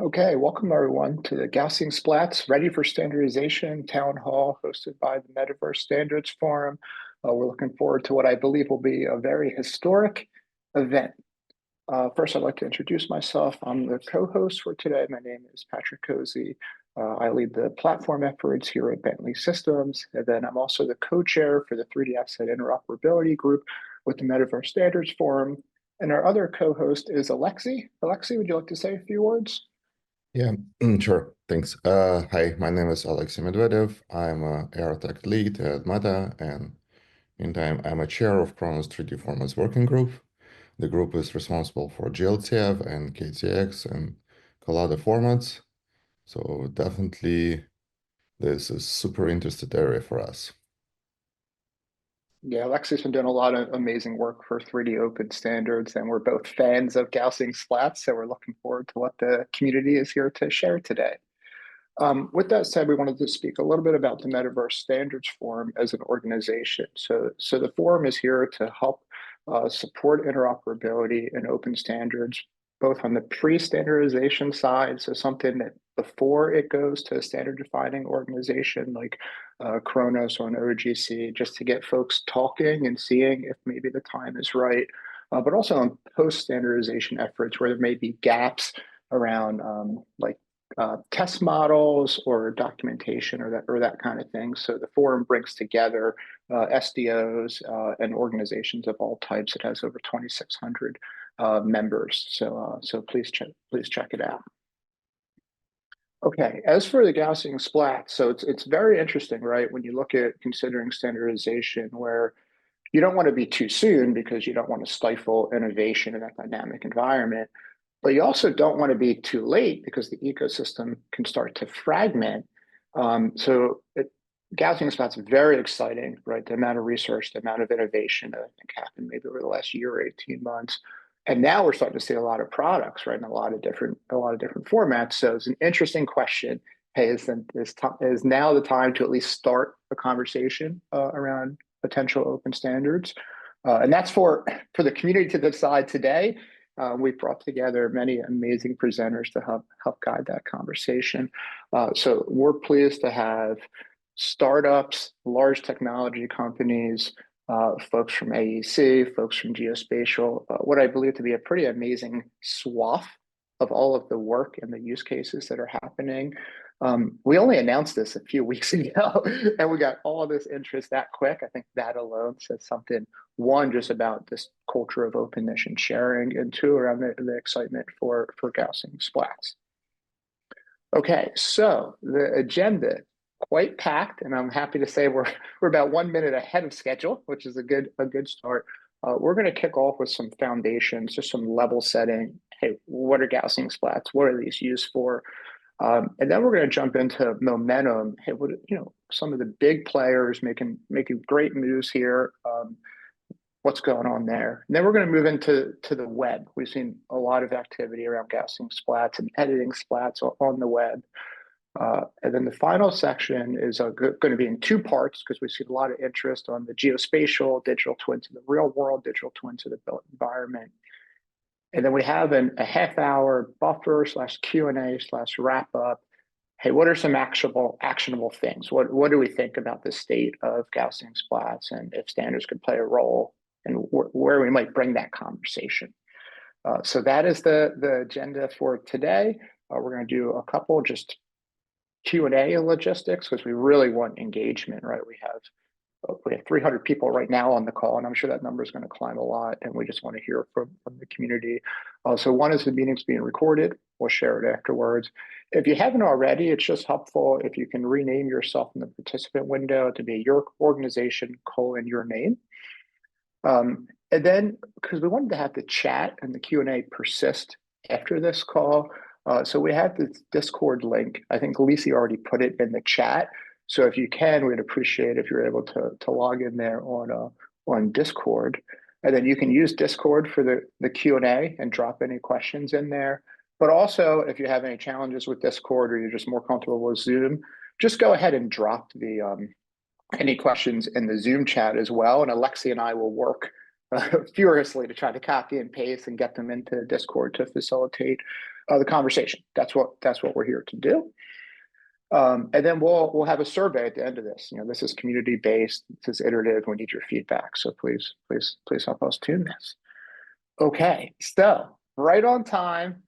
Okay, welcome everyone to the Gaussian Splats Ready for Standardization Town Hall hosted by the Metaverse Standards Forum. We're looking forward to what I believe will be a very historic event. First, I'd like to introduce myself. I'm the co-host for today. My name is Patrick Cozy. I lead the platform efforts here at Bentley Systems, and then I'm also the co-chair for the 3D Asset Interoperability Group with the Metaverse Standards Forum. And our other co-host is Alexei. Alexei, would you like to say a few words? Yeah, sure. Thanks. Hi, my name is Alexei Medvedev. I'm a AirTech lead at Meta, and meantime, I'm a chair of Chronos 3D Formats Working Group. The group is responsible for GLTF and KTX and Collada formats. So definitely, this is super interested area for us. Yeah, Alexei's been doing a lot of amazing work for 3D Open Standards, and we're both fans of Gaussian Splats, so we're looking forward to what the community is here to share today. With that said, we wanted to speak a little bit about the Metaverse Standards Forum as an organization. So the forum is here to help support interoperability and open standards, both on the pre-standardization side, so something that before it goes to a standard-defining organization like Chronos or an OGC, just to get folks talking and seeing if maybe the time is right, but also on post-standardization efforts where there may be gaps around test models or documentation or that kind of thing. So the forum brings together SDOs and organizations of all types. It has over 2,600 members. So please check it out. Okay, as for the Gaussian splat, so it's very interesting, right? When you look at considering standardization, where you don't want to be too soon because you don't want to stifle innovation in that dynamic environment. But you also don't want to be too late because the ecosystem can start to fragment. Gaussian Splats is very exciting, right? The amount of research, the amount of innovation that I think happened maybe over the last year or 18 months. And now we're starting to see a lot of products, right? In a lot of different formats. So it's an interesting question. Hey, is now the time to at least start a conversation around potential open standards? And that's for the community to decide today. We've brought together many amazing presenters to help guide that conversation. So we're pleased to have startups, large technology companies, folks from AEC, folks from geospatial, what I believe to be a pretty amazing swath of all of the work and the use cases that are happening. We only announced this a few weeks ago, and we got all this interest that quick. I think that alone says something, one, just about this culture of openness and sharing, and two, around the excitement for Gaussian Splats. Okay, so the agenda, quite packed, and I'm happy to say we're about 1 minute ahead of schedule, which is a good start. We're going to kick off with some foundations, just some level setting. Hey, what are Gaussian Splats? What are these used for? And then we're going to jump into momentum. Hey, some of the big players making great moves here. What's going on there? And then we're going to move into the web. We've seen a lot of activity around Gaussian Splats and editing splats on the web. And then the final section is going to be in two parts because we see a lot of interest on the geospatial digital twins of the real world, digital twins of the built environment. And then we have a half-hour buffer / Q&A / wrap-up. Hey, what are some actionable things? What do we think about the state of Gaussian Splats and if standards could play a role and where we might bring that conversation? So that is the agenda for today. We're going to do a couple just Q&A logistics because we really want engagement, right? We have 300 people right now on the call, and I'm sure that number is going to climb a lot, and we just want to hear from the community. So one is the meeting's being recorded. We'll share it afterwards. If you haven't already, it's just helpful if you can rename yourself in the participant window to be your organization, your name. And then, because we wanted to have the chat and the Q&A persist after this call, so we have the Discord link. I think Lisi already put it in the chat. So if you can, we'd appreciate if you're able to log in there on Discord. And then you can use Discord for the Q&A and drop any questions in there. But also, if you have any challenges with Discord or you're just more comfortable with Zoom, just go ahead and drop any questions in the Zoom chat as well. And Alexei and I will work furiously to try to copy and paste and get them into Discord to facilitate the conversation. That's what we're here to do. And then we'll have a survey at the end of this. This is community based. This is iterative. We need your feedback. So please help us tune this. Okay, so right on time.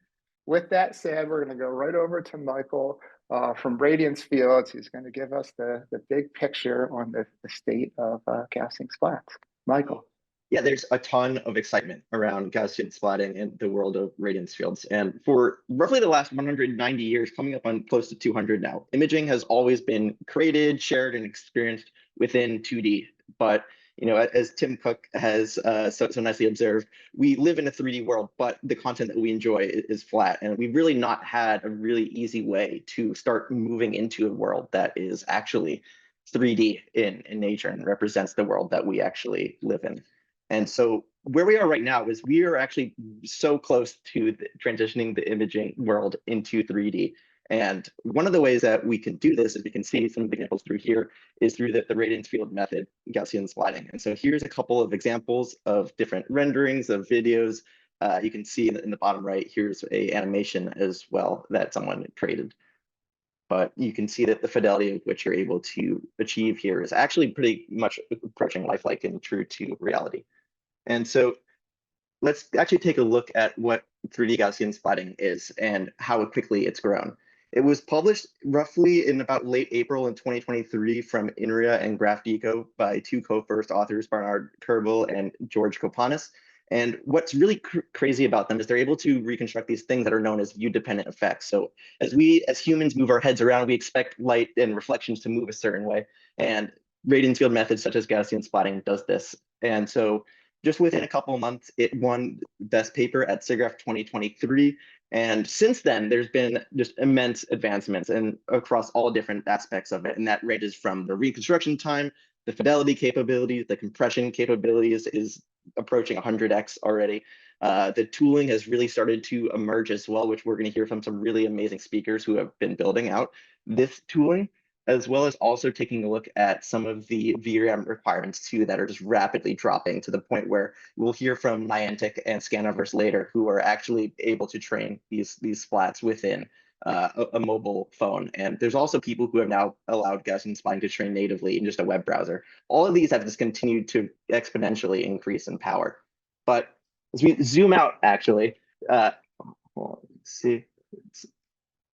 With that said, we're going to go right over to Michael from Radiance Fields. He's going to give us the big picture on the state of Gaussian splats. Michael. Yeah, there's a ton of excitement around Gaussian splatting in the world of Radiance fields. And for roughly the last 190 years, coming up on close to 200 now, imaging has always been created, shared, and experienced within 2D. But as Tim Cook has so nicely observed, we live in a 3D world, but the content that we enjoy is flat. And we've really not had a really easy way to start moving into a world that is actually 3D in nature and represents the world that we actually live in. And so where we are right now is we are actually so close to transitioning the imaging world into 3D. And one of the ways that we can do this, as we can see some of the examples through here, is through the Radiance field method, Gaussian splatting. And so here's a couple of examples of different renderings of videos. You can see in the bottom right, here's an animation as well that someone created. But you can see that the fidelity of which you're able to achieve here is actually pretty much approaching lifelike and true to reality. And so let's actually take a look at what 3D Gaussian splatting is and how quickly it's grown. It was published roughly in about late April in 2023 from INRIA and GraphDeco by two co-first authors, Bernard Kerbel and George Kopanis. And what's really crazy about them is they're able to reconstruct these things that are known as view-dependent effects. So as we, as humans, move our heads around, we expect light and reflections to move a certain way. And Radiance field methods such as Gaussian splatting does this. And so just within a couple of months, it won Best Paper at SIGGRAPH 2023. And since then, there's been just immense advancements and across all different aspects of it. And that ranges from the reconstruction time, the fidelity capabilities, the compression capabilities is approaching 100x already. The tooling has really started to emerge as well, which we're going to hear from some really amazing speakers who have been building out this tooling, as well as also taking a look at some of the VRAM requirements too that are just rapidly dropping to the point where we'll hear from Niantic and Scanaverse later, who are actually able to train these splats within a mobile phone. And there's also people who have now allowed Gaussian splatting to train natively in just a web browser. All of these have just continued to exponentially increase in power. But as we zoom out, actually, let's see.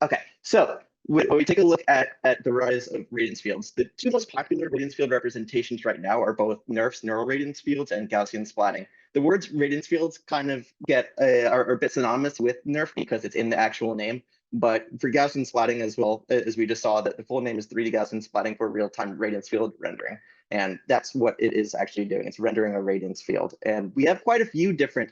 Okay, so when we take a look at the rise of radiance fields, the two most popular radiance field representations right now are both NeRF's neural radiance fields and Gaussian splatting. The words radiance fields kind of are a bit synonymous with NeRF because it's in the actual name. But for Gaussian splatting as well, as we just saw, that the full name is 3D Gaussian splatting for real-time radiance field rendering. And that's what it is actually doing. It's rendering a radiance field. And we have quite a few different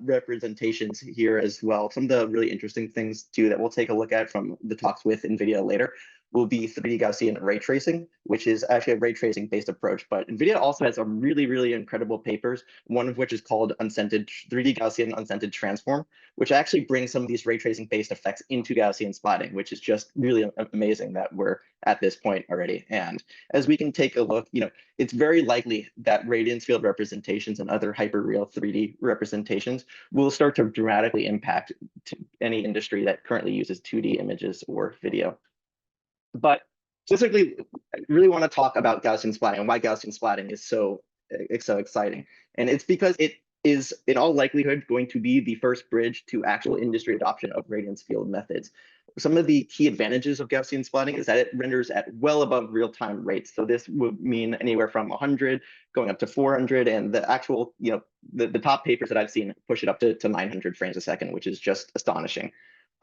representations here as well. Some of the really interesting things too that we'll take a look at from the talks with NVIDIA later will be 3D Gaussian ray tracing, which is actually a ray tracing based approach. But NVIDIA also has some really, really incredible papers, one of which is called 3D Gaussian Unscented Transform, which actually brings some of these ray tracing based effects into Gaussian splatting, which is just really amazing that we're at this point already. And as we can take a look, it's very likely that radiance field representations and other hyperreal 3D representations will start to dramatically impact any industry that currently uses 2D images or video. But specifically, I really want to talk about Gaussian splatting and why Gaussian splatting is so exciting. And it's because it is, in all likelihood, going to be the first bridge to actual industry adoption of radiance field methods. Some of the key advantages of Gaussian splatting is that it renders at well above real-time rates. So this would mean anywhere from 100 going up to 400, and the actual, the top papers that I've seen push it up to 900 frames a second, which is just astonishing.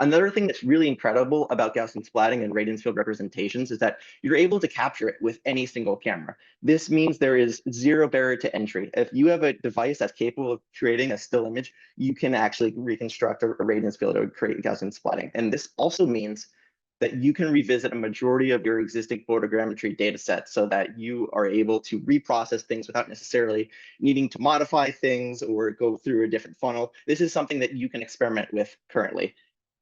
Another thing that's really incredible about Gaussian splatting and radiance field representations is that you're able to capture it with any single camera. This means there is zero barrier to entry. If you have a device that's capable of creating a still image, you can actually reconstruct a radiance field or create Gaussian splatting. And this also means that you can revisit a majority of your existing photogrammetry data sets so that you are able to reprocess things without necessarily needing to modify things or go through a different funnel. This is something that you can experiment with currently.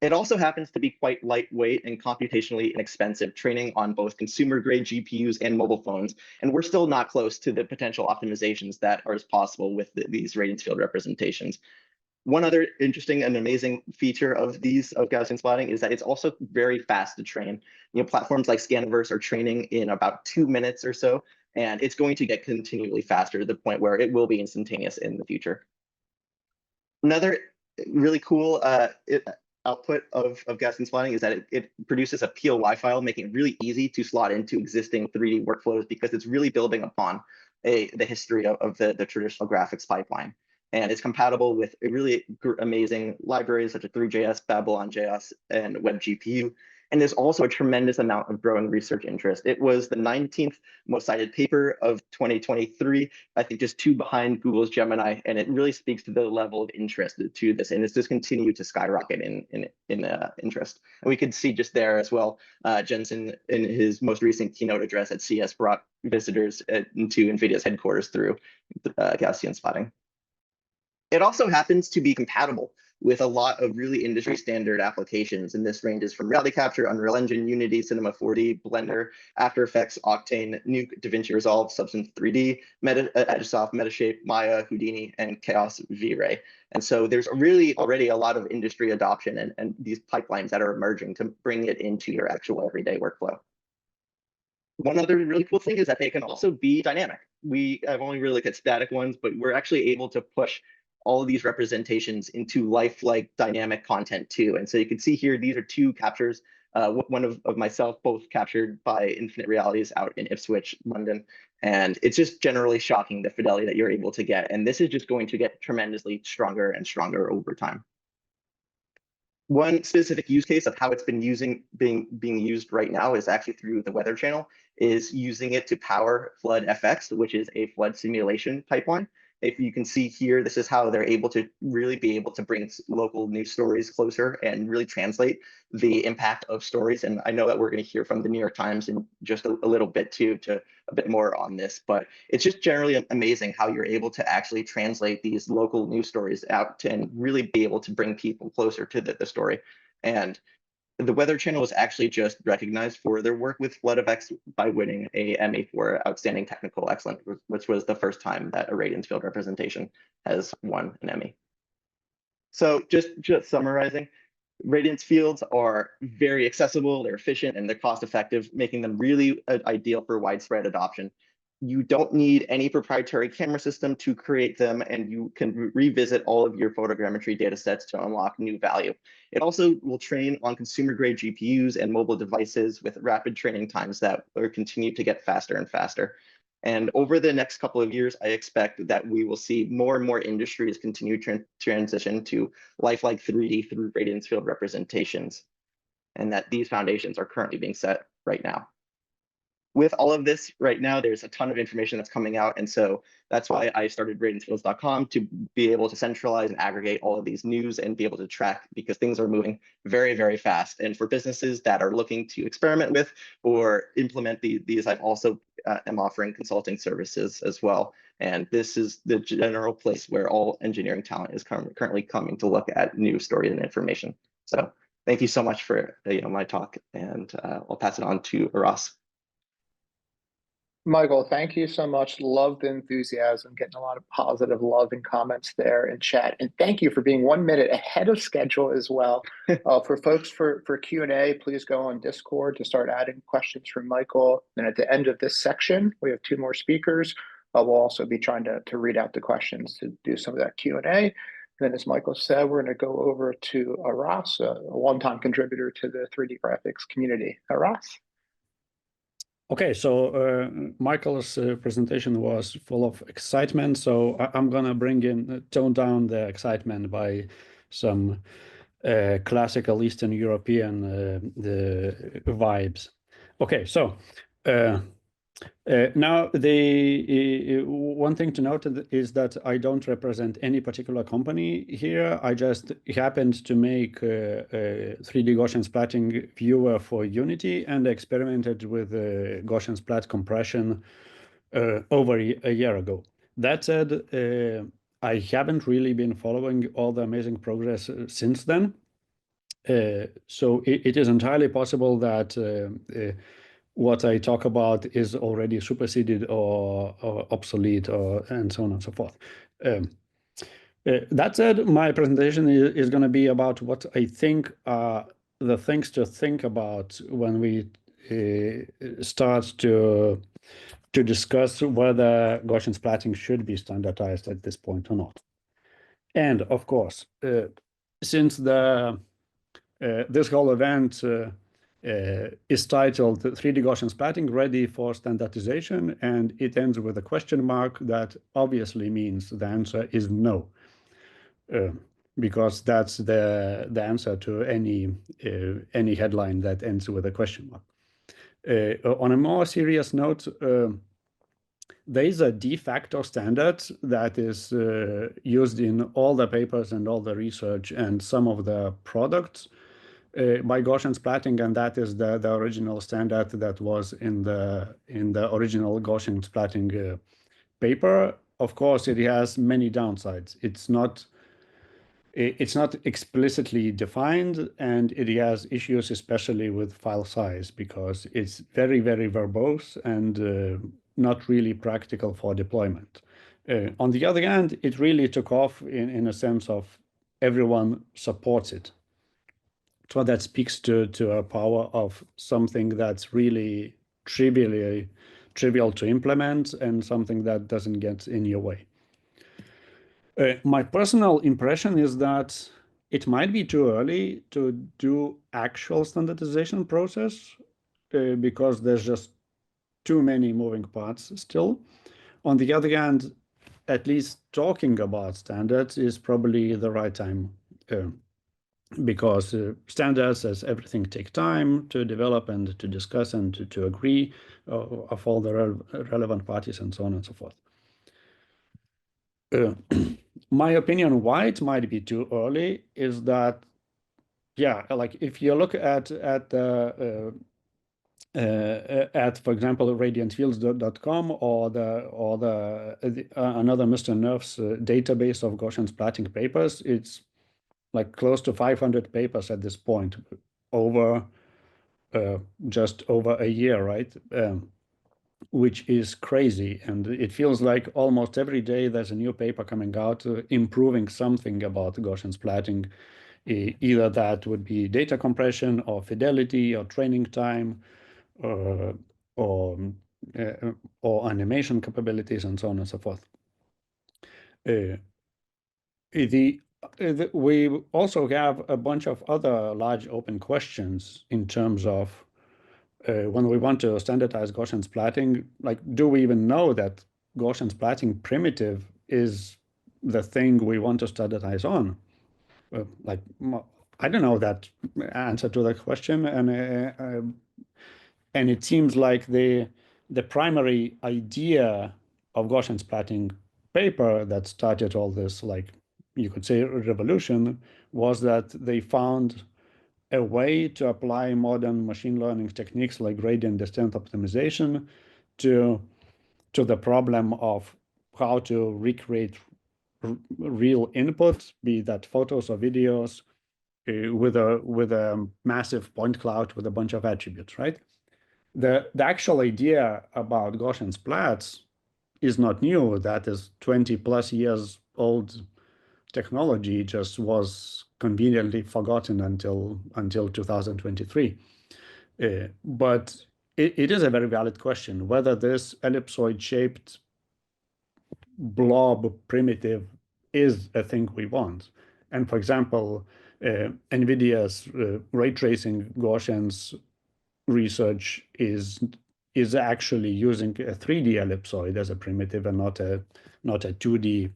It also happens to be quite lightweight and computationally inexpensive, training on both consumer-grade GPUs and mobile phones, and we're still not close to the potential optimizations that are possible with these Radiance field representations. One other interesting and amazing feature of Gaussian splatting is that it's also very fast to train. Platforms like Scaniverse are training in about 2 minutes or so, and it's going to get continually faster to the point where it will be instantaneous in the future. Another really cool output of Gaussian splatting is that it produces a POY file, making it really easy to slot into existing 3D workflows because it's really building upon the history of the traditional graphics pipeline. And it's compatible with really amazing libraries such as 3JS, Babylon.js, and WebGPU. And there's also a tremendous amount of growing research interest. It was the 19th most cited paper of 2023, I think just 2 behind Google's Gemini, and it really speaks to the level of interest to this, and it's just continued to skyrocket in interest. And we could see just there as well, Jensen in his most recent keynote address at CES brought visitors into NVIDIA's headquarters through Gaussian splatting. It also happens to be compatible with a lot of really industry standard applications, and this ranges from reality capture, Unreal Engine, Unity, Cinema 4D, Blender, After Effects, Octane, Nuke, DaVinci Resolve, Substance 3D, Edisoft, Metashape, Maya, Houdini, and Chaos V-Ray. And so there's really already a lot of industry adoption and these pipelines that are emerging to bring it into your actual everyday workflow. One other really cool thing is that they can also be dynamic. I've only really looked at static ones, but we're actually able to push all of these representations into lifelike dynamic content too. And so you can see here, these are 2 captures, one of myself, both captured by Infinite Realities out in Ipswich, London. And it's just generally shocking the fidelity that you're able to get. And this is just going to get tremendously stronger and stronger over time. One specific use case of how it's been being used right now is actually through the Weather Channel, is using it to power Flood FX, which is a flood simulation pipeline. If you can see here, this is how they're able to really be able to bring local news stories closer and really translate the impact of stories. And I know that we're going to hear from the New York Times in just a little bit too, to a bit more on this, but it's just generally amazing how you're able to actually translate these local news stories out and really be able to bring people closer to the story. And the Weather Channel was actually just recognized for their work with Flood FX by winning a Emmy for Outstanding Technical Excellence, which was the first time that a Radiance field representation has won an Emmy. So just summarizing, Radiance fields are very accessible, they're efficient, and they're cost-effective, making them really ideal for widespread adoption. You don't need any proprietary camera system to create them, and you can revisit all of your photogrammetry data sets to unlock new value. It also will train on consumer-grade GPUs and mobile devices with rapid training times that will continue to get faster and faster. And over the next couple of years, I expect that we will see more and more industries continue to transition to lifelike 3D through Radiance field representations, and that these foundations are currently being set right now. With all of this right now, there's a ton of information that's coming out. And so that's why I started radiancefields.com, to be able to centralize and aggregate all of these news and be able to track, because things are moving very, very fast. And for businesses that are looking to experiment with or implement these, I've also am offering consulting services as well. And this is the general place where all engineering talent is currently coming to look at new stories and information. So thank you so much for my talk, and I'll pass it on to Aras. Michael, thank you so much. Love the enthusiasm, getting a lot of positive love and comments there in chat. And thank you for being 1 minute ahead of schedule as well. For folks for Q&A, please go on Discord to start adding questions for Michael. And at the end of this section, we have 2 more speakers. We'll also be trying to read out the questions to do some of that Q&A. And then, as Michael said, we're going to go over to Aras, a longtime contributor to the 3D graphics community. Aras? Okay, so Michael's presentation was full of excitement, so I'm gonna tone down the excitement by some classical Eastern European the vibes. Okay, so now the one thing to note is that I don't represent any particular company here. I just happened to make a 3D Gaussian splatting viewer for Unity and experimented with Gaussian splat compression over a year ago. That said, I haven't really been following all the amazing progress since then. So it is entirely possible that what I talk about is already superseded or obsolete and so on and so forth. That said, my presentation is going to be about what I think are the things to think about when we start to discuss whether Gaussian splatting should be standardized at this point or not. And of course, since this whole event is titled 3D Gaussian Splatting Ready for Standardization, and it ends with a question mark, that obviously means the answer is no, because that's the answer to any headline that ends with a question mark. On a more serious note, there is a de facto standard that is used in all the papers and all the research and some of the products by Gaussian splatting, and that is the original standard that was in the original Gaussian splatting paper. Of course, it has many downsides. It's not explicitly defined, and it has issues, especially with file size, because it's very, very verbose and not really practical for deployment. On the other hand, it really took off in a sense of everyone supports it. So that speaks to a power of something that's really trivial to implement and something that doesn't get in your way. My personal impression is that it might be too early to do actual standardization process because there's just too many moving parts still. On the other hand, at least talking about standards is probably the right time because standards, as everything, take time to develop and to discuss and to agree of all the relevant parties and so on and so forth. My opinion why it might be too early is that, yeah, like if you look at for example, radiantfields.com or another Mr. Nerf's database of Gaussian splatting papers, it's like close to 500 papers at this point over just over a year, right? Which is crazy. And it feels like almost every day there's a new paper coming out improving something about Gaussian splatting. Either that would be data compression or fidelity or training time or animation capabilities and so on and so forth. We also have a bunch of other large open questions in terms of when we want to standardize Gaussian splatting, like, do we even know that Gaussian splatting primitive is the thing we want to standardize on? Like, I don't know that answer to that question, and it seems like the primary idea of Gaussian splatting paper that started all this, like, you could say, revolution, was that they found a way to apply modern machine learning techniques like gradient descent optimization to the problem of how to recreate real input, be that photos or videos, with a massive point cloud with a bunch of attributes, right? The actual idea about Gaussian splats is not new. That is 20 plus years old technology, just was conveniently forgotten until 2023. But it is a very valid question whether this ellipsoid-shaped blob primitive is a thing we want. And for example, NVIDIA's ray tracing Gaussians research is actually using a 3D ellipsoid as a primitive and not a 2D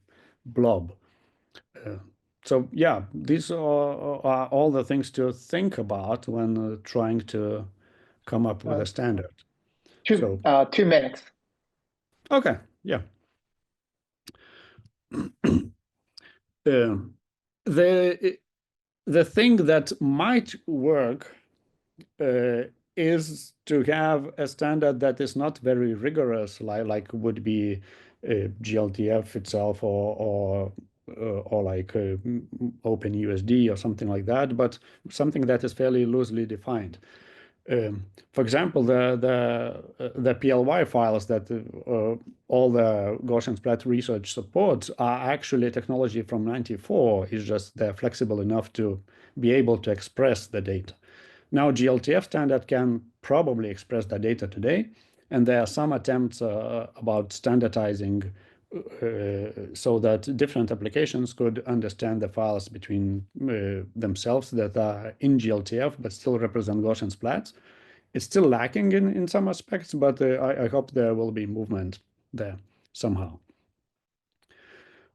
blob. So yeah, these are all the things to think about when trying to come up with a standard. 2 minutes. Okay, yeah. The thing that might work is to have a standard that is not very rigorous, like would be GLTF itself or or like OpenUSD or something like that, but something that is fairly loosely defined. For example, the PLY files that all the Gaussian Splat research supports are actually technology from '94. It's just they're flexible enough to be able to express the data. Now, GLTF standard can probably express the data today, and there are some attempts about standardizing so that different applications could understand the files between themselves that are in GLTF but still represent Gaussian splats. It's still lacking in some aspects, but I hope there will be movement there somehow.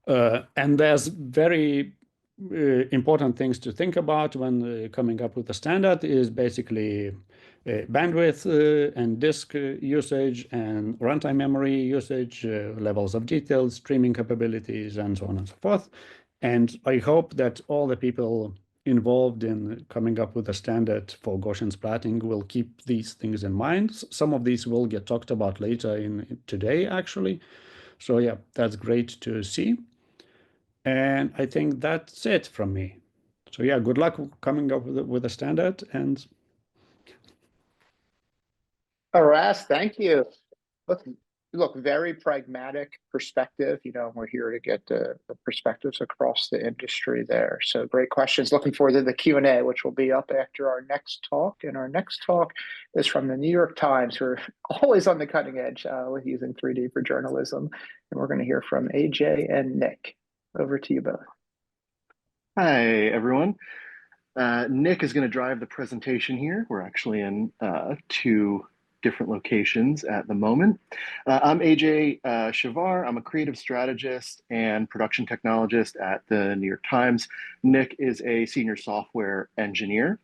And there's very important things to think about when coming up with the standard is basically bandwidth and disk usage and runtime memory usage, levels of detail, streaming capabilities, and so on and so forth. And I hope that all the people involved in coming up with a standard for Gaussian splatting will keep these things in mind. Some of these will get talked about later in today, actually. So yeah, that's great to see. And I think that's it from me. So yeah, good luck coming up with a standard. And Aras, thank you. Look, very pragmatic perspective. We're here to get the perspectives across the industry there. So great questions. Looking forward to the Q&A, which will be up after our next talk. And our next talk is from the New York Times. We're always on the cutting edge with using 3D for journalism. And we're going to hear from AJ and Nick. Over to you both. Hi, everyone. Nick is going to drive the presentation here. We're actually in two different locations at the moment. I'm AJ Chavar. I'm a creative strategist and production technologist at the New York Times. Nick is a senior software engineer.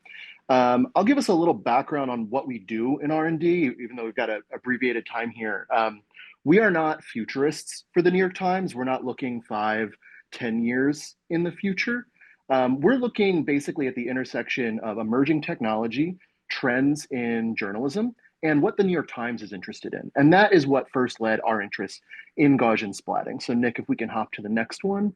I'll give us a little background on what we do in R&D, even though we've got an abbreviated time here. We are not futurists for the New York Times. We're not looking 5-10 years in the future. We're looking basically at the intersection of emerging technology, trends in journalism, and what the New York Times is interested in. And that is what first led our interest in Gaussian splatting. So Nick, if we can hop to the next one.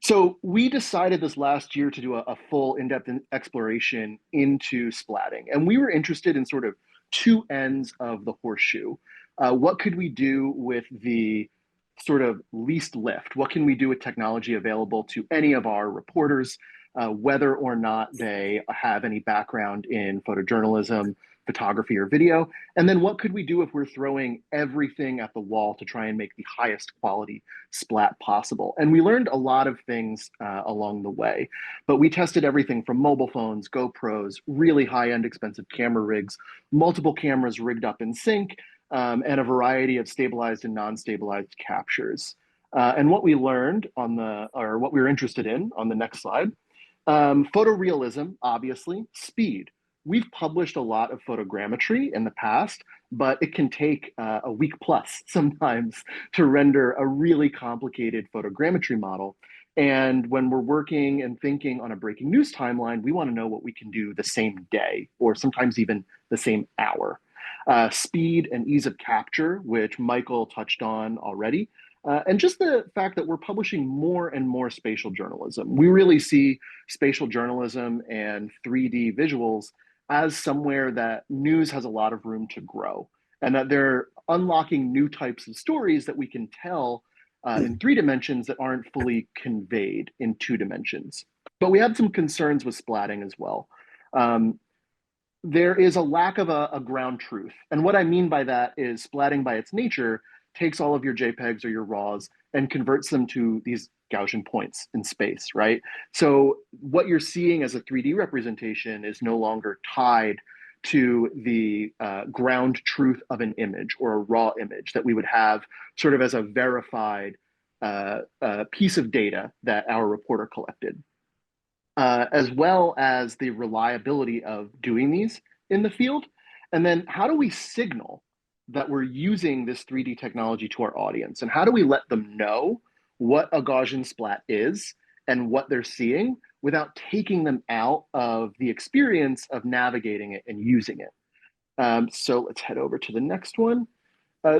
So we decided this last year to do a full in-depth exploration into splatting. And we were interested in sort of two ends of the horseshoe. What could we do with the sort of least lift? What can we do with technology available to any of our reporters, whether or not they have any background in photojournalism, photography, or video? And then what could we do if we're throwing everything at the wall to try and make the highest quality splat possible? And we learned a lot of things along the way, but we tested everything from mobile phones, GoPros, really high-end expensive camera rigs, multiple cameras rigged up in sync, and a variety of stabilized and non-stabilized captures. And what we learned or what we were interested in on the next slide, photorealism, obviously, speed. We've published a lot of photogrammetry in the past, but it can take a week plus sometimes to render a really complicated photogrammetry model. And when we're working and thinking on a breaking news timeline, we want to know what we can do the same day, or sometimes even the same hour. Speed and ease of capture, which Michael touched on already, and just the fact that we're publishing more and more spatial journalism. We really see spatial journalism and 3D visuals as somewhere that news has a lot of room to grow, and that they're unlocking new types of stories that we can tell in 3 dimensions that aren't fully conveyed in 2 dimensions. But we have some concerns with splatting as well. There is a lack of a ground truth. And what I mean by that is splatting by its nature takes all of your JPEGs or your RAWs and converts them to these Gaussian points in space, right? So what you're seeing as a 3D representation is no longer tied to the ground truth of an image or a raw image that we would have sort of as a verified piece of data that our reporter collected. As well as the reliability of doing these in the field. And then how do we signal that we're using this 3D technology to our audience? And how do we let them know what a Gaussian splat is and what they're seeing without taking them out of the experience of navigating it and using it? So let's head over to the next one.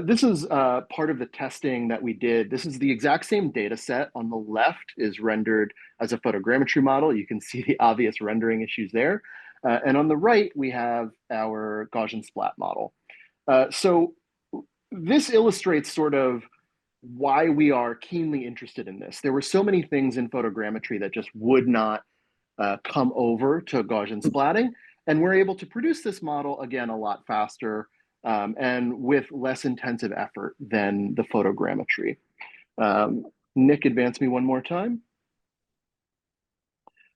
This is part of the testing that we did. This is the exact same data set. On the left is rendered as a photogrammetry model. You can see the obvious rendering issues there. And on the right, we have our Gaussian splat model. So this illustrates sort of why we are keenly interested in this. There were so many things in photogrammetry that just would not come over to Gaussian splatting. And we're able to produce this model, again, a lot faster and with less intensive effort than the photogrammetry. Nick, advance me one more time.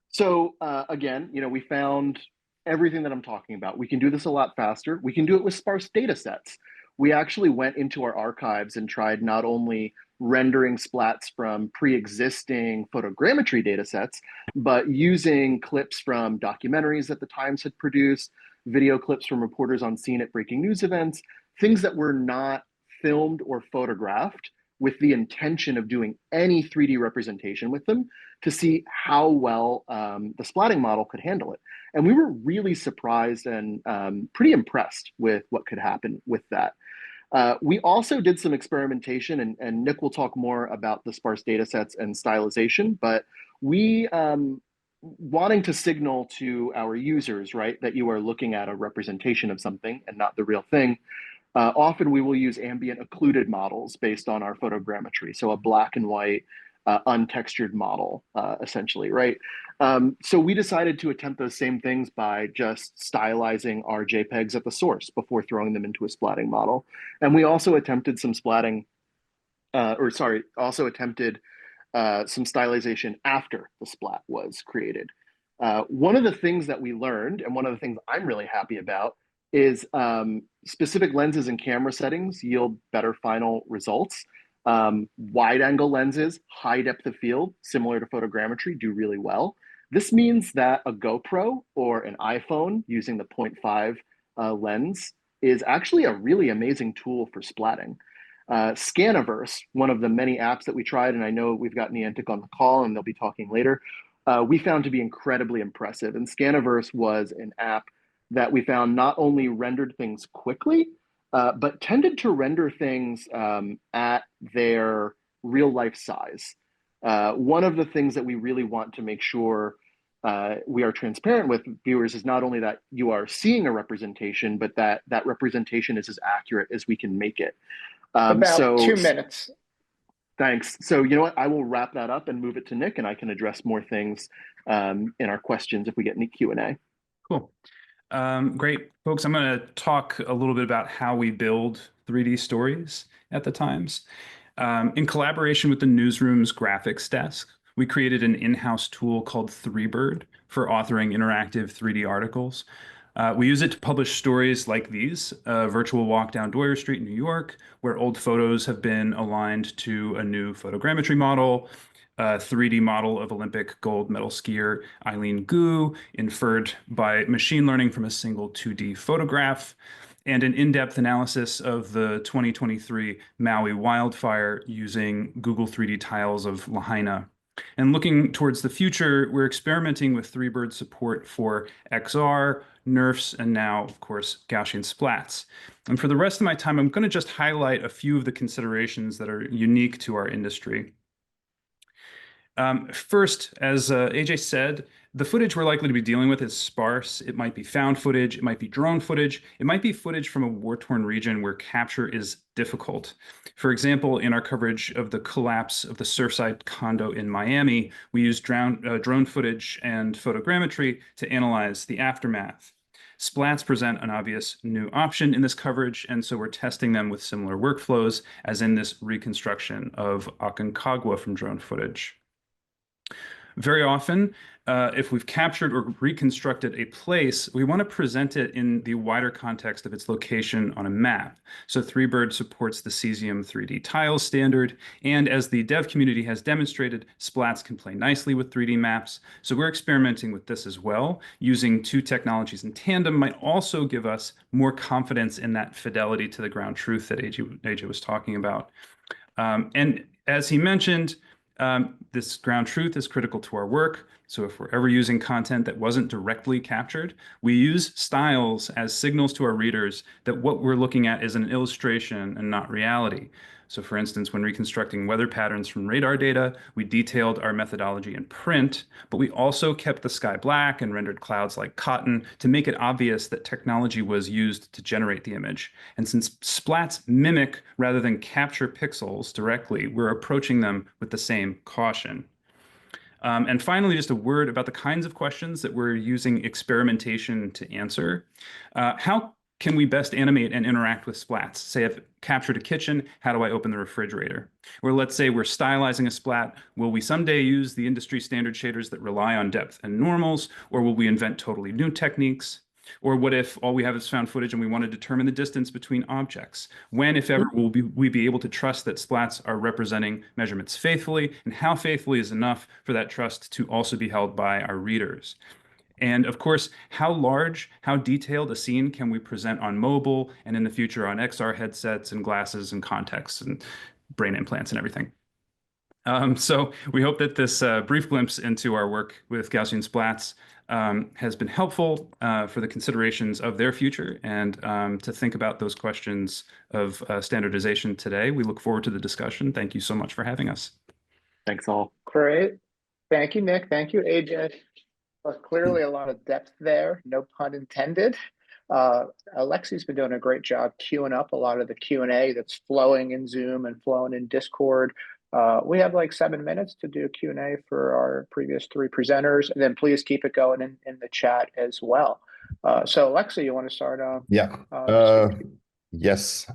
So again, we found everything that I'm talking about. We can do this a lot faster. We can do it with sparse data sets. We actually went into our archives and tried not only rendering splats from pre-existing photogrammetry data sets, but using clips from documentaries that the Times had produced, video clips from reporters on scene at breaking news events, things that were not filmed or photographed with the intention of doing any 3D representation with them to see how well the splatting model could handle it. And we were really surprised and pretty impressed with what could happen with that. We also did some experimentation, and Nick will talk more about the sparse data sets and stylization, but we, wanting to signal to our users, right, that you are looking at a representation of something and not the real thing, often we will use ambient occluded models based on our photogrammetry. So a black and white, untextured model, essentially, right? So we decided to attempt those same things by just stylizing our JPEGs at the source before throwing them into a splatting model. And we also attempted some splatting, some stylization after the splat was created. One of the things that we learned, and one of the things I'm really happy about, is specific lenses and camera settings yield better final results. Wide angle lenses, high depth of field, similar to photogrammetry, do really well. This means that a GoPro or an iPhone using the 0.5 lens is actually a really amazing tool for splatting. Scaniverse, one of the many apps that we tried, and I know we've got Niantic on the call and they'll be talking later, we found to be incredibly impressive. And Scaniverse was an app that we found not only rendered things quickly, but tended to render things at their real life size. One of the things that we really want to make sure we are transparent with viewers is not only that you are seeing a representation, but that that representation is as accurate as we can make it. About 2 minutes. Thanks. So you know what? I will wrap that up and move it to Nick, and I can address more things in our questions if we get any Q&A. Cool. Great, folks. I'm going to talk a little bit about how we build 3D stories at the Times. In collaboration with the newsroom's graphics desk, we created an in-house tool called Threebird for authoring interactive 3D articles. We use it to publish stories like these, a virtual walk down Dwyer Street in New York, where old photos have been aligned to a new photogrammetry model, a 3D model of Olympic gold medal skier Eileen Gu, inferred by machine learning from a single 2D photograph, and an in-depth analysis of the 2023 Maui wildfire using Google 3D tiles of Lahaina. And looking towards the future, we're experimenting with Threebird support for XR, NeRFs, and now, of course, Gaussian Splats. And for the rest of my time, I'm going to just highlight a few of the considerations that are unique to our industry. First, as AJ said, the footage we're likely to be dealing with is sparse. It might be found footage, it might be drone footage, it might be footage from a war-torn region where capture is difficult. For example, in our coverage of the collapse of the Surfside condo in Miami, we used drone footage and photogrammetry to analyze the aftermath. Splats present an obvious new option in this coverage, and so we're testing them with similar workflows as in this reconstruction of Aconcagua from drone footage. Very often, if we've captured or reconstructed a place, we want to present it in the wider context of its location on a map. So Threebird supports the Cesium 3D tiles standard, and as the dev community has demonstrated, Splats can play nicely with 3D maps. So we're experimenting with this as well. Using two technologies in tandem might also give us more confidence in that fidelity to the ground truth that AJ was talking about. And as he mentioned, This ground truth is critical to our work. So if we're ever using content that wasn't directly captured, we use styles as signals to our readers that what we're looking at is an illustration and not reality. So for instance, when reconstructing weather patterns from radar data, we detailed our methodology in print, but we also kept the sky black and rendered clouds like cotton to make it obvious that technology was used to generate the image. And since splats mimic rather than capture pixels directly, we're approaching them with the same caution. And finally, just a word about the kinds of questions that we're using experimentation to answer. How can we best animate and interact with splats? Say I've captured a kitchen, how do I open the refrigerator? Or let's say we're stylizing a splat. Will we someday use the industry standard shaders that rely on depth and normals, or will we invent totally new techniques? Or what if all we have is found footage and we want to determine the distance between objects? When, if ever, will we be able to trust that splats are representing measurements faithfully? And how faithfully is enough for that trust to also be held by our readers? And of course, how large, how detailed a scene can we present on mobile and in the future on XR headsets and glasses and contexts and brain implants and everything? So we hope that this brief glimpse into our work with Gaussian Splats has been helpful for the considerations of their future and to think about those questions of standardization today. We look forward to the discussion. Thank you so much for having us. Thanks all. Great. Thank you, Nick. Thank you, AJ. Clearly a lot of depth there, no pun intended. Alexi's been doing a great job queuing up a lot of the Q&A that's flowing in Zoom and flowing in Discord. We have like 7 minutes to do Q&A for our previous 3 presenters, and then please keep it going in the chat as well. So Alexi, you want to start? Yes.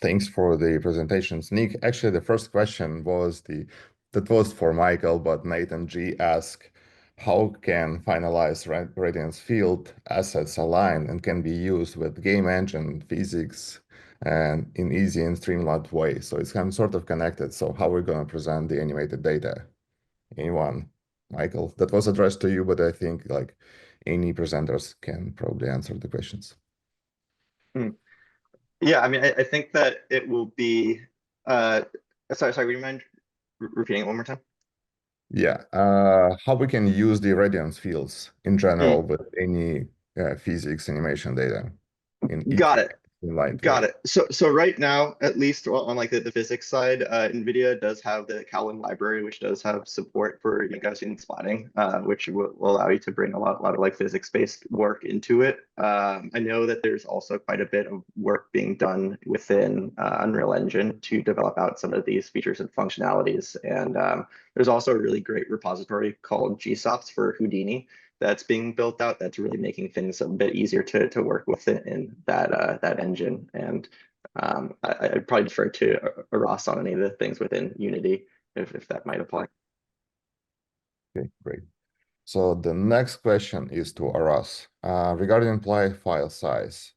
Thanks for the presentations. Nick, actually the first question was that was for Michael, but Nathan G asked, how can finalized Radiance field assets align and can be used with game engine physics and in easy and streamlined way? So it's kind of sort of connected. So how are we going to present the animated data? Anyone? Michael, that was addressed to you, but I think like any presenters can probably answer the questions. Yeah, I mean, I think that it will be, sorry, would you mind repeating it one more time? Yeah, how we can use the Radiance fields in general with any physics animation data. Got it. So right now, at least on like the physics side, NVIDIA does have the Calvin library, which does have support for Gaussian splatting, which will allow you to bring a lot of like physics-based work into it. I know that there's also quite a bit of work being done within Unreal Engine to develop out some of these features and functionalities. And there's also a really great repository called GSOPs for Houdini that's being built out that's really making things a bit easier to work with in that engine. And I'd probably defer to Aras on any of the things within Unity if that might apply. Okay, great. So the next question is to Aras. Regarding implied file size,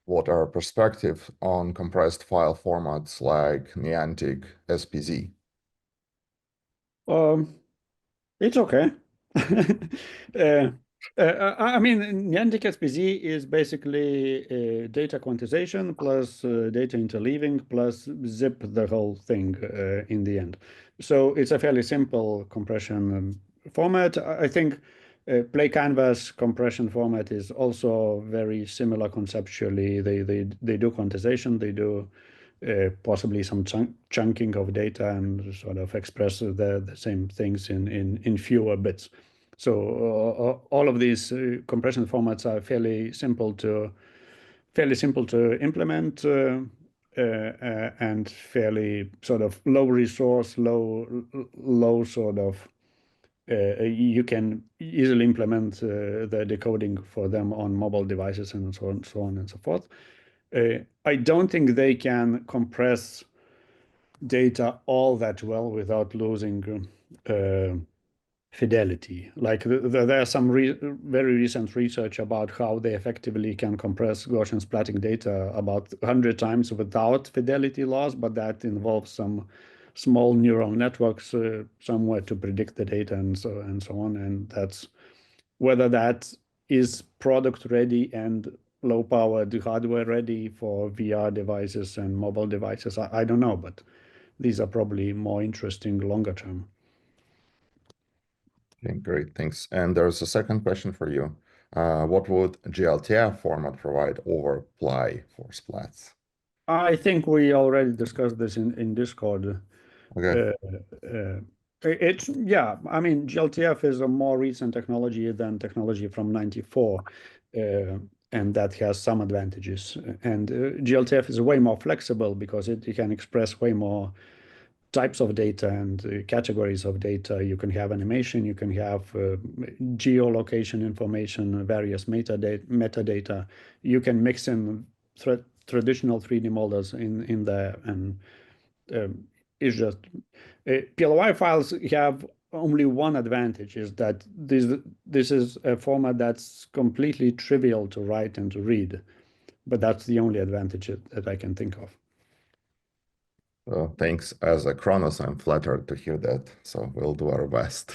what are perspectives on compressed file formats like Niantic SPZ? It's okay. I mean, Niantic SPZ is basically data quantization plus data interleaving plus zip the whole thing in the end. So it's a fairly simple compression format. I think PlayCanvas compression format is also very similar conceptually. They do quantization, they do possibly some chunking of data and sort of express the same things in fewer bits. So all of these compression formats are fairly simple to implement and fairly sort of low resource, low sort of. You can easily implement the decoding for them on mobile devices and so on and so forth. I don't think they can compress data all that well without losing fidelity. Like there are some very recent research about how they effectively can compress Gaussian splatting data about 100 times without fidelity loss, but that involves some small neural networks somewhere to predict the data and so on. And that's whether that is product ready and low powered hardware ready for VR devices and mobile devices. I don't know, but these are probably more interesting longer term. Okay, great, thanks. And there's a second question for you. What would GLTF format provide over Ply for splats? I think we already discussed this in Discord. Okay. Yeah, I mean, GLTF is a more recent technology than technology from '94, and that has some advantages. And GLTF is way more flexible because it can express way more types of data and categories of data. You can have animation, you can have geolocation information, various metadata. You can mix in traditional 3D models in there, and it's just PLY files have only one advantage, is that this is a format that's completely trivial to write and to read, but that's the only advantage that I can think of. Well, thanks. As a Kronos, I'm flattered to hear that. So we'll do our best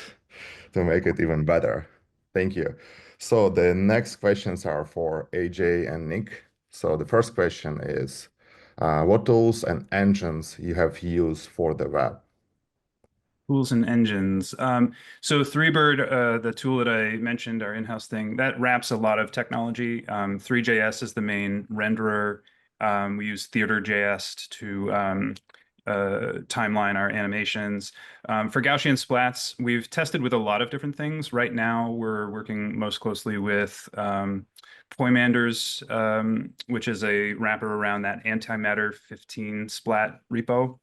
to make it even better. Thank you. So the next questions are for AJ and Nick. So the first question is, what tools and engines you have used for the web? Tools and engines. So Threebird, the tool that I mentioned, our in-house thing, that wraps a lot of technology. Three.js is the main renderer. We use Theater.js to timeline our animations. For Gaussian Splats, we've tested with a lot of different things. Right now, we're working most closely with Poimanders, which is a wrapper around that antimatter 15 splat repo.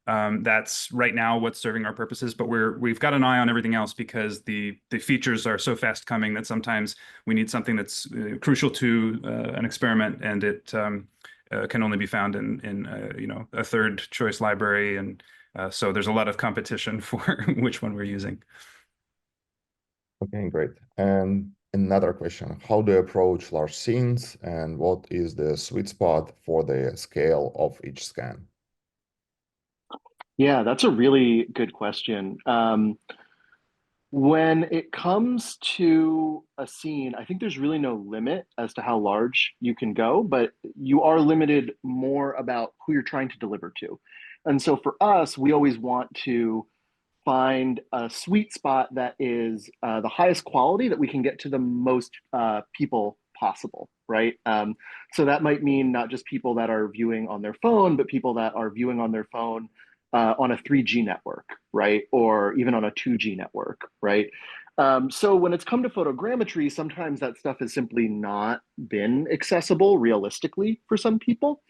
That's right now what's serving our purposes, but we've got an eye on everything else because the features are so fast coming that sometimes we need something that's crucial to an experiment, and it can only be found in a third choice library, and so there's a lot of competition for which one we're using. Okay, great. And another question: how do you approach large scenes, and what is the sweet spot for the scale of each scan? Yeah, that's a really good question. When it comes to a scene, I think there's really no limit as to how large you can go, but you are limited more about who you're trying to deliver to. And so for us, we always want to find a sweet spot that is the highest quality that we can get to the most people possible, right? So that might mean not just people that are viewing on their phone, but people that are viewing on their phone on a 3G network, right? Or even on a 2G network, right? So when it's come to photogrammetry, sometimes that stuff has simply not been accessible realistically for some people.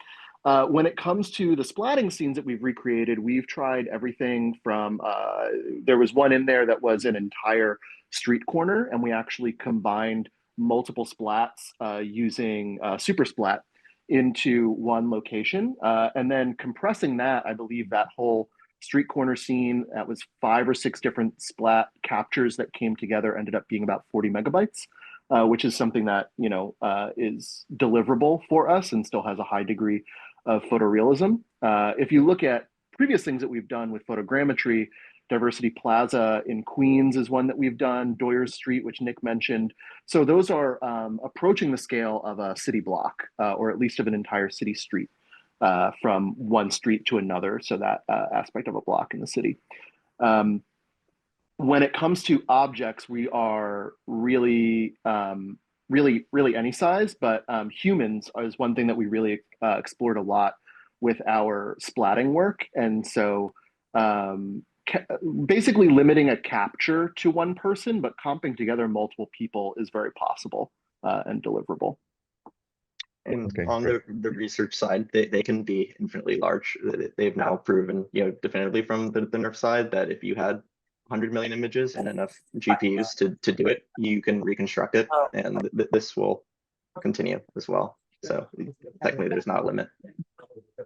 When it comes to the splatting scenes that we've recreated, we've tried everything from, there was one in there that was an entire street corner, and we actually combined multiple splats using Super Splat into one location. And then compressing that, I believe that whole street corner scene, that was 5 or 6 different splat captures that came together, ended up being about 40 megabytes, which is something that, is deliverable for us and still has a high degree of photorealism. If you look at previous things that we've done with photogrammetry, Diversity Plaza in Queens is one that we've done, Doyers Street, which Nick mentioned. So those are approaching the scale of a city block, or at least of an entire city street, from one street to another, so that aspect of a block in the city. When it comes to objects, we are really any size, but humans is one thing that we really explored a lot with our splatting work. And so basically limiting a capture to one person, but comping together multiple people is very possible and deliverable. And Okay, on the research side, they can be infinitely large. They've now proven, definitively from the NERF side that if you had 100 million images and enough GPUs to do it, you can reconstruct it, and this will continue as well. So technically, there's not a limit.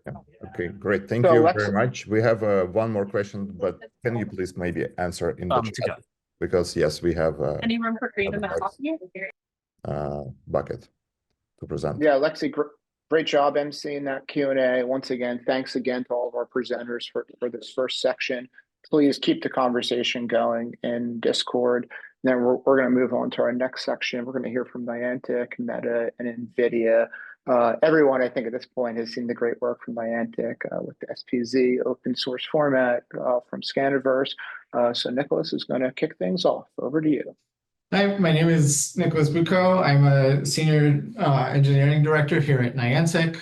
Yeah. Okay, great. Thank you very much. We have one more question, but can you please maybe answer in the chat? Because yes, we have any room for creative bucket to present. Yeah, Lexi, great job emceeing that Q&A. Once again, thanks again to all of our presenters for this first section. Please keep the conversation going in Discord. And then we're going to move on to our next section. We're going to hear from Niantic, Meta, and NVIDIA Everyone, I think, at this point has seen the great work from Niantic with the SPZ open source format from Scannerverse. So Nicolas is going to kick things off. Over to you. Hi, my name is Nicolas Butko. I'm a senior engineering director here at Niantic.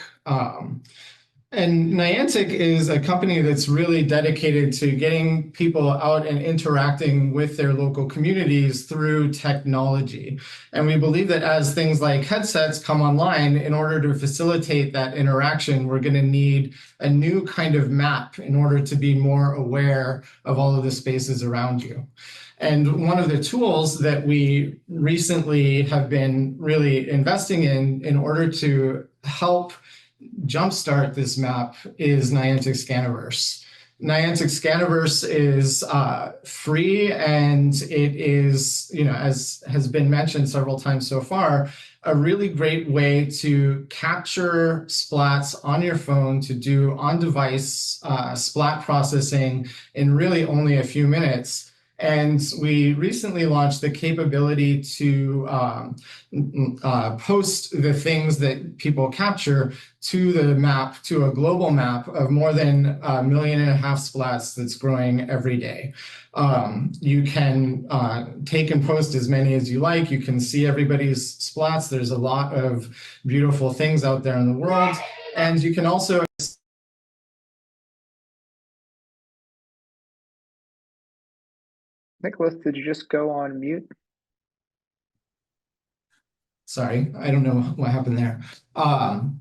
And Niantic is a company that's really dedicated to getting people out and interacting with their local communities through technology. And we believe that as things like headsets come online, in order to facilitate that interaction, we're going to need a new kind of map in order to be more aware of all of the spaces around you. And one of the tools that we recently have been really investing in order to help jumpstart this map is Niantic Scannerverse. Niantic Scannerverse is free, and it is, as has been mentioned several times so far, a really great way to capture splats on your phone, to do on-device splat processing in really only a few minutes. And we recently launched the capability to post the things that people capture to the map, to a global map of more than 1.5 million splats that's growing every day. You can take and post as many as you like. You can see everybody's splats. There's a lot of beautiful things out there in the world. And you can also Nicolas, did you just go on mute? Sorry, I don't know what happened there.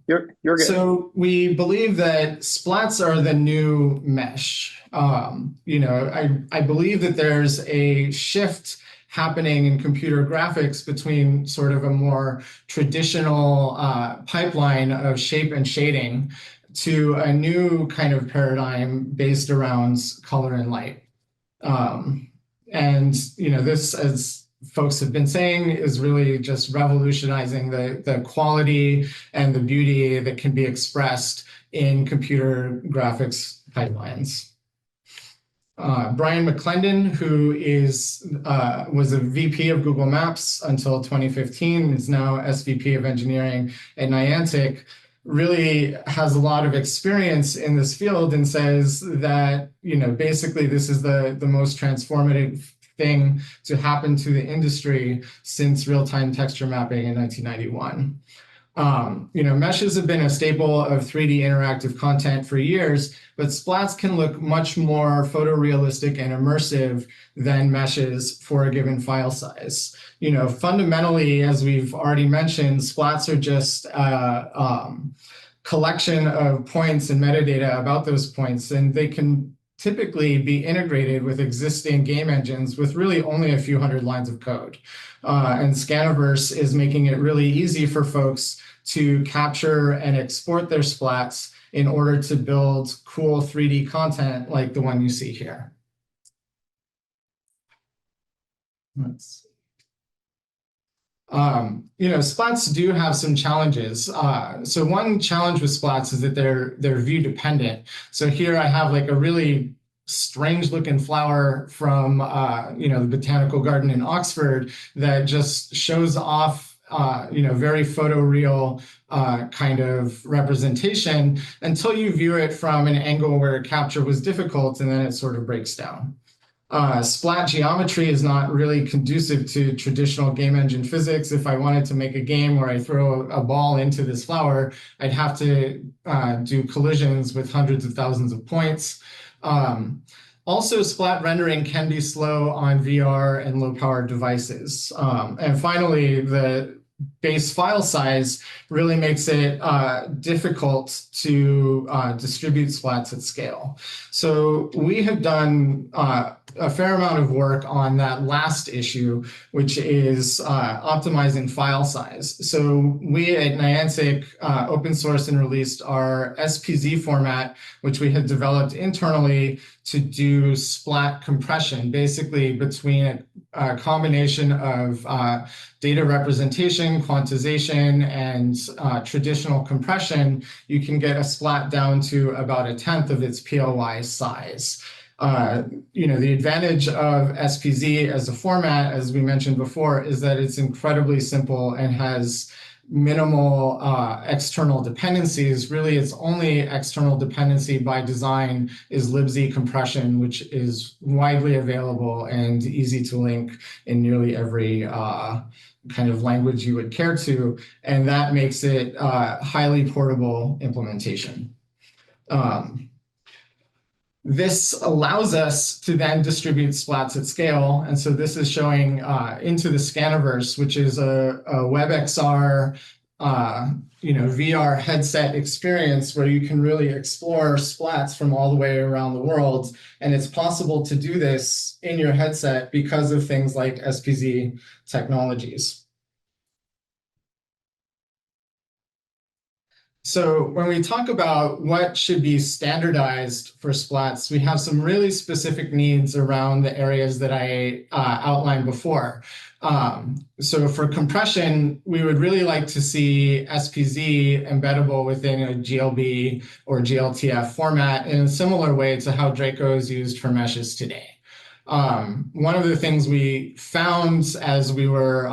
You're good. So we believe that splats are the new mesh. I believe that there's a shift happening in computer graphics between sort of a more traditional pipeline of shape and shading to a new kind of paradigm based around color and light. And this, as folks have been saying, is really just revolutionizing the quality and the beauty that can be expressed in computer graphics pipelines. Brian McClendon, who was a VP of Google Maps until 2015, is now SVP of engineering at Niantic, really has a lot of experience in this field and says that, basically this is the most transformative thing to happen to the industry since real-time texture mapping in 1991. Meshes have been a staple of 3D interactive content for years, but splats can look much more photorealistic and immersive than meshes for a given file size. Fundamentally, as we've already mentioned, splats are just collection of points and metadata about those points, and they can typically be integrated with existing game engines with really only a few hundred lines of code. And Scannerverse is making it really easy for folks to capture and export their splats in order to build cool 3D content like the one you see here. Let's see. Splats do have some challenges. So one challenge with splats is that they're view dependent. So here I have like a really strange looking flower from the botanical garden in Oxford that just shows off very photoreal kind of representation until you view it from an angle where capture was difficult, and then it sort of breaks down. Splat geometry is not really conducive to traditional game engine physics. If I wanted to make a game where I throw a ball into this flower, I'd have to do collisions with hundreds of thousands of points. Also, splat rendering can be slow on VR and low-powered devices. And finally, the base file size really makes it difficult to distribute splats at scale. So we have done a fair amount of work on that last issue, which is optimizing file size. So we at Niantic open sourced and released our SPZ format, which we had developed internally to do splat compression, basically between a combination of data representation, quantization, and traditional compression. You can get a splat down to about 1/10 of its PLY size. The advantage of SPZ as a format, as we mentioned before, is that it's incredibly simple and has minimal external dependencies. Really, its only external dependency by design is libz compression, which is widely available and easy to link in nearly every kind of language you would care to, and that makes it highly portable implementation. This allows us to then distribute splats at scale. And so this is showing into the Scaniverse, which is a WebXR VR headset experience where you can really explore splats from all the way around the world. And it's possible to do this in your headset because of things like SPZ technologies. So when we talk about what should be standardized for splats, we have some really specific needs around the areas that I outlined before. So for compression, we would really like to see SPZ embeddable within a GLB or GLTF format in a similar way to how Draco is used for meshes today. One of the things we found as we were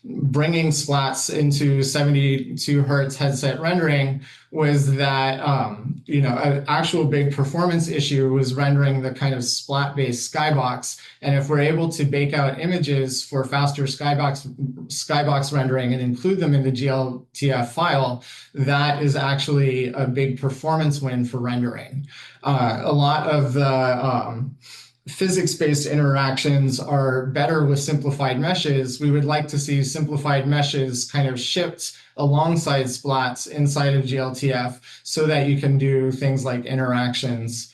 bringing splats into 72 hertz headset rendering was that an actual big performance issue was rendering the kind of splat-based skybox. And if we're able to bake out images for faster skybox rendering and include them in the GLTF file, that is actually a big performance win for rendering. A lot of the physics-based interactions are better with simplified meshes. We would like to see simplified meshes kind of shipped alongside splats inside of GLTF so that you can do things like interactions.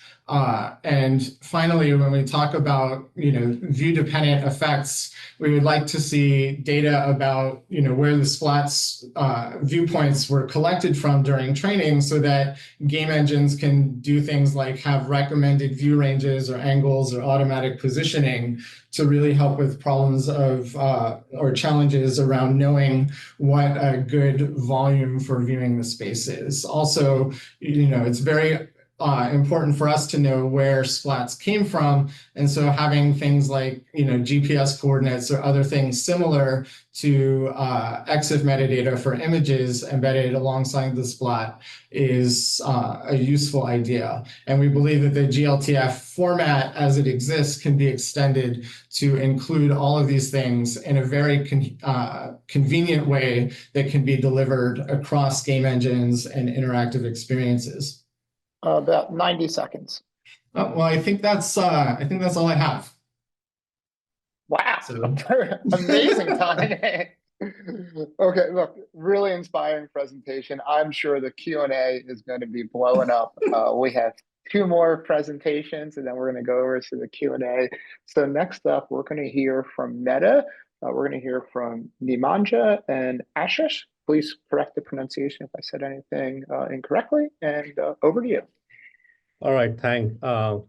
And finally, when we talk about view-dependent effects, we would like to see data about where the splats viewpoints were collected from during training, so that game engines can do things like have recommended view ranges or angles or automatic positioning to really help with problems of or challenges around knowing what a good volume for viewing the space is. Also, it's very important for us to know where splats came from. And so having things like, GPS coordinates or other things similar to EXIF metadata for images embedded alongside the splat is a useful idea. And we believe that the GLTF format as it exists can be extended to include all of these things in a very convenient way that can be delivered across game engines and interactive experiences. About 90 seconds. Oh, well, I think that's all I have. Wow, So. amazing timing. Okay, look, really inspiring presentation. I'm sure the Q&A is going to be blowing up. We have 2 more presentations, and then we're going to go over to the Q&A. So next up, we're going to hear from Meta. We're going to hear from Nemanja and Ashish. Please correct the pronunciation if I said anything incorrectly, and over to you. All right, thanks all.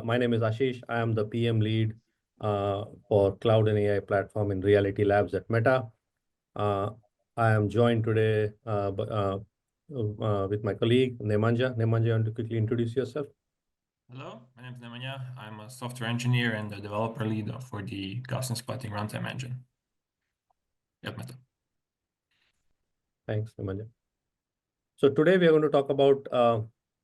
My name is Ashish. I am the PM lead for Cloud and AI platform in Reality Labs at Meta. I am joined today with my colleague, Nemanja. Nemanja, you want to quickly introduce yourself? Hello, my name is Nemanja. I'm a software engineer and the developer lead for the Gaussian Splatting runtime engine at Meta. Thanks, Nemanja. So today we are going to talk about,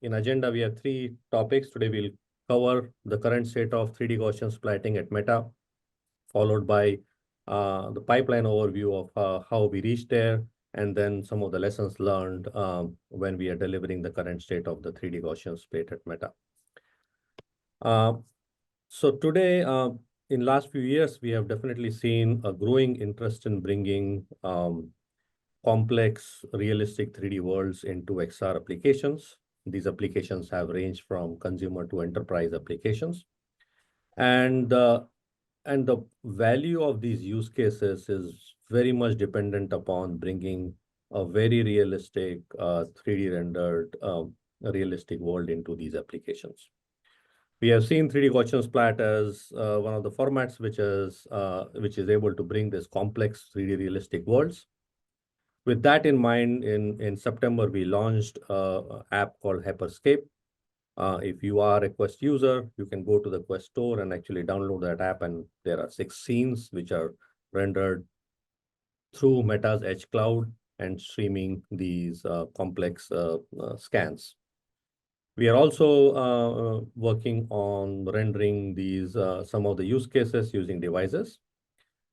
in agenda, we have 3 topics. Today we'll cover the current state of 3D Gaussian splatting at Meta, followed by the pipeline overview of how we reached there, and then some of the lessons learned when we are delivering the current state of the 3D Gaussian splat at Meta. So today, in last few years, we have definitely seen a growing interest in bringing complex, realistic 3D worlds into XR applications. These applications have ranged from consumer to enterprise applications. And the value of these use cases is very much dependent upon bringing a very realistic 3D rendered realistic world into these applications. We have seen 3D Gaussian Splat as one of the formats which is able to bring this complex 3D realistic worlds. With that in mind, in September, we launched an app called Hyperscape. If you are a Quest user, you can go to the Quest store and actually download that app, and there are 6 scenes which are rendered through Meta's Edge Cloud and streaming these complex scans. We are also working on rendering these some of the use cases using devices.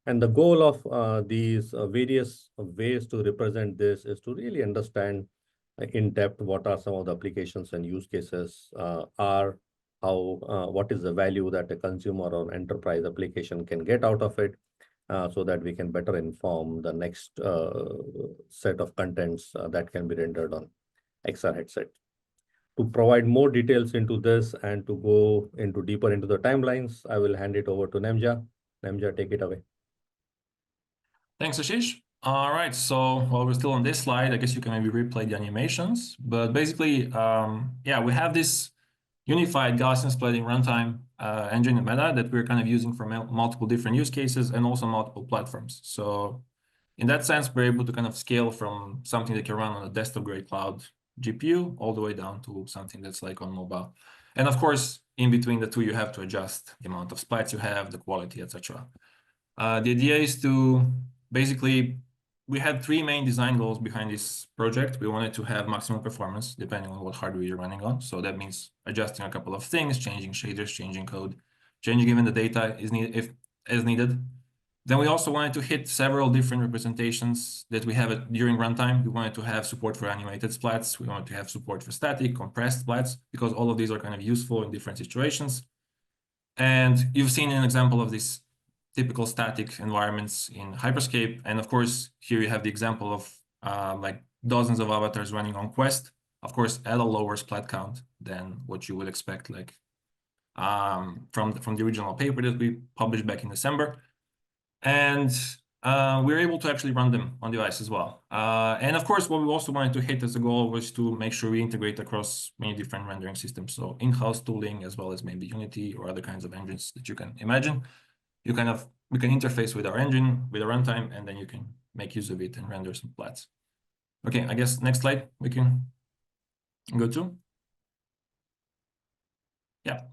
And the goal of these various ways to represent this is to really understand in depth what are some of the applications and use cases what is the value that a consumer or enterprise application can get out of it, so that we can better inform the next set of contents that can be rendered on XR headset. To provide more details into this and to go deeper into the timelines, I will hand it over to Nemanja. Nemanja, take it away. Thanks, Ashish. All right, so while we're still on this slide, I guess you can maybe replay the animations. But basically, yeah, we have this unified Gaussian splitting runtime engine in Meta that we're kind of using for multiple different use cases and also multiple platforms. So in that sense, we're able to kind of scale from something that can run on a desktop-grade cloud GPU all the way down to something that's like on mobile. And of course, in between the two, you have to adjust the amount of splats you have, the quality, etc. The idea is to basically, we had three main design goals behind this project. We wanted to have maximum performance depending on what hardware you're running on. So that means adjusting a couple of things, changing shaders, changing code, changing even the data is needed as needed. Then we also wanted to hit several different representations that we have during runtime. We wanted to have support for animated splats. We wanted to have support for static, compressed splats, because all of these are kind of useful in different situations. And you've seen an example of this typical static environments in Hyperscape. And of course, here you have the example of like dozens of avatars running on Quest, of course, at a lower splat count than what you would expect, like from the original paper that we published back in December. And we're able to actually run them on device as well. And of course, what we also wanted to hit as a goal was to make sure we integrate across many different rendering systems. So in-house tooling, as well as maybe Unity or other kinds of engines that you can imagine. We can interface with our engine, with a runtime, and then you can make use of it and render some splats. Okay, I guess next slide we can go to. Yeah,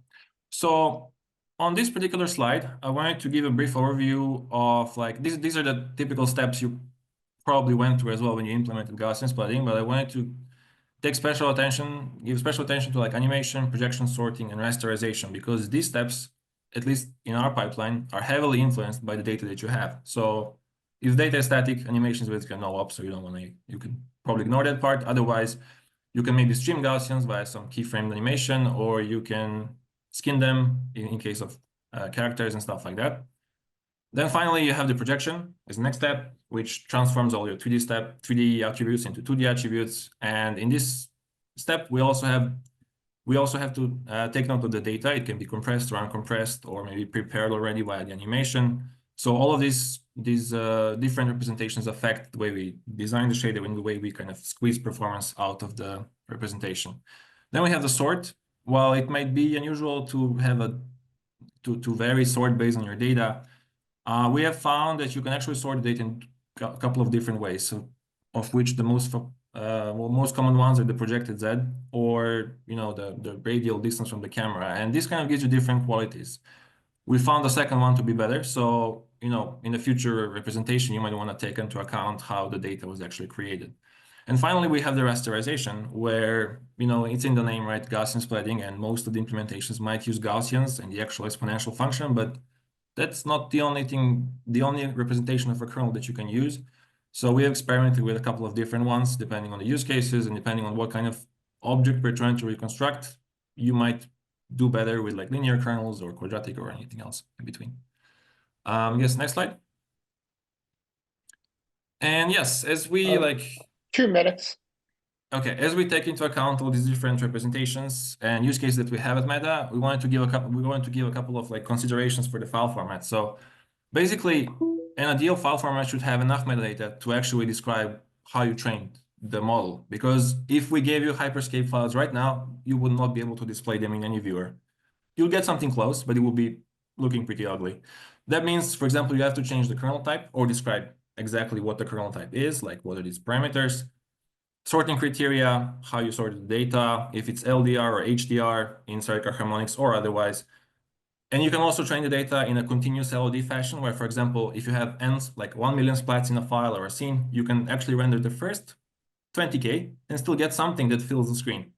so on this particular slide, I wanted to give a brief overview of like, these are the typical steps you probably went through as well when you implemented Gaussian splitting, but I wanted to give special attention to like animation, projection, sorting, and rasterization, because these steps, at least in our pipeline, are heavily influenced by the data that you have. So if data is static, animations basically no up, so you can probably ignore that part. Otherwise, you can maybe stream Gaussians via some keyframe animation, or you can skin them in case of characters and stuff like that. Then finally, you have the projection as the next step, which transforms all your 3D attributes into 2D attributes. And in this step, we also have to take note of the data. It can be compressed or uncompressed, or maybe prepared already via the animation. So all of these different representations affect the way we design the shader and the way we kind of squeeze performance out of the representation. Then we have the sort. While it might be unusual to have to vary sort based on your data, we have found that you can actually sort data in a couple of different ways. So, of which the most common ones are the projected Z, or the radial distance from the camera, and this kind of gives you different qualities. We found the second one to be better. So in the future representation, you might want to take into account how the data was actually created. And finally, we have the rasterization, where it's in the name, right? Gaussian splitting, and most of the implementations might use Gaussians and the actual exponential function, but that's not the only representation of a kernel that you can use. So we have experimented with a couple of different ones, depending on the use cases and depending on what kind of object we're trying to reconstruct. You might do better with like linear kernels or quadratic or anything else in between. Yes, next slide. And yes, as we 2 minutes. Okay, as we take into account all these different representations and use cases that we have at Meta, we wanted to give a couple of like considerations for the file format. So basically, an ideal file format should have enough metadata to actually describe how you trained the model. Because if we gave you Hyperscape files right now, you would not be able to display them in any viewer. You'll get something close, but it will be looking pretty ugly. That means, for example, you have to change the kernel type or describe exactly what the kernel type is, like what are these parameters, sorting criteria, how you sorted the data, if it's LDR or HDR, in circular harmonics or otherwise. And you can also train the data in a continuous LOD fashion, where, for example, if you have n's, like 1 million splats in a file or a scene, you can actually render the first 20K and still get something that fills the screen.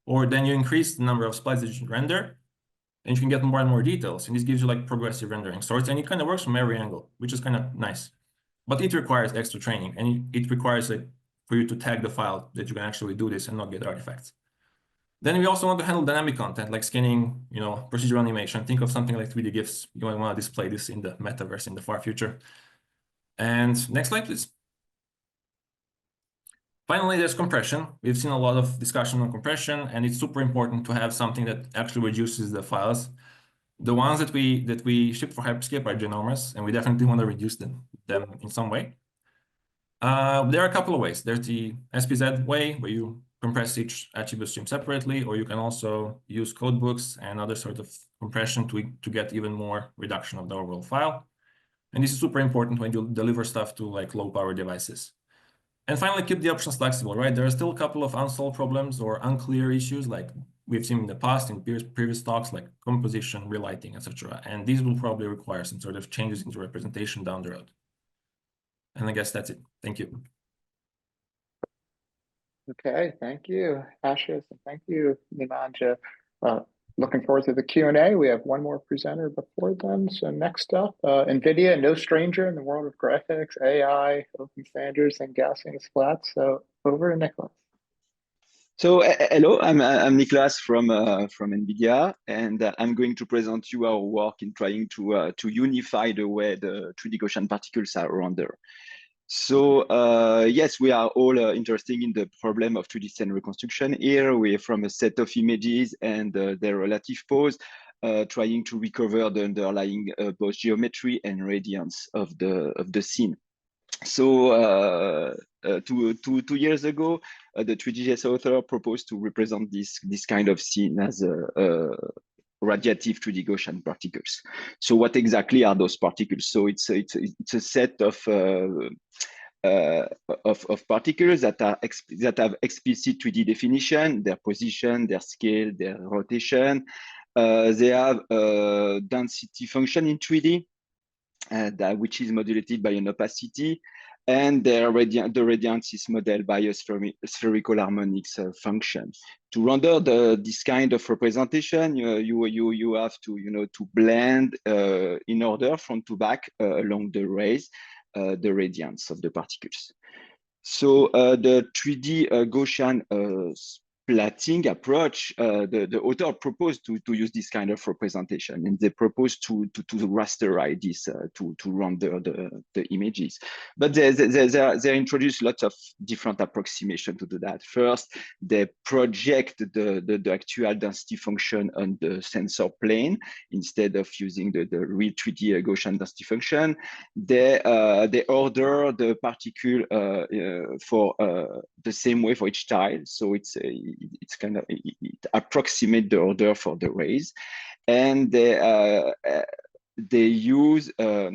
Or then you increase the number of splats that you render, and you can get more and more details. And this gives you like progressive rendering sorts, and it kind of works from every angle, which is kind of nice. But it requires extra training, and it requires like for you to tag the file that you can actually do this and not get artifacts. Then we also want to handle dynamic content like scanning, procedural animation. Think of something like 3D GIFs. You might want to display this in the metaverse in the far future. And next slide, please. Finally, there's compression. We've seen a lot of discussion on compression, and it's super important to have something that actually reduces the files. The ones that we ship for Hyperscape are ginormous, and we definitely want to reduce them in some way. There are a couple of ways. There's the SPZ way, where you compress each attribute stream separately, or you can also use codebooks and other sort of compression to get even more reduction of the overall file. And this is super important when you deliver stuff to like low power devices. And finally, keep the options flexible, right? There are still a couple of unsolved problems or unclear issues like we've seen in the past in previous talks, like composition, relighting, etc. And these will probably require some sort of changes into representation down the road. And I guess that's it. Thank you. Okay, thank you, Ashish, and thank you, Nemanja. Looking forward to the Q&A. We have one more presenter before then. So next up, NVIDIA, no stranger in the world of graphics, AI, open standards, and Gaussian Splats. So over to Nicolas. So hello, I'm Nicolas from NVIDIA, and I'm going to present you our work in trying to unify the way the 3D Gaussian particles are rendered. So yes, we are all interested in the problem of 3D scene reconstruction. Here we're from a set of images and their relative pose, trying to recover the underlying both geometry and radiance of the scene. So 2 years ago, the 3GS author proposed to represent this kind of scene as a radiative 3D Gaussian particles. So what exactly are those particles? So it's a set of particles that have explicit 3D definition, their position, their scale, their rotation. They have a density function in 3D, which is modulated by an opacity, and the radiance is modeled by a spherical harmonics function. To render this kind of representation, you have to blend in order front to back along the rays the radiance of the particles. So the 3D Gaussian splatting approach, the author proposed to use this kind of representation, and they proposed to rasterize this to render the images. But they introduced lots of different approximations to do that. First, they project the actual density function on the sensor plane instead of using the real 3D Gaussian density function. They order the particle for the same way for each tile, so it approximates the order for the rays, and they use a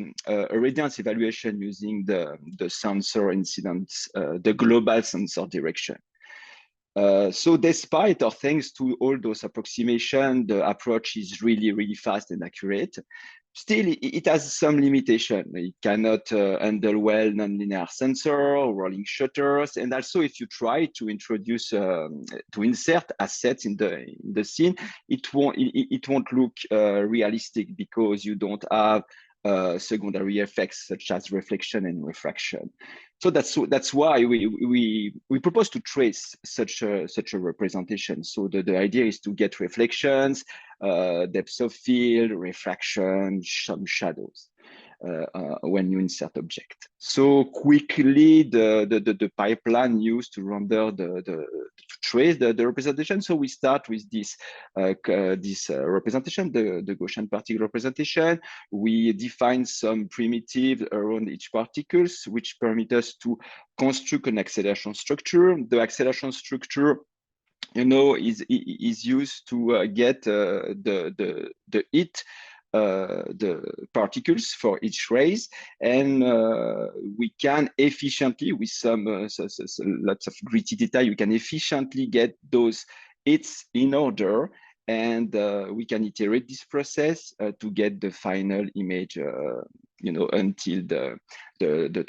radiance evaluation using the sensor incidence, the global sensor direction. So despite or thanks to all those approximations, the approach is really fast and accurate. Still, it has some limitation. It cannot handle well nonlinear sensor, rolling shutters, and also if you try to introduce to insert assets in the scene, it won't look realistic because you don't have secondary effects such as reflection and refraction. So that's why we propose to trace such a representation. So the idea is to get reflections, depth of field, refraction, some shadows when you insert object. So quickly the pipeline used to render to trace the representation. So we start with this representation, the Gaussian particle representation. We define some primitives around each particles, which permit us to construct an acceleration structure. The acceleration structure, is used to get the heat, the particles for each rays, and we can efficiently, with some lots of gritty data, you can efficiently get those hits in order and we can iterate this process to get the final image, until the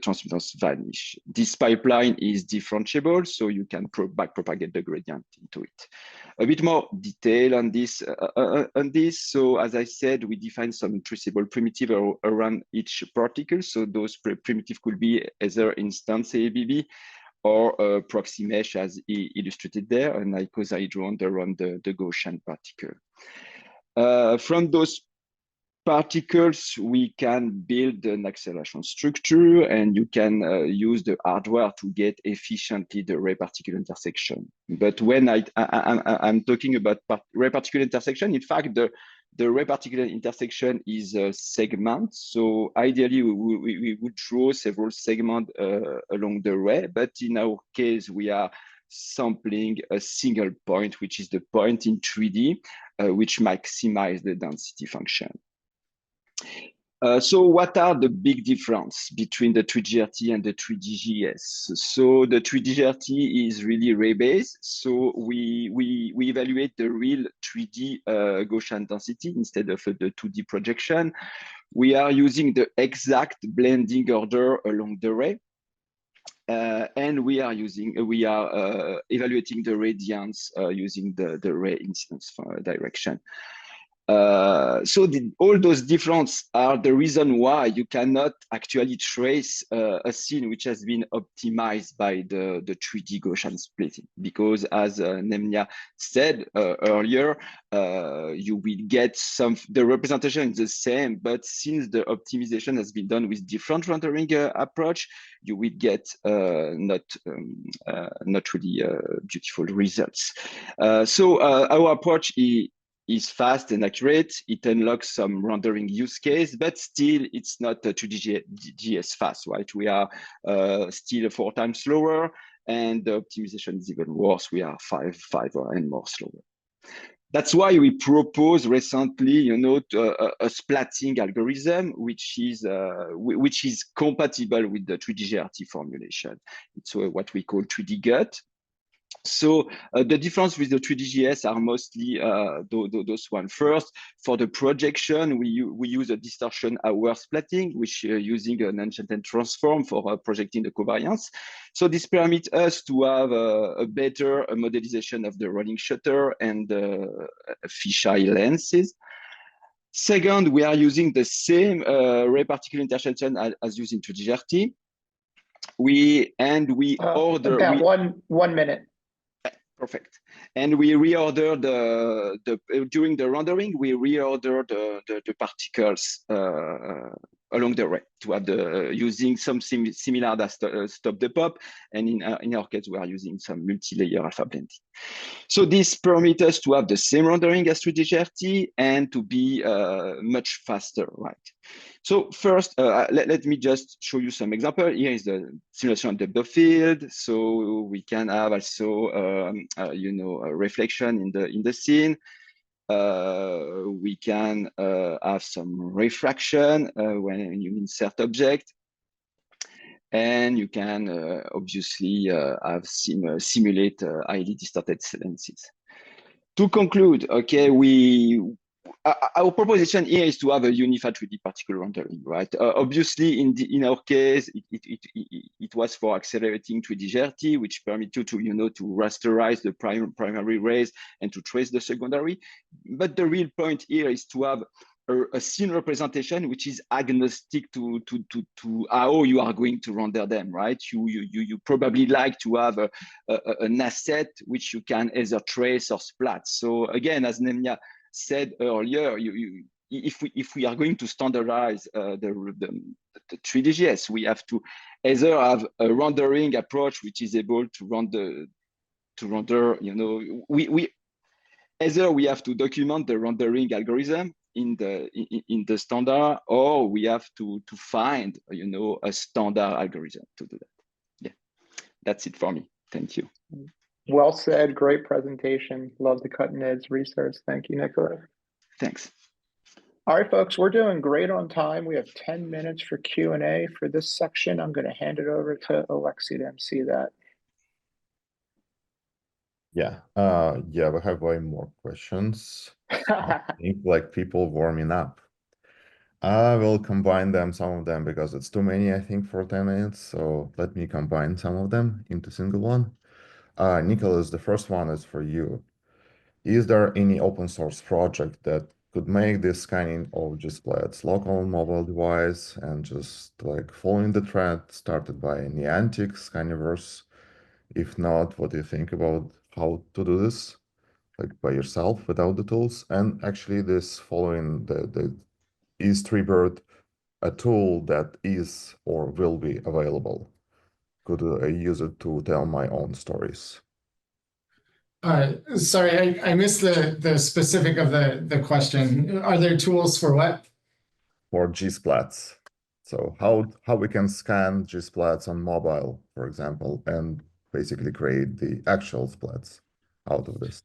transmittance vanish. This pipeline is differentiable, so you can backpropagate the gradient into it. A bit more detail on this. So as I said, we define some traceable primitive around each particle. So those primitive could be either instance ABB or proxy mesh as illustrated there, and icosahedron around the Gaussian particle. From those particles, we can build an acceleration structure, and you can use the hardware to get efficiently the ray-particle intersection. But when I'm talking about ray-particle intersection, in fact, the ray-particle intersection is a segment. So ideally, we would draw several segments along the ray, but in our case, we are sampling a single point, which is the point in 3D, which maximizes the density function. So what are the big difference between the 3DGRT and the 3DGS? So the 3DGRT is really ray-based. So we evaluate the real 3D Gaussian density instead of the 2D projection. We are using the exact blending order along the ray. And we are evaluating the radiance using the ray incidence direction. So all those differences are the reason why you cannot actually trace a scene which has been optimized by the 3D Gaussian splitting, because as Nemanja said earlier, you will get the representation is the same, but since the optimization has been done with different rendering approach, you will get not really beautiful results. So our approach is fast and accurate. It unlocks some rendering use case, but still it's not 2DGS fast, right? We are still 4 times slower, and the optimization is even worse. We are 5 and more slower. That's why we propose recently, a splatting algorithm, which is compatible with the 3DGRT formulation. It's what we call 3D GUT. So the difference with the 3DGS are mostly those one. First, for the projection, we use a distortion aware splatting, which using an enchanted transform for projecting the covariance. So this permits us to have a better modelization of the rolling shutter and fisheye lenses. Second, we are using the same ray particle intersection as used in 3DGRT. We order about 1 minute. Perfect. And we reorder during the rendering, we reorder the particles along the ray to have using some similar that stop the pop. And in our case, we are using some multi-layer alpha blending. So this permits us to have the same rendering as 3DGRT and to be much faster, right? So first, let me just show you some example. Here is the simulation depth of field. So we can have also, a reflection in the scene. We can have some refraction when you insert object. And you can obviously have simulate highly distorted lenses. To conclude, okay, our proposition here is to have a unified 3D particle rendering, right? Obviously, in our case, it was for accelerating 3DGRT, which permits you to rasterize the primary rays and to trace the secondary. But the real point here is to have a scene representation which is agnostic to how you are going to render them, right? You probably like to have an asset which you can either trace or splat. So again, as Nemanja said earlier, if we are going to standardize the 3DGS, we have to either have a rendering approach which is able to render, either we have to document the rendering algorithm in the standard, or we have to find a standard algorithm to do that. Yeah, that's it for me. Thank you. Well said. Great presentation. Love the cutting edge research. Thank you, Nicolas. Thanks. All right, folks, we're doing great on time. We have 10 minutes for Q&A for this section. I'm going to hand it over to Alexi to MC that. Yeah, yeah, we have way more questions. I think like people warming up. I will combine them, some of them, because it's too many, I think, for 10 minutes. So let me combine some of them into single one. Nicolas, the first one is for you. Is there any open source project that could make this scanning of G-splats local on mobile device and just like following the trend started by Niantic, Scanniverse? If not, what do you think about how to do this, like by yourself without the tools? And actually, this following the is Treebird a tool that is or will be available? Could I use it to tell my own stories? Sorry, I missed the specific of the question. Are there tools for what? For G-splats. So how we can scan G-splats on mobile, for example, and basically create the actual splats out of this.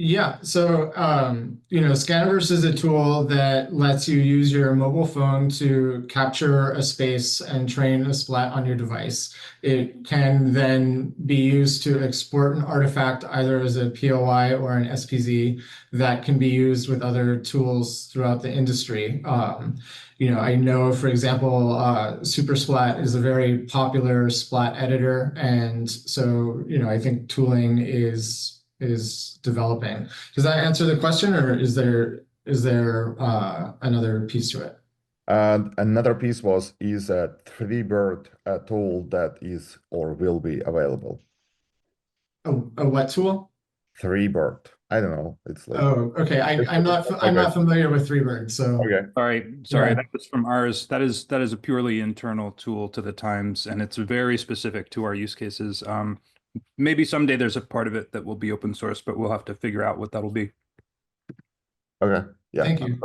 Yeah, so Scanniverse is a tool that lets you use your mobile phone to capture a space and train a splat on your device. It can then be used to export an artifact either as a POI or an SPZ that can be used with other tools throughout the industry. I know, for example, SuperSplat is a very popular splat editor, and so I think tooling is developing. Does that answer the question, or is there another piece to it? Another piece was, is a Treebird a tool that is or will be available? A what tool? Treebird. I don't know. It's like okay. I'm not familiar with Treebird, so okay. Sorry, Yeah. that was from Aras. That is a purely internal tool to the Times, and it's very specific to our use cases. Maybe someday there's a part of it that will be open source, but we'll have to figure out what that'll be. Okay. Yeah. Thank you.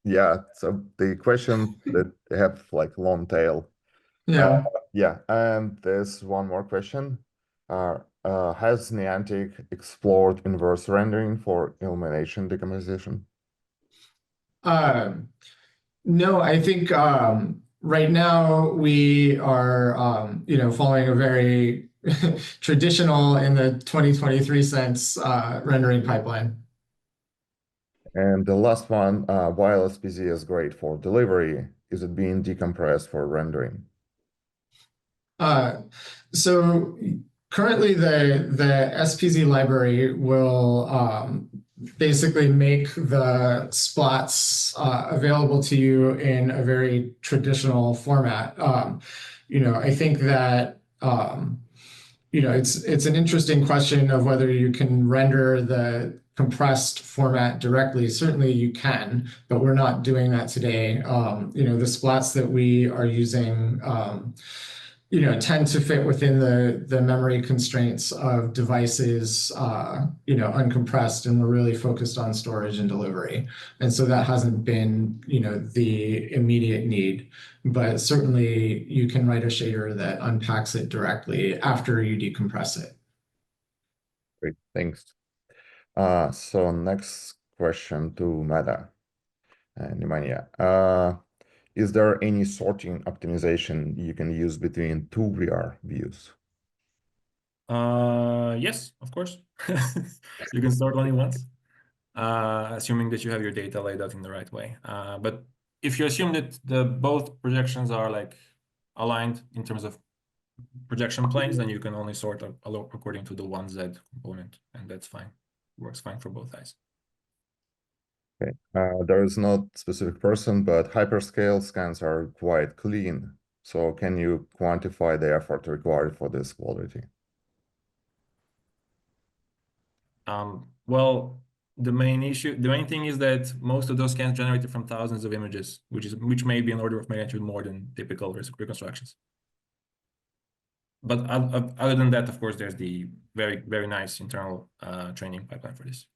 Yeah. So the question that they have like long tail. Yeah. Yeah. And there's one more question. Has Niantic explored inverse rendering for illumination decomposition? No, I think right now we are following a very traditional in the 2023 sense rendering pipeline. And the last one, while SPZ is great for delivery, is it being decompressed for rendering? So currently the SPZ library will basically make the splats available to you in a very traditional format. I think that it's an interesting question of whether you can render the compressed format directly. Certainly you can, but we're not doing that today. The splats that we are using tend to fit within the memory constraints of devices, uncompressed, and we're really focused on storage and delivery. And so that hasn't been, the immediate need, but certainly you can write a shader that unpacks it directly after you decompress it. Great, thanks. So next question to Meta and Nemanja. Is there any sorting optimization you can use between two VR views? Yes, of course. You can sort only once, assuming that you have your data laid out in the right way. But if you assume that both projections are like aligned in terms of projection planes, then you can only sort according to the 1Z component, and that's fine. Works fine for both eyes. Okay. There is not specific person, but hyperscale scans are quite clean. So can you quantify the effort required for this quality? Well, the main thing is that most of those scans generated from thousands of images, which may be an order of magnitude more than typical reconstructions. But other than that, of course, there's the very, very nice internal training pipeline for this.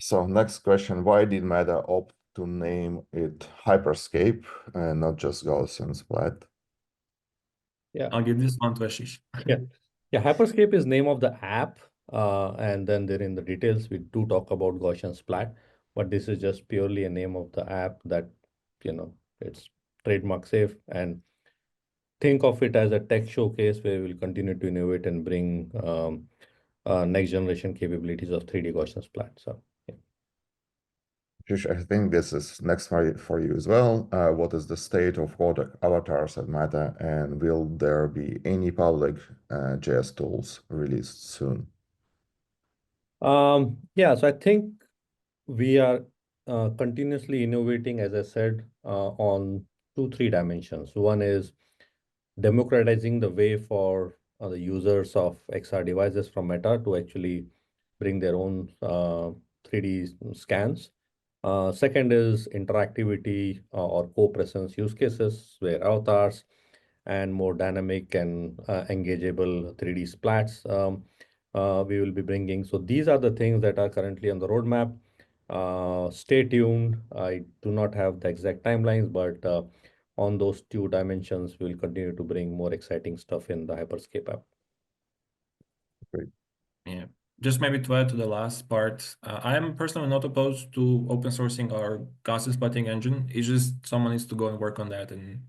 So next question, why did Meta opt to name it Hyperscape and not just Gaussian Splat? Yeah, I'll give this one to Ashish. yeah. Hyperscape is name of the app, and then there in the details we do talk about Gaussian Splat, but this is just purely a name of the app that it's trademark safe, and think of it as a tech showcase where we'll continue to innovate and bring next generation capabilities of 3D Gaussian splat. So yeah. Ashish, I think this is next for you as well. What is the state of Waldek avatars at Meta, and will there be any public JS tools released soon? Yeah, so I think we are continuously innovating, as I said, on 3 dimensions. One is democratizing the way for the users of XR devices from Meta to actually bring their own 3D scans. Second is interactivity or co-presence use cases where avatars and more dynamic and engageable 3D splats we will be bringing. So these are the things that are currently on the roadmap. Stay tuned. I do not have the exact timelines, but on those 2 dimensions, we'll continue to bring more exciting stuff in the Hyperscape app. Great. Yeah. Just maybe to add to the last part, I am personally not opposed to open sourcing our Gaussian splatting engine. It's just someone needs to go and work on that and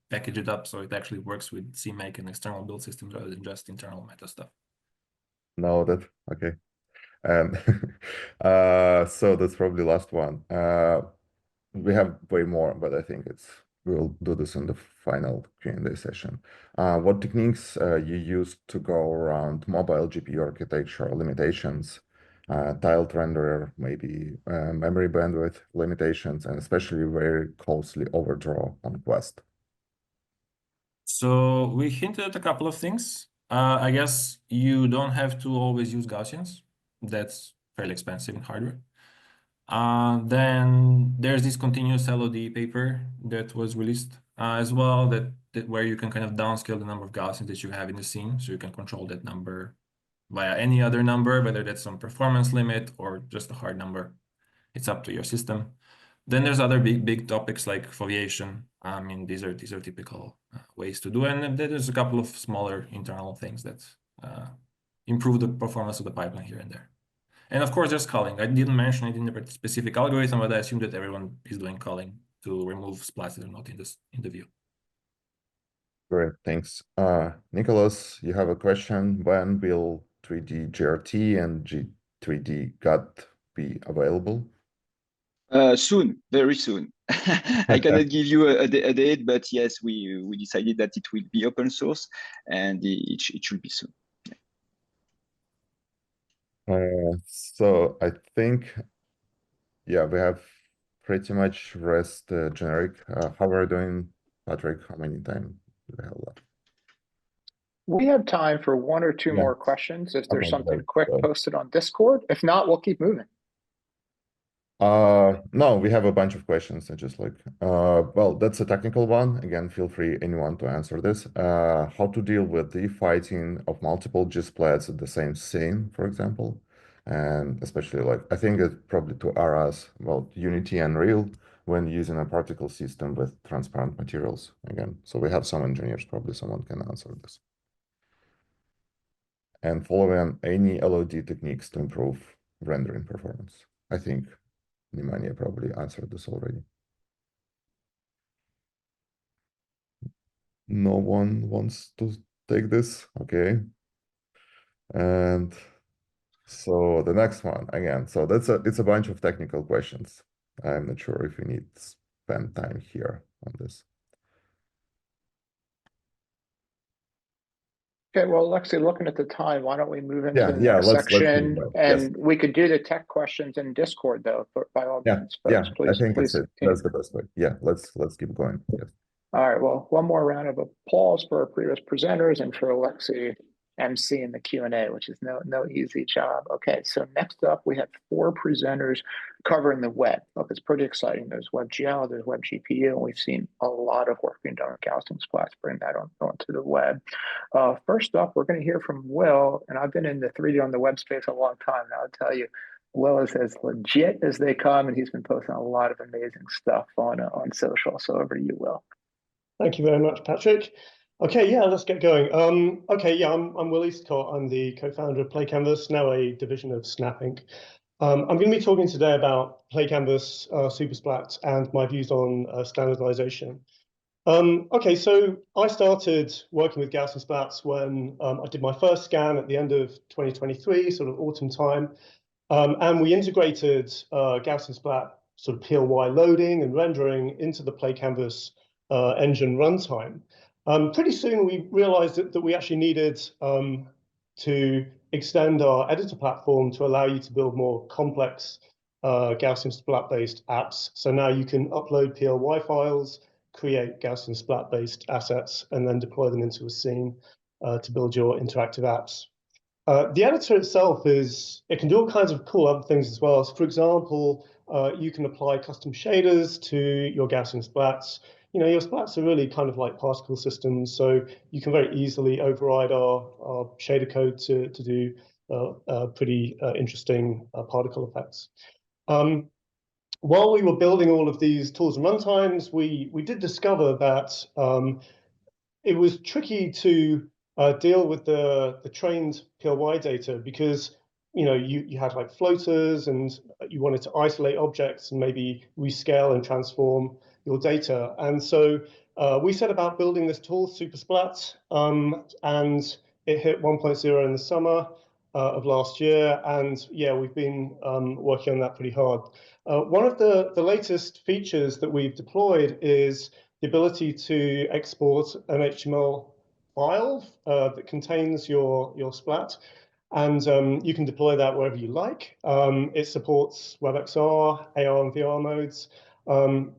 package it up so it actually works with CMake and external build systems rather than just internal Meta stuff. Noted. Okay. And so that's probably the last one. We have way more, but I think we'll do this in the final Q&A session. What techniques you use to go around mobile GPU architecture limitations, tiled renderer, maybe memory bandwidth limitations, and especially very closely overdraw on Quest? So we hinted at a couple of things. I guess you don't have to always use Gaussians. That's fairly expensive in hardware. Then there's this continuous LOD paper that was released as well, that where you can kind of downscale the number of Gaussians that you have in the scene, so you can control that number via any other number, whether that's some performance limit or just a hard number. It's up to your system. Then there's other big topics like foveation. I mean, these are typical ways to do, and then there's a couple of smaller internal things that improve the performance of the pipeline here and there. And of course, there's culling. I didn't mention it in the specific algorithm, but I assume that everyone is doing culling to remove splats that are not in the view. Great, thanks. Nicolas, you have a question. When will 3D GRT and G3D GUT be available? Soon, very soon. I cannot give you a date, but yes, we decided that it will be open source and it should be soon. So I think, yeah, we have pretty much rest generic. How are you doing, Patrick? How many time do we have left? We have time for 1 or 2 more questions. If there's something quick posted on Discord. If not, we'll keep moving. No, we have a bunch of questions. I just well, that's a technical one. Again, feel free anyone to answer this. How to deal with the fighting of multiple G-splats at the same scene, for example, and especially I think it's probably to Aras, well, Unity and Unreal when using a particle system with transparent materials again. So we have some engineers, probably someone can answer this. And following any LOD techniques to improve rendering performance. I think Nemanja probably answered this already. No one wants to take this, okay. And so the next one again. So it's a bunch of technical questions. I'm not sure if we need to spend time here on this. Okay, well, Alexei, looking at the time, why don't we move into the Yeah, next section? Yes. We could do the tech questions in Discord, though, by all means. Folks, please, I think please that's the best way. Yeah, let's keep going. Yes. All right, well, one more round of applause for our previous presenters and for Alexei MC in the Q&A, which is no easy job. Okay, so next up, we have 4 presenters covering the web. Look, it's pretty exciting. There's WebGL, there's WebGPU, and we've seen a lot of work being done with Gaussian Splats, bring that onto the web. First up, we're going to hear from Will, and I've been in the 3D on the web space a long time now. I'll tell you, Will is as legit as they come, and he's been posting a lot of amazing stuff on social. So over to you, Will. Thank you very much, Patrick. Okay, yeah, let's get going. Okay, yeah, I'm Will Eastcott. I'm the co-founder of PlayCanvas, now a division of Snap Inc. I'm going to be talking today about PlayCanvas, Super Splats, and my views on standardization. Okay, so I started working with Gaussian Splats when I did my first scan at the end of 2023, sort of autumn time. And we integrated Gaussian Splat sort of PLY loading and rendering into the PlayCanvas engine runtime. Pretty soon we realized that we actually needed to extend our editor platform to allow you to build more complex Gaussian Splat-based apps. So now you can upload PLY files, create Gaussian Splat-based assets, and then deploy them into a scene to build your interactive apps. The editor itself it can do all kinds of cool other things as well. So for example, you can apply custom shaders to your Gaussian Splats. You know, your Splats are really kind of like particle systems, so you can very easily override our shader code to do pretty interesting particle effects. While we were building all of these tools and runtimes, we did discover that it was tricky to deal with the trained PLY data because you had like floaters and you wanted to isolate objects and maybe rescale and transform your data. And so we set about building this tool, SuperSplat, and it hit 1.0 in the summer of last year. And yeah, we've been working on that pretty hard. One of the latest features that we've deployed is the ability to export an HTML file that contains your Splat, and you can deploy that wherever you like. It supports WebXR, AR and VR modes.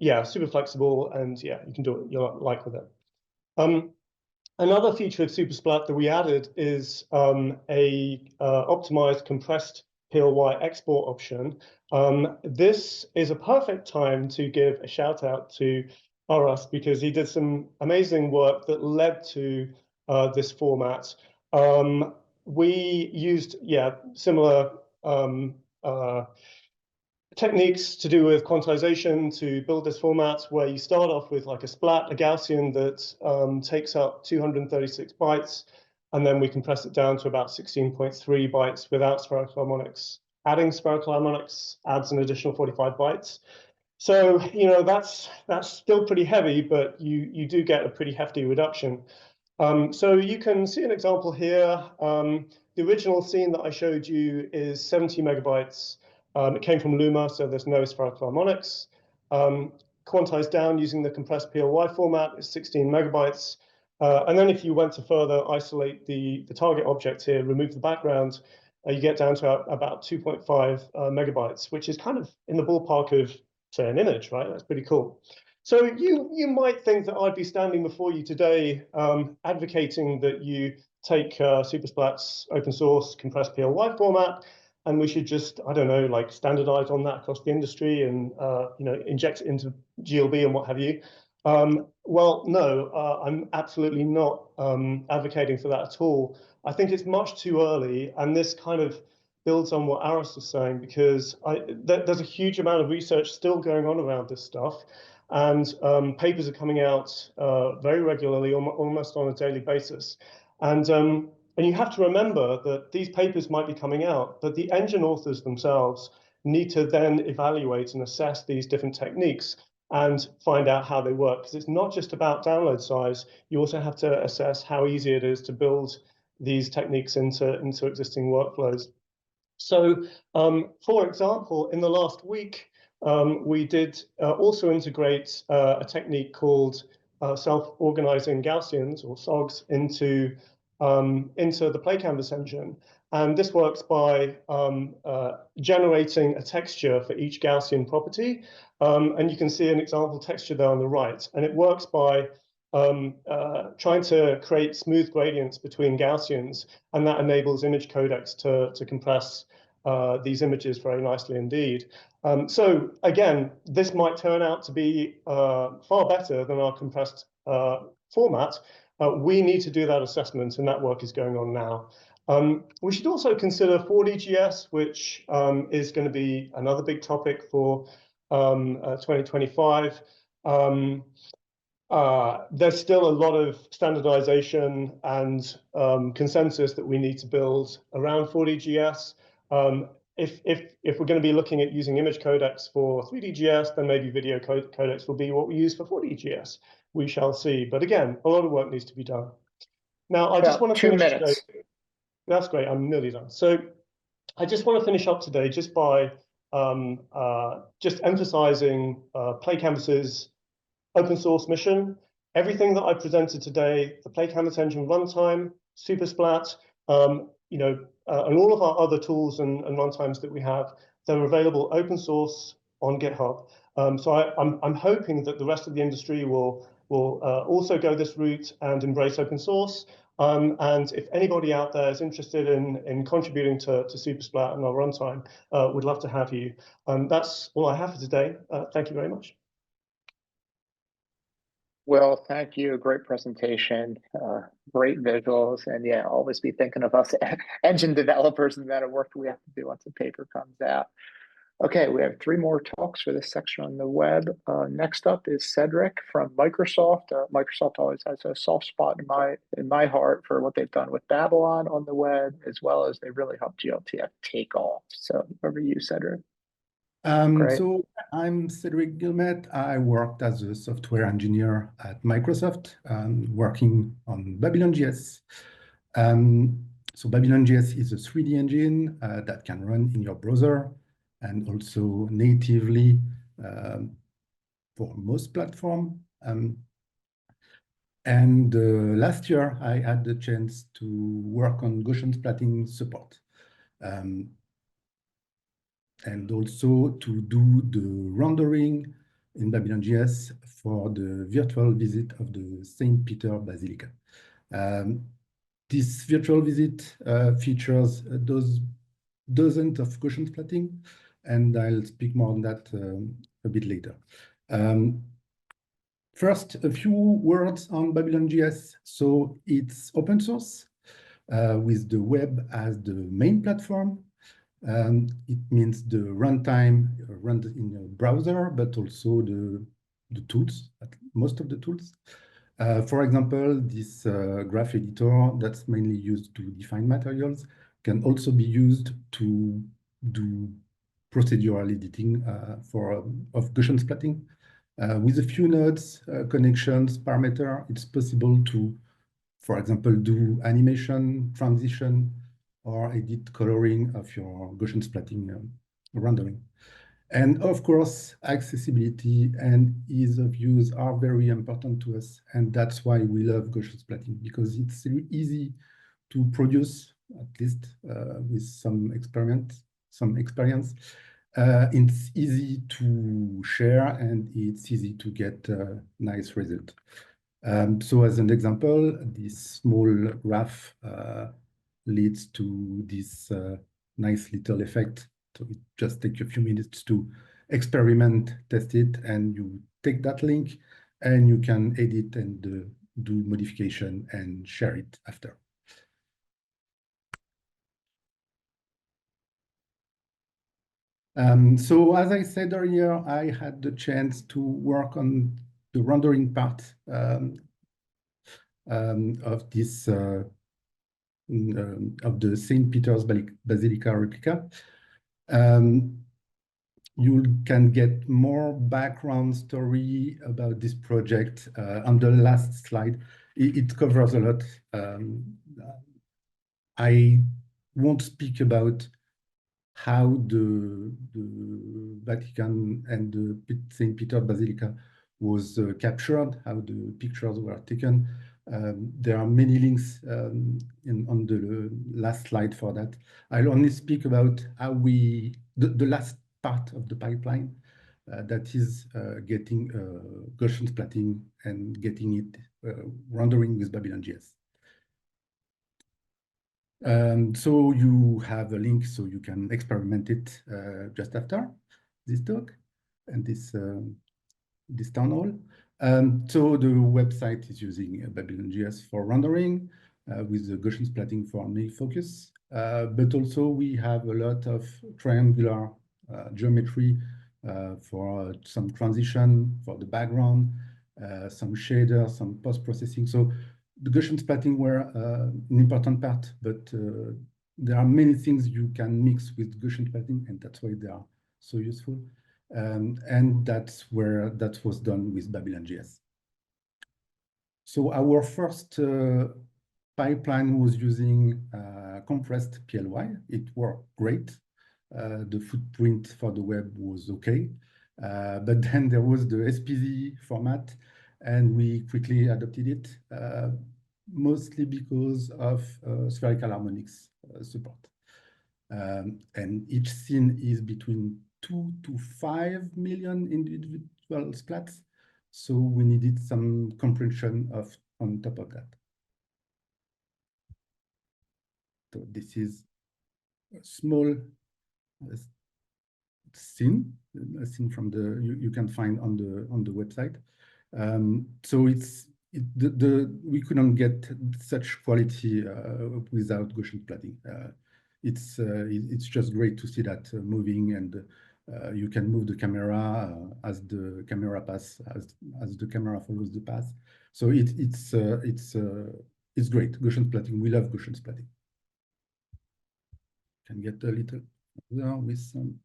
Yeah, super flexible, and yeah, you can do what you like with it. Another feature of SuperSplat that we added is a optimized compressed PLY export option. This is a perfect time to give a shout out to Aras because he did some amazing work that led to this format. We used, similar techniques to do with quantization to build this format where you start off with like a splat, a Gaussian that takes up 236 bytes, and then we compress it down to about 16.3 bytes without spherical harmonics. Adding spherical harmonics adds an additional 45 bytes. So, that's still pretty heavy, but you do get a pretty hefty reduction. So you can see an example here. The original scene that I showed you is 70 megabytes. It came from Luma, so there's no spherical harmonics. Quantized down using the compressed PLY format is 16 megabytes. And then if you went to further isolate the target object here, remove the background, you get down to about 2.5 megabytes, which is kind of in the ballpark of, say, an image, right? That's pretty cool. So you might think that I'd be standing before you today advocating that you take SuperSplat's open source compressed PLY format, and we should just, I don't know, like standardize on that across the industry and inject it into GLB and what have you. Well, no, I'm absolutely not advocating for that at all. I think it's much too early, and this kind of builds on what Aras was saying, because there's a huge amount of research still going on around this stuff, and papers are coming out very regularly, almost on a daily basis. And you have to remember that these papers might be coming out, but the engine authors themselves need to then evaluate and assess these different techniques and find out how they work. Because it's not just about download size. You also have to assess how easy it is to build these techniques into existing workflows. So, for example, in the last week, we did also integrate a technique called self-organizing Gaussians, or SOGs, into the PlayCanvas engine. And this works by generating a texture for each Gaussian property. And you can see an example texture there on the right. And it works by trying to create smooth gradients between Gaussians, and that enables image codecs to compress these images very nicely indeed. So again, this might turn out to be far better than our compressed format. We need to do that assessment, and that work is going on now. We should also consider 4DGS, which is going to be another big topic for 2025. There's still a lot of standardization and consensus that we need to build around 4DGS. if we're going to be looking at using image codecs for 3D-GS, then maybe video codecs will be what we use for 4D-GS. We shall see. But again, a lot of work needs to be done. Now, I just want to finish today. That's great. I'm nearly done. So I just want to finish up today just by just emphasizing PlayCanvas's open source mission. Everything that I presented today, the PlayCanvas engine runtime, SuperSplat, and all of our other tools and runtimes that we have, they're available open source on GitHub. So I'm hoping that the rest of the industry will also go this route and embrace open source. And if anybody out there is interested in contributing to SuperSplat and our runtime, would love to have you. That's all I have for today. Thank you very much. Well, thank you. Great presentation, great visuals, and yeah, always be thinking of us engine developers and the amount of work we have to do once the paper comes out. Okay, we have 3 more talks for this section on the web. Next up is Cedric from Microsoft. Microsoft always has a soft spot in my heart for what they've done with Babylon on the web, as well as they really helped GLTF take off. So over to you, Cedric. So I'm Cedric Guillemet. I worked as a software engineer at Microsoft, working on Babylon.js. So Babylon.js is a 3D engine that can run in your browser and also natively for most platforms. Last year, I had the chance to work on Gaussian splatting support. And also to do the rendering in Babylon.js for the virtual visit of the St. Peter Basilica. This virtual visit features those dozens of Gaussian splatting, and I'll speak more on that a bit later. First, a few words on Babylon.js. So it's open source with the web as the main platform. It means the runtime runs in a browser, but also the tools, most of the tools. For example, this graph editor that's mainly used to define materials can also be used to do procedural editing of Gaussian splatting. With a few nodes, connections, parameter, it's possible to, for example, do animation, transition, or edit coloring of your Gaussian splatting rendering. And of course, accessibility and ease of use are very important to us. And that's why we love Gaussian splatting, because it's really easy to produce, at least with some experience. It's easy to share, and it's easy to get a nice result. So as an example, this small graph leads to this nice little effect. So it just takes a few minutes to experiment, test it, and you take that link and you can edit and do modification and share it after. So as I said earlier, I had the chance to work on the rendering part of this of the St. Peter's Basilica replica. You can get more background story about this project on the last slide. It covers a lot. I won't speak about how the Vatican and the St. Peter Basilica was captured, how the pictures were taken. There are many links on the last slide for that. I'll only speak about how the last part of the pipeline that is getting Gaussian splatting and getting it rendering with Babylon.js. So you have a link so you can experiment it just after this talk and this town hall. So the website is using Babylon.js for rendering with the Gaussian splatting for main focus. But also we have a lot of triangular geometry for some transition for the background, some shader, some post-processing. So the Gaussian splatting were an important part, but there are many things you can mix with Gaussian splatting, and that's why they are so useful. And that's where that was done with Babylon.js. So our first pipeline was using compressed PLY. It worked great. The footprint for the web was okay. But then there was the SPZ format, and we quickly adopted it, mostly because of spherical harmonics support. And each scene is between 2 to 5 million individual splats. So we needed some compression on top of that. So this is a small scene, a scene from the you can find on the website. So we couldn't get such quality without Gaussian splatting. It's just great to see that moving, and you can move the camera as the camera pass as the camera follows the path. So it's great. Gaussian splatting. We love Gaussian splatting. Can get a little there with some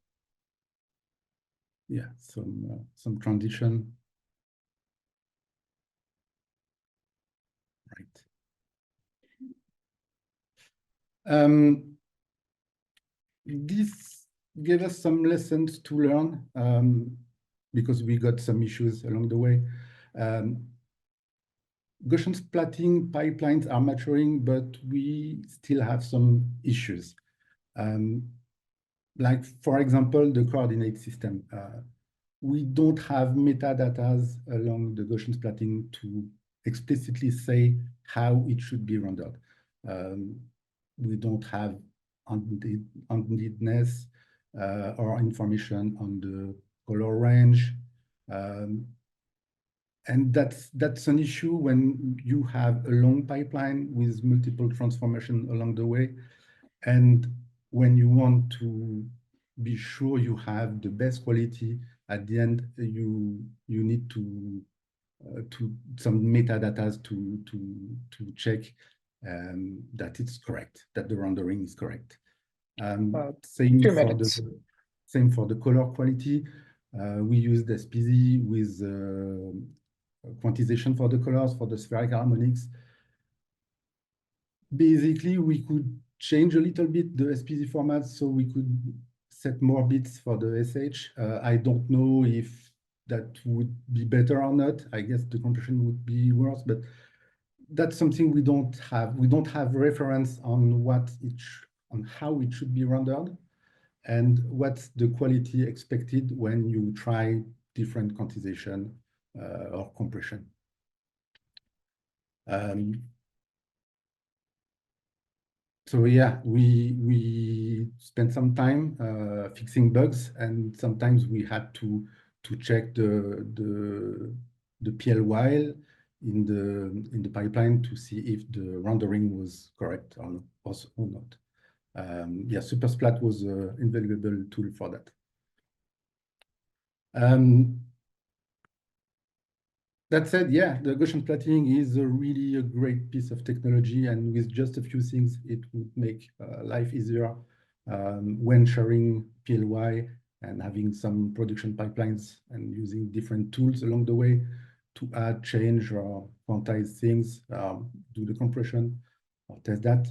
transition. Right. This gave us some lessons to learn because we got some issues along the way. Gaussian splatting pipelines are maturing, but we still have some issues. Like, for example, the coordinate system. We don't have metadata along the Gaussian splatting to explicitly say how it should be rendered. We don't have undeadness or information on the color range. And that's an issue when you have a long pipeline with multiple transformations along the way. And when you want to be sure you have the best quality, at the end, you need to some metadata to check that it's correct, that the rendering is correct. Same for the color quality. We used SPZ with quantization for the colors, for the spherical harmonics. Basically, we could change a little bit the SPZ format so we could set more bits for the SH. I don't know if that would be better or not. I guess the compression would be worse, but that's something we don't have. We don't have reference on on how it should be rendered and what's the quality expected when you try different quantization or compression. So yeah, we spent some time fixing bugs, and sometimes we had to check the PLY in the pipeline to see if the rendering was correct or not. Yeah, SuperSplat was an invaluable tool for that. That said, yeah, the Gaussian splatting is really a great piece of technology, and with just a few things, it would make life easier when sharing PLY and having some production pipelines and using different tools along the way to add, change, or quantize things, do the compression, or test that,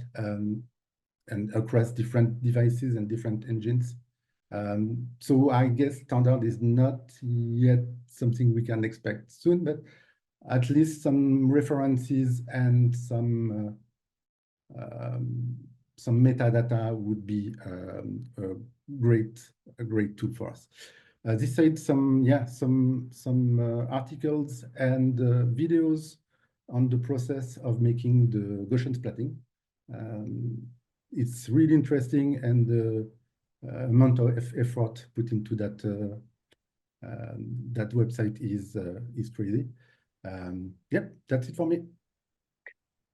and across different devices and different engines. So I guess standard is not yet something we can expect soon, but at least some references and some metadata would be a great tool for us. This side, some articles and videos on the process of making the Gaussian splatting. It's really interesting, and the amount of effort put into that website is crazy. Yep, that's it for me.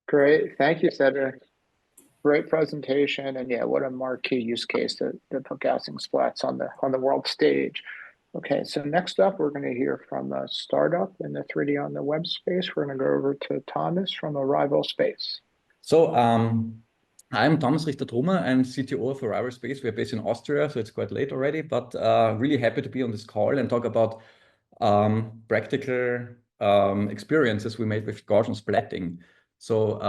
Great, thank you, Cedric. Great presentation, and yeah, what a marquee use case that put Gaussian splats on the world stage. Okay, so next up, we're going to hear from a startup in the 3D on the web space. We're going to go over to Thomas from Arrival.Space. So I'm Thomas Richter-Trummer. I'm CTO of Arrival.Space. We're based in Austria, so it's quite late already, but really happy to be on this call and talk about practical experiences we made with Gaussian splatting. So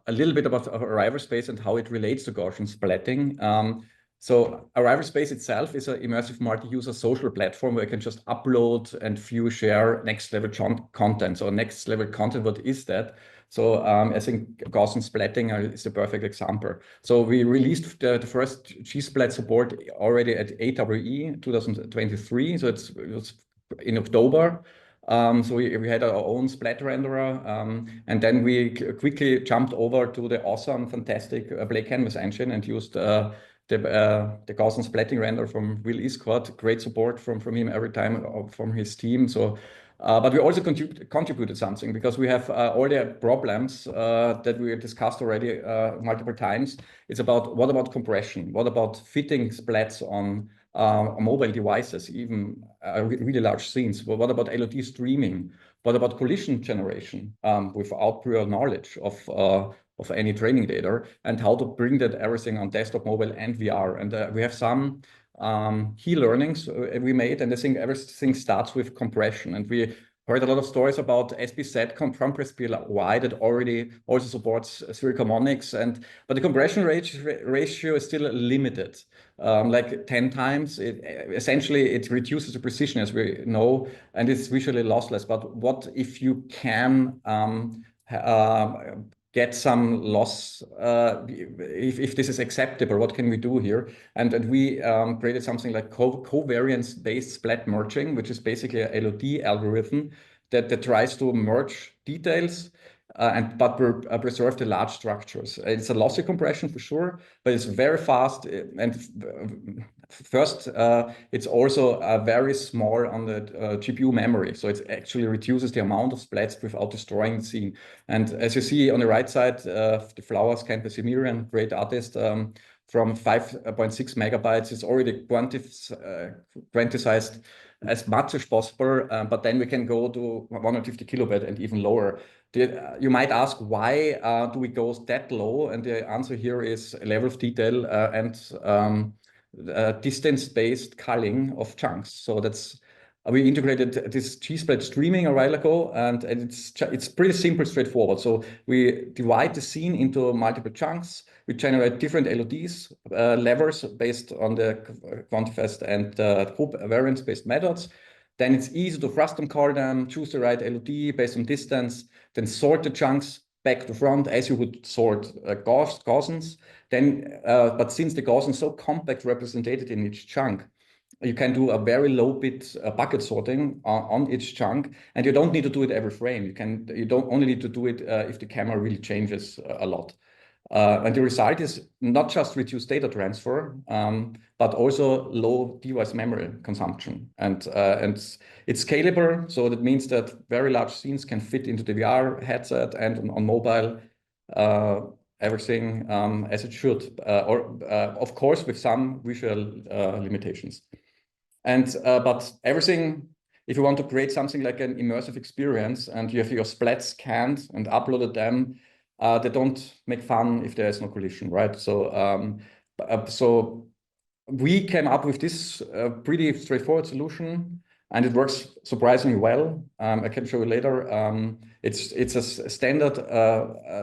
a little bit about Arrival.Space and how it relates to Gaussian splatting. So Arrival.Space itself is an immersive multi-user social platform where you can just upload and view, share next level content. So next level content, what is that? So I think Gaussian splatting is the perfect example. So we released the first G-splat support already at AWE 2023. So it was in October. So we had our own splat renderer, and then we quickly jumped over to the awesome, fantastic PlayCanvas engine and used the Gaussian splatting render from Eastcott. Great support from him every time, from his team. So, but we also contributed something because we have all the problems that we discussed already multiple times. It's about what about compression? What about fitting splats on mobile devices, even really large scenes? What about LOD streaming? What about collision generation without prior knowledge of any training data, and how to bring that everything on desktop, mobile, and VR? And we have some key learnings we made, and I think everything starts with compression. And we heard a lot of stories about SPZ compressed PLY that already also supports spherical harmonics, but the compression ratio is still limited, like 10 times. Essentially, it reduces the precision, as we know, and it's visually lossless. But what if you can get some loss, if this is acceptable? What can we do here? And we created something like covariance-based splat merging, which is basically a LOD algorithm that tries to merge details but preserve the large structures. It's a lossy compression for sure, but it's very fast. And first, it's also very small on the GPU memory. So it actually reduces the amount of splats without destroying the scene. And as you see on the right side, the flowers scanned by Simirian, great artist, from 5.6 megabytes is already quantized as much as possible, but then we can go to 150 kilobyte and even lower. You might ask, why do we go that low? And the answer here is a level of detail and distance-based culling of chunks. So that's we integrated this G-splat streaming a while ago, and it's pretty simple, straightforward. So we divide the scene into multiple chunks. We generate different LODs, levers based on the quantifest and covariance-based methods. Then it's easy to custom call them, choose the right LOD based on distance, then sort the chunks back to front as you would sort Gaussians. Then, but since the Gaussian is so compact represented in each chunk, you can do a very low bit bucket sorting on each chunk, and you don't need to do it every frame. You don't only need to do it if the camera really changes a lot. And the result is not just reduced data transfer, but also low device memory consumption. And it's scalable, so that means that very large scenes can fit into the VR headset and on mobile, everything as it should, of course with some visual limitations. And but everything, if you want to create something like an immersive experience and you have your splats scanned and uploaded them, they don't make fun if there is no collision, right? So so we came up with this pretty straightforward solution, and it works surprisingly well. I can show you later. It's a standard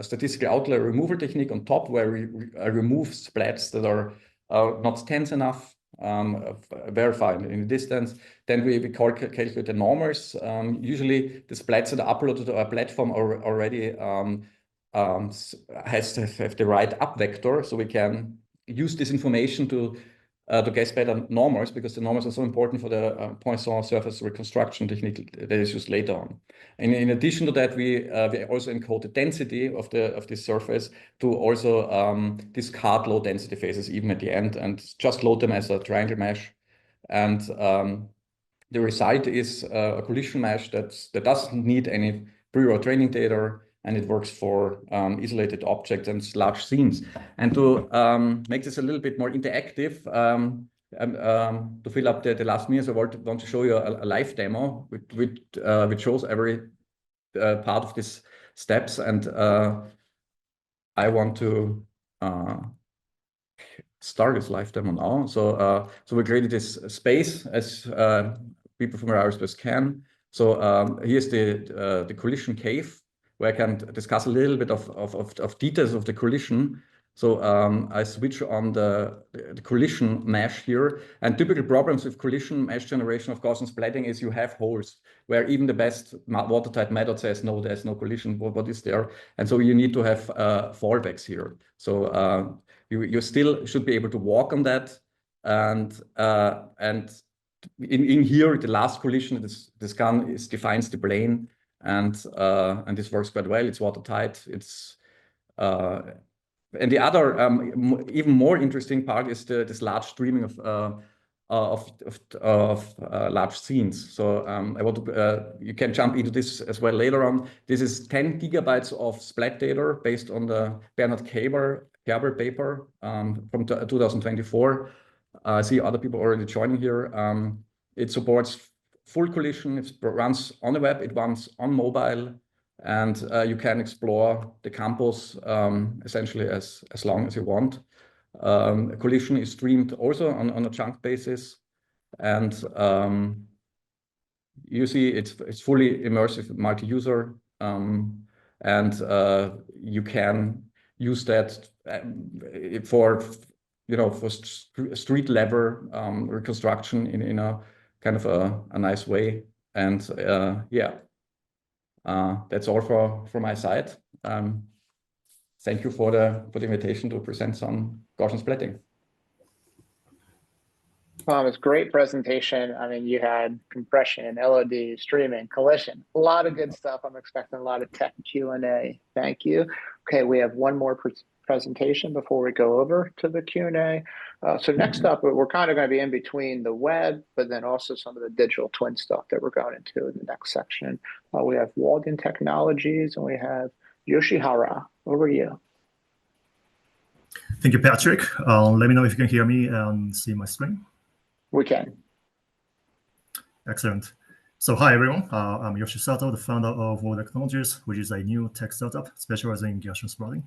statistical outlier removal technique on top, where we remove splats that are not tense enough, verified in the distance. Then we calculate the normals. Usually the splats that are uploaded to our platform are already has to have the right up vector, so we can use this information to guess better normals, because the normals are so important for the Poisson surface reconstruction technique that is used later on. And in addition to that, we also encode the density of this surface to also discard low density phases even at the end, and just load them as a triangle mesh. And the result is a collision mesh that doesn't need any prior training data, and it works for isolated objects and large scenes. And to make this a little bit more interactive, to fill up the last minutes, I want to show you a live demo which shows every part of these steps. And I want to start his live demo now. So we created this space as people from Arrival.Space can. So here's the collision cave, where I can discuss a little bit of details of the collision. So I switch on the collision mesh here. And typical problems with collision mesh generation of Gaussian splatting is you have holes where even the best watertight method says, no, there's no collision. What is there? And so you need to have fallbacks here. So you still should be able to walk on that. And in here, the last collision, this gun defines the plane. And this works quite well. It's watertight. It's and the other even more interesting part is this large streaming of large scenes. So I want to you can jump into this as well later on. This is 10 gigabytes of splat data based on the Bernard Chavar paper from 2024. I see other people already joining here. It supports full collision. It runs on the web. It runs on mobile. And you can explore the campus essentially as long as you want. Collision is streamed also on a chunk basis. And you see it's fully immersive multi-user. And you can use that for street level reconstruction in a kind of a nice way. And yeah. That's all for my side. Thank you for the invitation to present some Gaussian splatting. It's a great presentation. I mean, you had compression, LOD, streaming, collision, a lot of good stuff. I'm expecting a lot of tech Q&A. Thank you. Okay, we have one more presentation before we go over to the Q&A. So next up, we're kind of going to be in between the web, but then also some of the digital twin stuff that we're going into in the next section. We have Waldek Technologies and we have Yoshiharu. Over to you. Thank you, Patrick. Let me know if you can hear me and see my screen. We can. Excellent. So hi, everyone. I'm Yoshiharu Sato, the founder of Waldek Technologies, which is a new tech startup specializing in Gaussian splatting.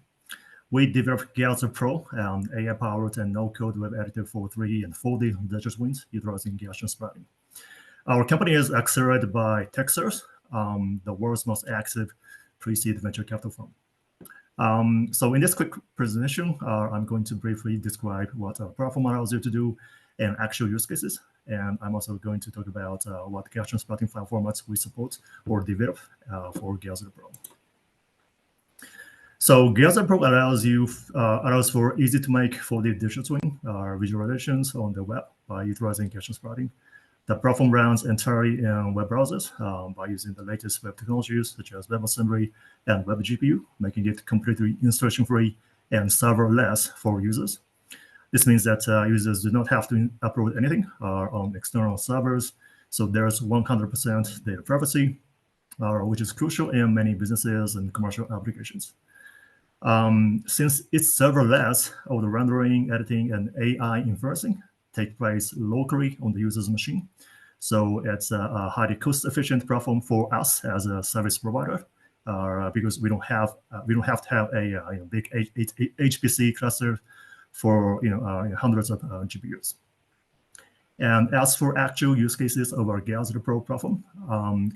We developed Gaussian Pro, an AI-powered and no-code web editor for 3D and 4D digital twins utilizing Gaussian splatting. Our company is accelerated by Texas, the world's most active pre-seed venture capital firm. So in this quick presentation, I'm going to briefly describe what our platform allows you to do and actual use cases. And I'm also going to talk about what Gaussian splatting file formats we support or develop for Gaussian Pro. So Gaussian Pro allows for easy to make 4D digital twin visualizations on the web by utilizing Gaussian splatting. The platform runs entirely in web browsers by using the latest web technologies such as WebAssembly and WebGPU, making it completely installation-free and serverless for users. This means that users do not have to upload anything on external servers. So there's 100% data privacy, which is crucial in many businesses and commercial applications. Since it's serverless, all the rendering, editing, and AI inferencing take place locally on the user's machine. So it's a highly cost-efficient platform for us as a service provider because we don't have to have a big HPC cluster for hundreds of GPUs. And as for actual use cases of our Gaussian Pro platform,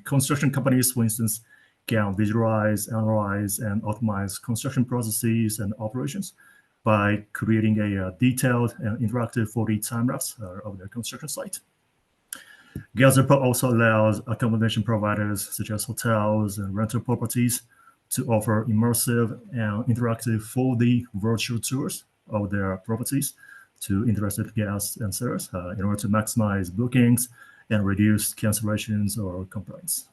construction companies, for instance, can visualize, analyze, and optimize construction processes and operations by creating a detailed and interactive 4D time-lapse of their construction site. Gaussian Pro also allows accommodation providers such as hotels and rental properties to offer immersive and interactive 4D virtual tours of their properties to interested guests and sellers in order to maximize bookings and reduce cancellations or complaints.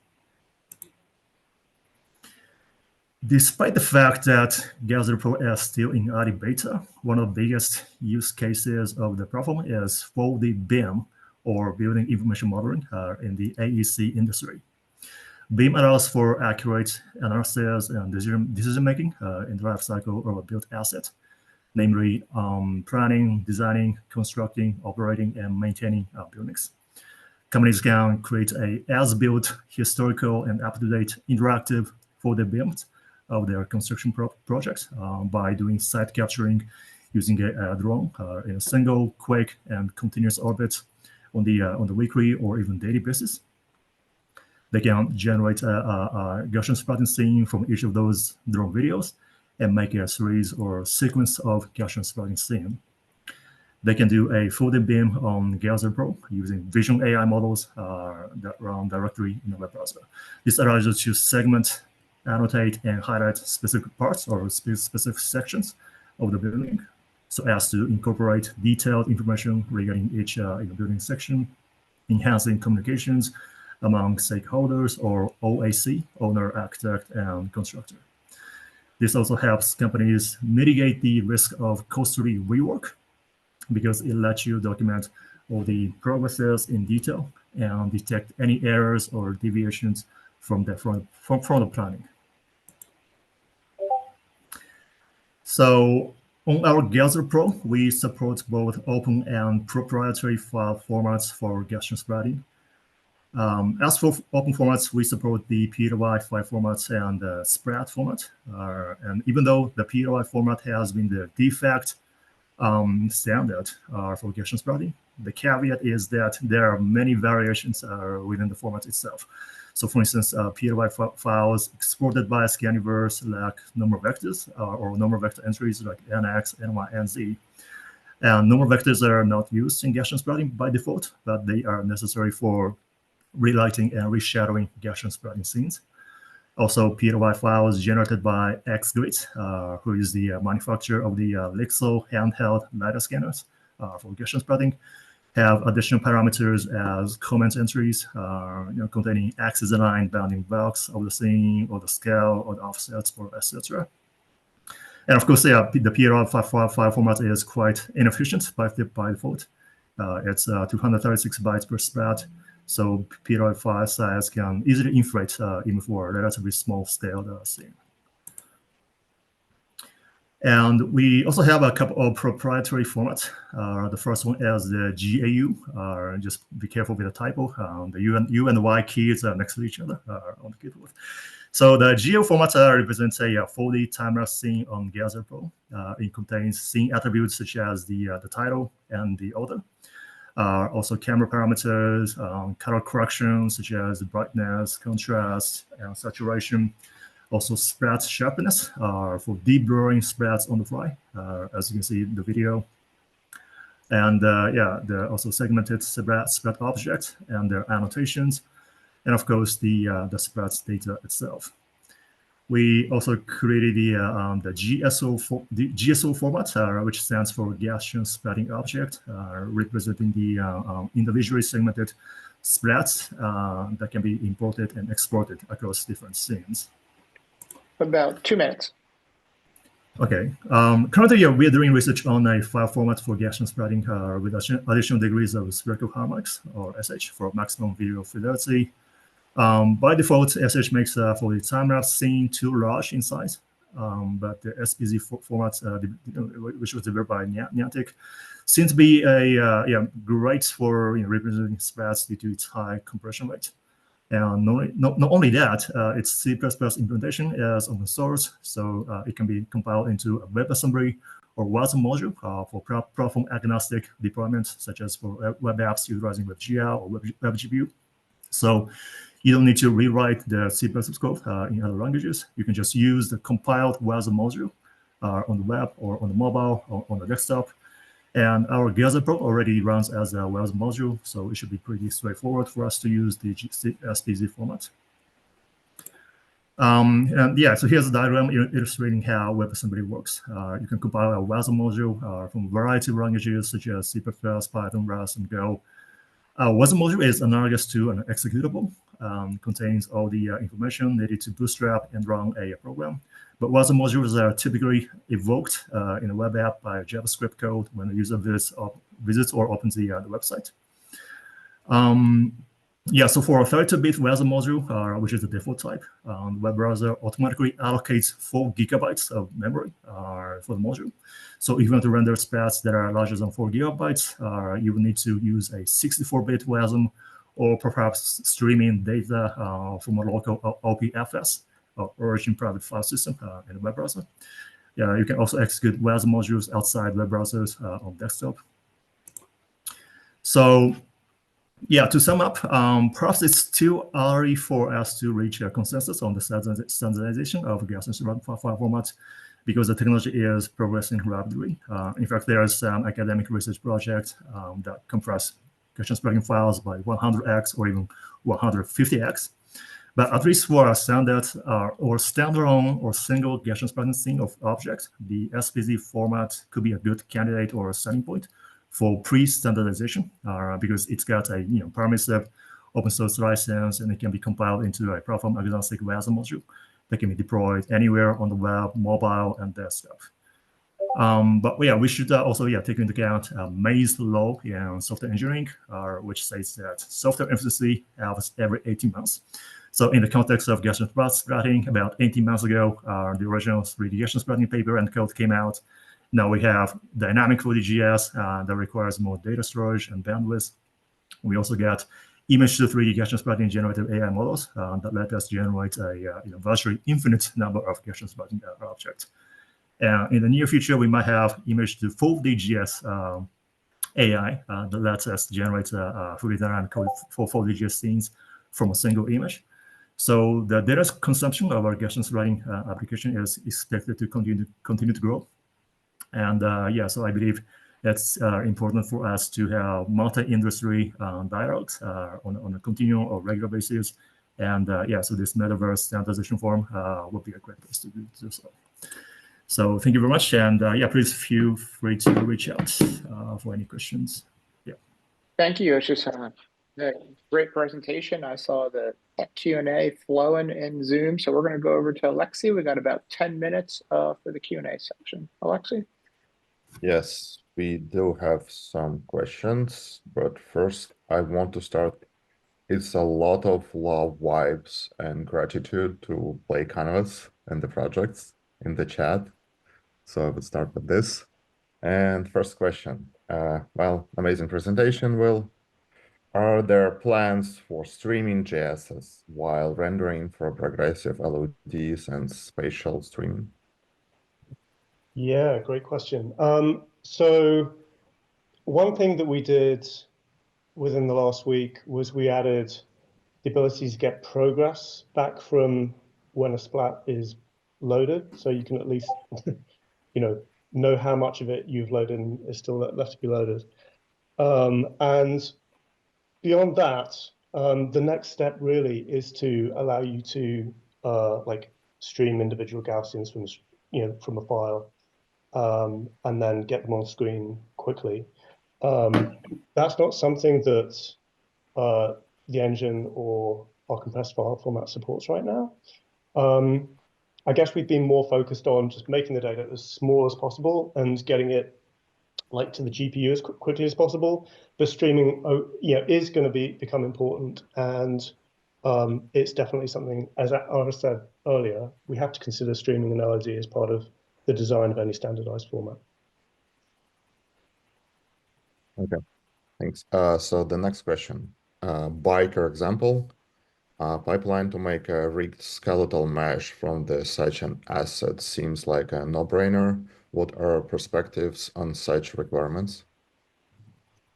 Despite the fact that Gaussian Pro is still in early beta, one of the biggest use cases of the platform is 4D BIM, or Building Information Modeling, in the AEC industry. BIM allows for accurate analysis and decision-making in the life cycle of a built asset, namely planning, designing, constructing, operating, and maintaining buildings. Companies can create a as-built, historical, and up-to-date interactive 4D BIM of their construction projects by doing site capturing using a drone in a single, quick, and continuous orbit on the weekly or even daily basis. They can generate a Gaussian splatting scene from each of those drone videos and make a series or sequence of Gaussian splatting scene. They can do a folded beam on Gaussian Pro using vision AI models that run directly in the web browser. This allows you to segment, annotate, and highlight specific parts or specific sections of the building, so as to incorporate detailed information regarding each building section, enhancing communications among stakeholders or OAC, owner, architect, and constructor. This also helps companies mitigate the risk of costly rework because it lets you document all the progresses in detail and detect any errors or deviations from the planning. So on our Gaussian Pro, we support both open and proprietary file formats for Gaussian splatting. As for open formats, we support the PWI file formats and the Splat format. And even though the PWI format has been the de facto standard for Gaussian splatting, the caveat is that there are many variations within the format itself. So for instance, PWI files exported by Scaniverse lack number vectors or number vector entries like NX, NY, and Z. And number vectors are not used in Gaussian splatting by default, but they are necessary for relighting and reshadowing Gaussian splatting scenes. Also, PWI files generated by XGrid, who is the manufacturer of the Lixo handheld LiDAR scanners for Gaussian splatting, have additional parameters as comment entries containing axis aligned bounding blocks of the scene or the scale or the offsets or etc. And of course, the PWI file format is quite inefficient by default. It's 236 bytes per splat. So PWI file size can easily inflate even for a relatively small scale scene. And we also have a couple of proprietary formats. The first one is the GAU. Just be careful with the typo. The U and the Y keys are next to each other on the keyboard. So the GAU format represents a fully time-lapse scene on Gaussian Pro. It contains scene attributes such as the title and the order. Also camera parameters, color corrections such as brightness, contrast, and saturation. Also splat sharpness for deblurring splats on the fly, as you can see in the video. And the also segmented splat object and their annotations, and of course the splats data itself. We also created the GSO format, which stands for Gaussian Splatting Object, representing the individually segmented splats that can be imported and exported across different scenes. About 2 minutes. Okay. Currently, we are doing research on a file format for Gaussian splatting with additional degrees of spherical harmonics, or SH, for maximum video fidelity. By default, SH makes for the time-lapse scene too large in size, but the SPZ format, which was developed by Niantic, seems to be great for representing splats due to its high compression rate. And not only that, its C++ implementation is open source, so it can be compiled into a WebAssembly or WASM module for platform agnostic deployments, such as for web apps utilizing WebGL or WebGPU. So you don't need to rewrite the C++ code in other languages. You can just use the compiled WASM module on the web or on the mobile or on the desktop. And our Gaussian Pro already runs as a WASM module, so it should be pretty straightforward for us to use the SPZ format. And yeah, so here's a diagram illustrating how WebAssembly works. You can compile a WASM module from a variety of languages such as C++, Python, Rust, and Go. WASM module is analogous to an executable, contains all the information needed to bootstrap and run a program. But WASM modules are typically evoked in a web app by JavaScript code when the user visits or opens the website. Yeah, so for a 32-bit WASM module, which is the default type, the web browser automatically allocates 4 gigabytes of memory for the module. So if you want to render splats that are larger than 4 gigabytes, you will need to use a 64-bit WASM or perhaps streaming data from a local OPFS origin private file system in the web browser. Yeah, you can also execute WAS modules outside web browsers on desktop. So yeah, to sum up, perhaps it's too early for us to reach a consensus on the standardization of Gaussian file format because the technology is progressing rapidly. In fact, there are some academic research projects that compress Gaussian splitting files by 100x or even 150x. But at least for a standard or standalone or single Gaussian splitting scene of objects, the SPZ format could be a good candidate or a starting point for pre-standardization because it's got a permissive open source license and it can be compiled into a platform agnostic WAS module that can be deployed anywhere on the web, mobile, and desktop. But yeah, we should also take into account May's law in software engineering, which says that software efficiency happens every 18 months. So in the context of Gaussian splitting, about 18 months ago, the original 3D Gaussian splitting paper and code came out. Now we have dynamic 4DGS that requires more data storage and bandwidth. We also got image to 3D Gaussian splitting generative AI models that let us generate a virtually infinite number of Gaussian splitting objects. In the near future, we might have image to 4DGS AI that lets us generate 3D dynamic code for 4DGS scenes from a single image. So the data consumption of our Gaussian splitting application is expected to continue to grow. And yeah, so I believe that's important for us to have multi-industry dialogues on a continual or regular basis. And yeah, so this metaverse standardization forum would be a great place to do so. So thank you very much. And yeah, please feel free to reach out for any questions. Yeah. Thank you, Yoshiharu. Great presentation. I saw the Q&A flowing in Zoom. So we're going to go over to Alexi. We got about 10 minutes for the Q&A section. Alexi? Yes, we do have some questions, but first I want to start. It's a lot of love, vibes, and gratitude to PlayCanvas and the projects in the chat. So I would start with this. And first question, well, amazing presentation, Will. Are there plans for streaming JSs while rendering for progressive LODs and spatial streaming? Yeah, great question. So one thing that we did within the last week was we added the ability to get progress back from when a splat is loaded. So you can at least, know how much of it you've loaded and is still left to be loaded. And beyond that, the next step really is to allow you to stream individual Gaussians from a file and then get them on screen quickly. That's not something that the engine or our compressed file format supports right now. I guess we've been more focused on just making the data as small as possible and getting it to the GPU as quickly as possible. But streaming, is going to become important, and it's definitely something, as Aras said earlier, we have to consider streaming and LOD as part of the design of any standardized format. Okay, thanks. So the next question, biker example, pipeline to make a rigged skeletal mesh from such an asset seems like a no-brainer. What are perspectives on such requirements?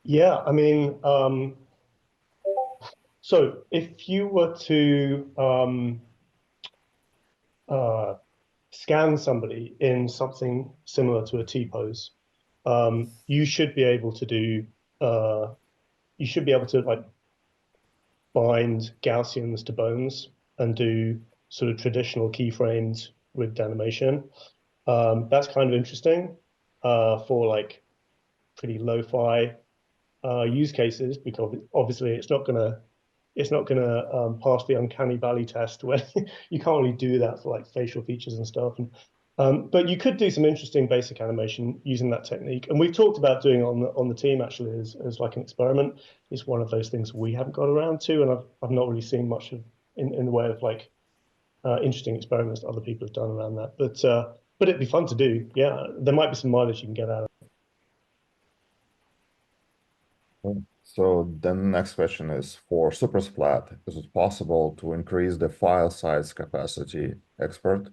Yeah, I mean, so if you were to scan somebody in something similar to a T-pose, you should be able to do, bind Gaussians to bones and do sort of traditional keyframes with animation. That's kind of interesting for pretty lo-fi use cases, because obviously it's not gonna pass the uncanny valley test where you can't really do that for facial features and stuff. But you could do some interesting basic animation using that technique. And we've talked about doing on the team actually as an experiment. It's one of those things we haven't got around to, and I've not really seen much in the way of interesting experiments that other people have done around that. But it'd be fun to do. Yeah, there might be some mileage you can get out of it. So the next question is, for Supersplat, is it possible to increase the file size capacity export?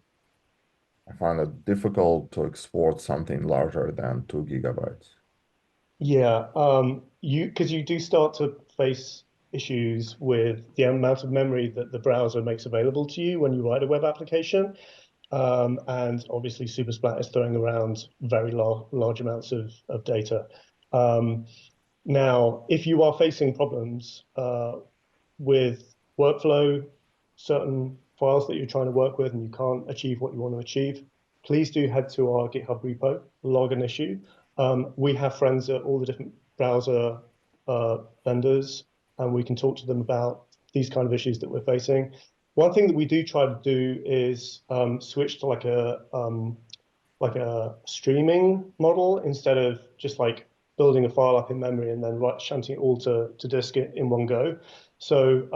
I find it difficult to export something larger than 2 gigabytes. Yeah, because you do start to face issues with the amount of memory that the browser makes available to you when you write a web application. And obviously Supersplat is throwing around very large amounts of data. Now, if you are facing problems with workflow, certain files that you're trying to work with and you can't achieve what you want to achieve, please do head to our GitHub repo, log an issue. We have friends at all the different browser vendors, and we can talk to them about these kind of issues that we're facing. One thing that we do try to do is switch to like a streaming model instead of just like building a file up in memory and then shunting it all to disk in one go. So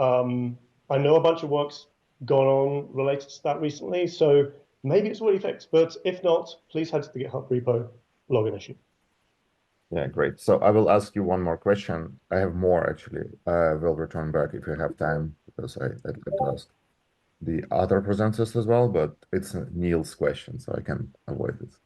I know a bunch of work's gone on related to that recently, so maybe it's already fixed, but if not, please head to the GitHub repo, log an issue. Yeah, great. So I will ask you one more question. I have more actually. I will return back if you have time, because I asked the other presenters as well, but it's Neil's question, so I can avoid this.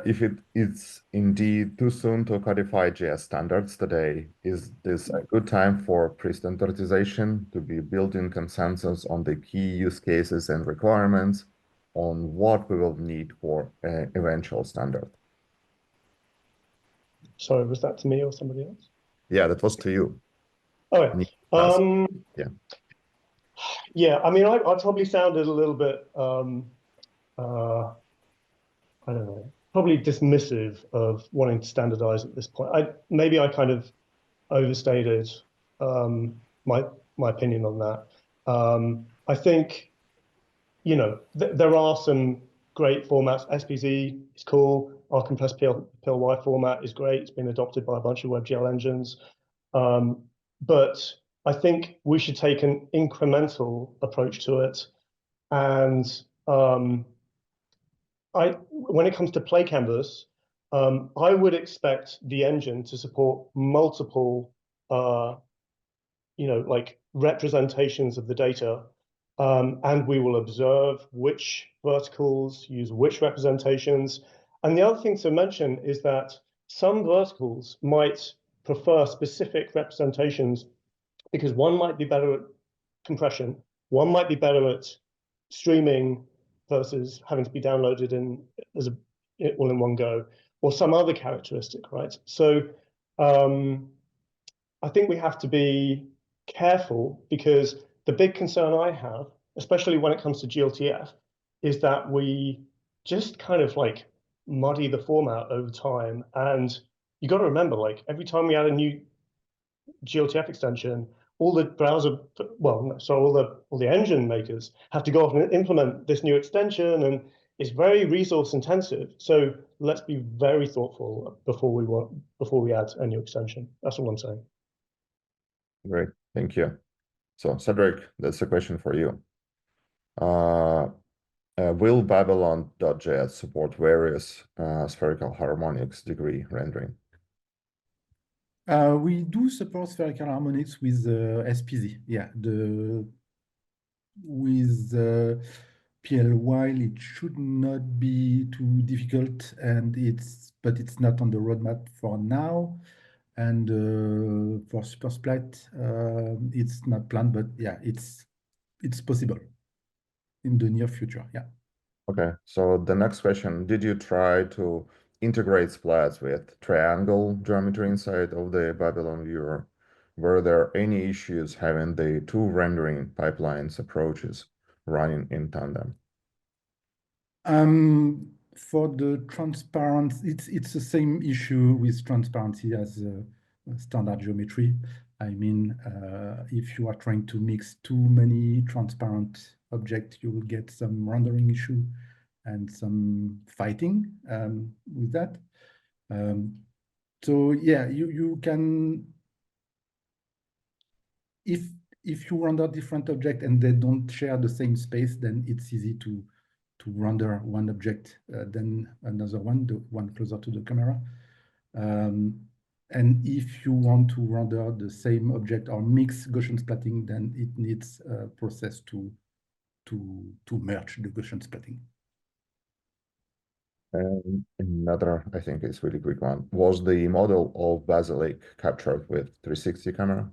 If it is indeed too soon to codify JS standards today, is this a good time for pre-standardization to be built-in consensus on the key use cases and requirements on what we will need for an eventual standard? Sorry, was that to me or somebody else? Yeah, that was to you. Oh, yeah. Yeah. Yeah, I mean, I probably sounded a little bit, I don't know, probably dismissive of wanting to standardize at this point. Maybe I kind of overstated my opinion on that. I think, you know, there are some great formats. SPZ is cool. Our compressed PLY format is great. It's been adopted by a bunch of WebGL engines. But I think we should take an incremental approach to it. And when it comes to PlayCanvas, I would expect the engine to support multiple, you know, like representations of the data. And we will observe which verticals use which representations. And the other thing to mention is that some verticals might prefer specific representations because one might be better at compression, one might be better at streaming versus having to be downloaded all in one go, or some other characteristic, right? So I think we have to be careful, because the big concern I have, especially when it comes to GLTF, is that we just kind of like muddy the format over time. And you got to remember, like every time we add a new GLTF extension, all the browser, all the engine makers have to go off and implement this new extension, and it's very resource intensive. So let's be very thoughtful before we add a new extension. That's all I'm saying. Great, thank you. So Cedric, that's a question for you. Will Babylon.js support various spherical harmonics degree rendering? We do support spherical harmonics with SPZ. Yeah, with PLY, it should not be too difficult, and but it's not on the roadmap for now. And for Supersplat, it's not planned, but yeah, it's possible in the near future. Yeah. Okay, so the next question, did you try to integrate splats with triangle geometry inside of the Babylon viewer? Were there any issues having the two rendering pipelines approaches running in tandem? For the transparency, it's the same issue with transparency as standard geometry. I mean, if you are trying to mix too many transparent objects, you will get some rendering issue and some fighting with that. So yeah, you can, if you render different objects and they don't share the same space, then it's easy to render one object then another one, the one closer to the camera. And if you want to render the same object or mix Gaussian splatting, then it needs a process to merge the Gaussian splatting. And another, I think it's really quick one. Was the model of Basilic captured with 360 camera?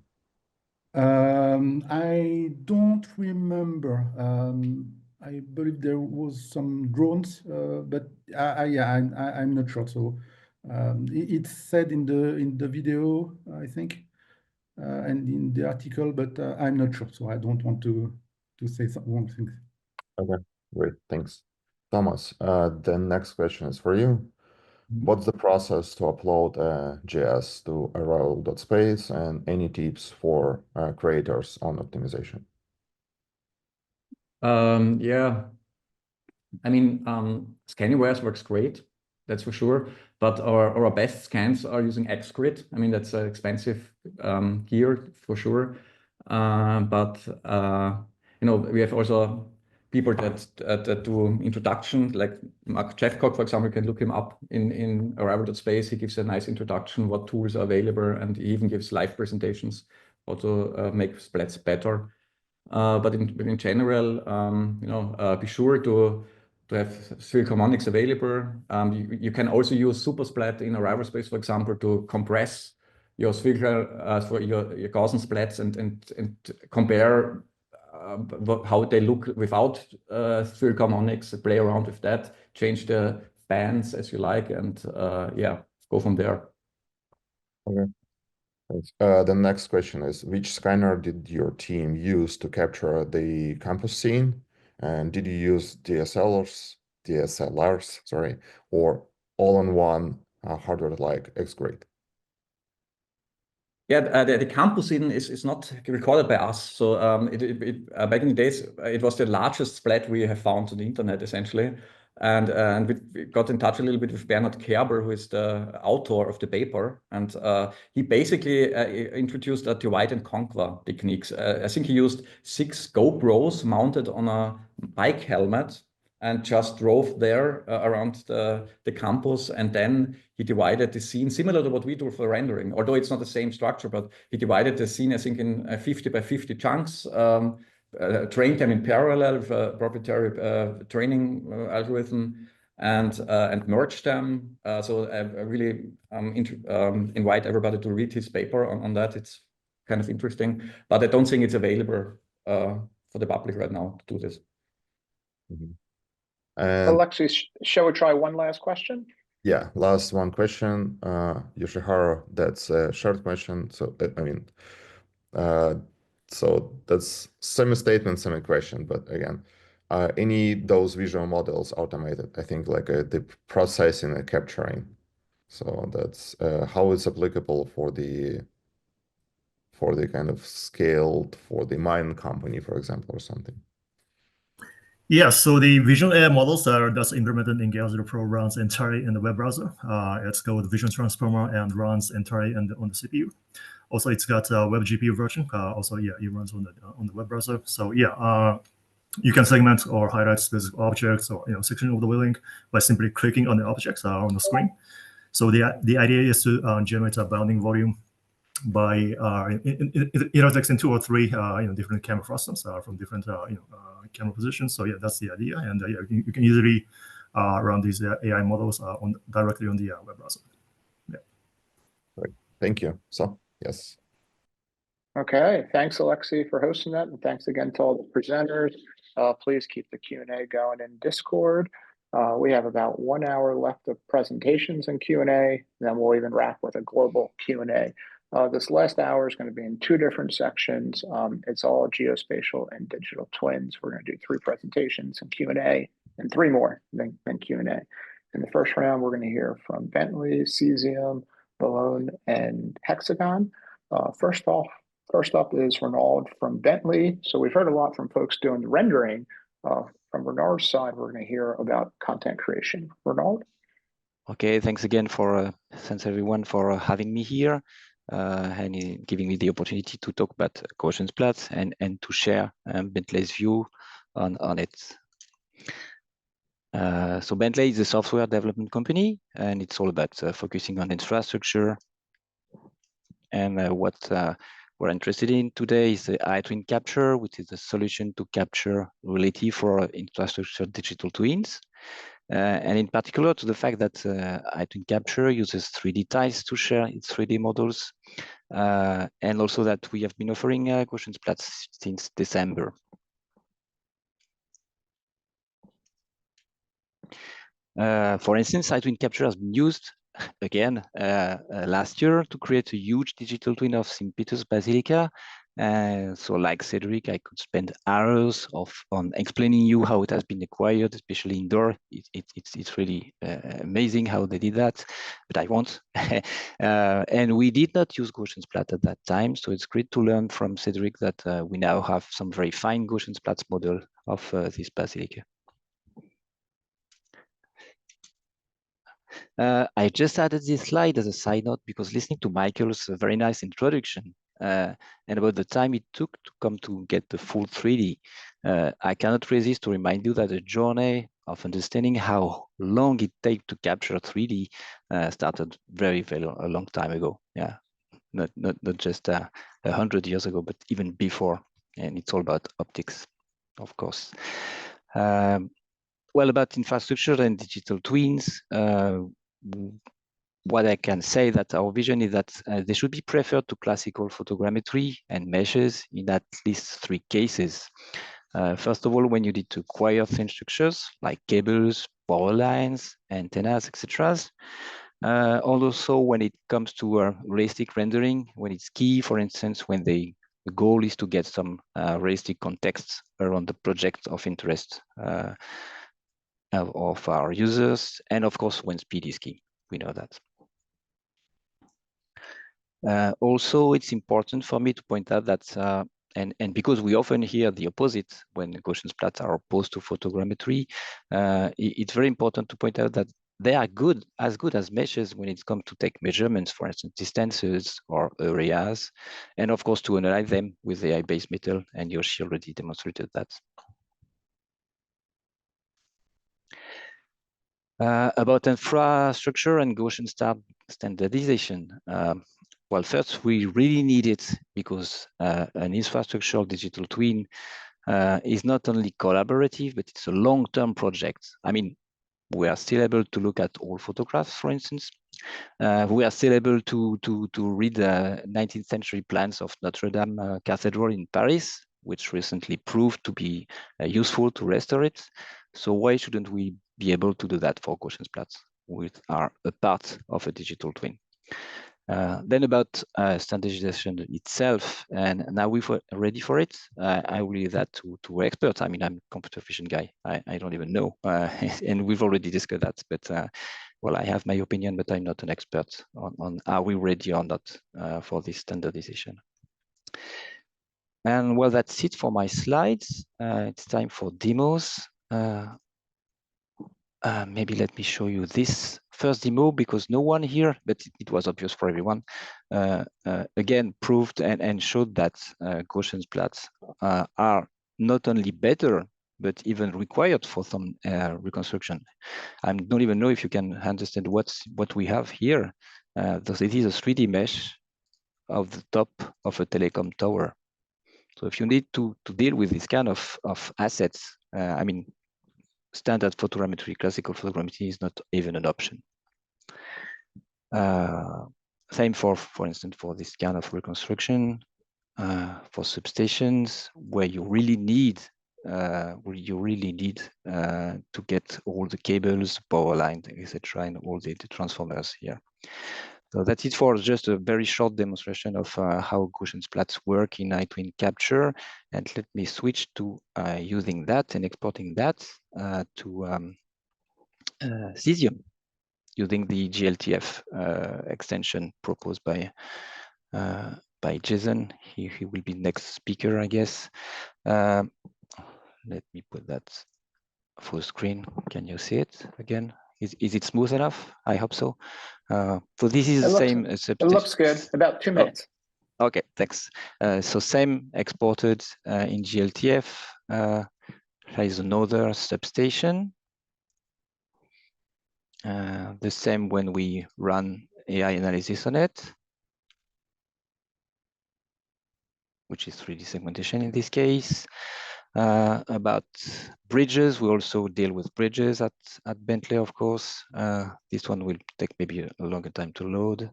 I don't remember. I believe there was some drones, but I'm not sure. So it's said in the video, I think, and in the article, but I'm not sure. So I don't want to say some wrong things. Okay, great, thanks. Thomas, the next question is for you. What's the process to upload JS to Arrival.Space, and any tips for creators on optimization? Yeah, I mean, Scanniwares works great, that's for sure. But our best scans are using XGrid. I mean, that's expensive gear for sure. But you know, we have also people that do introduction, like Mark Jeffcock, for example. You can look him up in Arrival.Space. He gives a nice introduction, what tools are available, and he even gives live presentations how to make splats better. But in general, you know, be sure to have spherical harmonics available. You can also use SuperSplat in Arrival.Space, for example, to compress your spherical for your Gaussian splats and compare how they look without spherical harmonics. Play around with that, change the bands as you like, and yeah, go from there. Okay. Thanks. The next question is, which scanner did your team use to capture the campus scene? And did you use DSLRs, sorry, or all-in-one hardware like XGrid? Yeah, the campus scene is not recorded by us. So back in the days, it was the largest splat we have found on the internet, essentially. And we got in touch a little bit with Bernhard Kerber, who is the author of the paper. And he basically introduced a divide and conquer techniques. I think he used 6 GoPros mounted on a bike helmet and just drove there around the campus. And then he divided the scene, similar to what we do for rendering, although it's not the same structure, but he divided the scene, I think, in 50 by 50 chunks, trained them in parallel with a proprietary training algorithm, and merged them. So I really invite everybody to read his paper on that. It's kind of interesting, but I don't think it's available for the public right now to do this. Mm-hmm. Alexis, shall we try one last question? Yeah, last one question. Yoshiharu, that's a short question. So, I mean, so that's semi-statement, semi-question, but again, any those visual models automated? I think like the processing and capturing. So that's how it's applicable for the kind of scaled for the mine company, for example, or something. Yeah, so the visual AI models are thus implemented in Gaussian Pro, runs entirely in the web browser. It's called Vision Transformer and runs entirely on the CPU. Also, it's got a web GPU version. Also, yeah, it runs on the web browser. So yeah, you can segment or highlight specific objects or section of the link by simply clicking on the objects on the screen. So the idea is to generate a bounding volume by intersecting 2 or 3 different camera frustums from different camera positions. So yeah, that's the idea, and yeah, you can easily run these AI models directly on the web browser. Yeah. Great. Thank you. So yes. Okay, thanks Alexi for hosting that, and thanks again to all the presenters. Please keep the Q&A going in Discord. We have about 1 hour left of presentations and Q&A, and then we'll even wrap with a global Q&A. This last hour is going to be in 2 different sections. It's all geospatial and digital twins. We're going to do 3 presentations and Q&A, and 3 more than Q&A. In the first round, we're going to hear from Bentley, Cesium, Bologna, and Hexagon. First up is Ronald from Bentley. So we've heard a lot from folks doing the rendering. From Renard's side, we're going to hear about content creation. Renard? Okay, thanks again thanks everyone for having me here and giving me the opportunity to talk about Gaussian Splats and to share Bentley's view on it. So Bentley is a software development company, and it's all about focusing on infrastructure, And what we're interested in today is the iTwin Capture, which is a solution to capture reality for infrastructure digital twins. And in particular to the fact that iTwin Capture uses 3D tiles to share its 3D models, and also that we have been offering Gaussian Splats since December. For instance, iTwin Capture has been used again last year to create a huge digital twin of St. Peter's Basilica. So like Cedric, I could spend hours on explaining you how it has been acquired, especially indoor. It's really amazing how they did that, but I won't. And we did not use Gaussian Splat at that time, so it's great to learn from Cedric that we now have some very fine Gaussian Splats model of this basilica. I just added this slide as a side note because listening to Michael's very nice introduction and about the time it took to come to get the full 3D, I cannot resist to remind you that the journey of understanding how long it takes to capture 3D started a long time ago. Yeah, not just 100 years ago, but even before. And it's all about optics, of course. Well, about infrastructure and digital twins, what I can say that our vision is that they should be preferred to classical photogrammetry and meshes in at least 3 cases. First of all, when you need to acquire thin structures like cables, power lines, antennas, etc. Also, when it comes to realistic rendering, when it's key, for instance, when the goal is to get some realistic context around the project of interest of our users, and of course when speed is key, we know that. Also, it's important for me to point out that, and because we often hear the opposite when Gaussian Splats are opposed to photogrammetry, it's very important to point out that they are good as meshes when it comes to take measurements, for instance, distances or areas, and of course to analyze them with AI-based metal, and Yoshi already demonstrated that. About infrastructure and Gaussian standardization. Well, first, we really need it because an infrastructural digital twin is not only collaborative, but it's a long-term project. I mean, we are still able to look at all photographs, for instance. We are still able to read the 19th century plans of Notre Dame Cathedral in Paris, which recently proved to be useful to restore it. So why shouldn't we be able to do that for Gaussian Splats, which are a part of a digital twin? Then about standardization itself, and now we're ready for it. I will leave that to experts. I mean, I'm a computer vision guy. I don't even know, and we've already discussed that. But well, I have my opinion, but I'm not an expert on are we ready or not for this standardization. And well, that's it for my slides. It's time for demos. Maybe let me show you this first demo because no one here, but it was obvious for everyone, again proved and showed that Gaussian Splats are not only better, but even required for some reconstruction. I don't even know if you can understand what we have here. It is a 3D mesh of the top of a telecom tower. So if you need to deal with this kind of assets, I mean, standard photogrammetry, classical photogrammetry is not even an option. Same for instance, for this kind of reconstruction, for substations where you really need to get all the cables, power lines, etc., and all the transformers here. So that's it for just a very short demonstration of how Gaussian Splats work in iTwin Capture. And let me switch to using that and exporting that to Cesium using the GLTF extension proposed by Jason. He will be next speaker, I guess. Let me put that full screen. Can you see it again? Is it smooth enough? I hope so. So this is the same. It looks good. About 2 minutes. Oh, okay, thanks. So same exported in GLTF. There is another substation. The same when we run AI analysis on it. which is 3D segmentation in this case. About bridges, we also deal with bridges at Bentley, of course. This one will take maybe a longer time to load.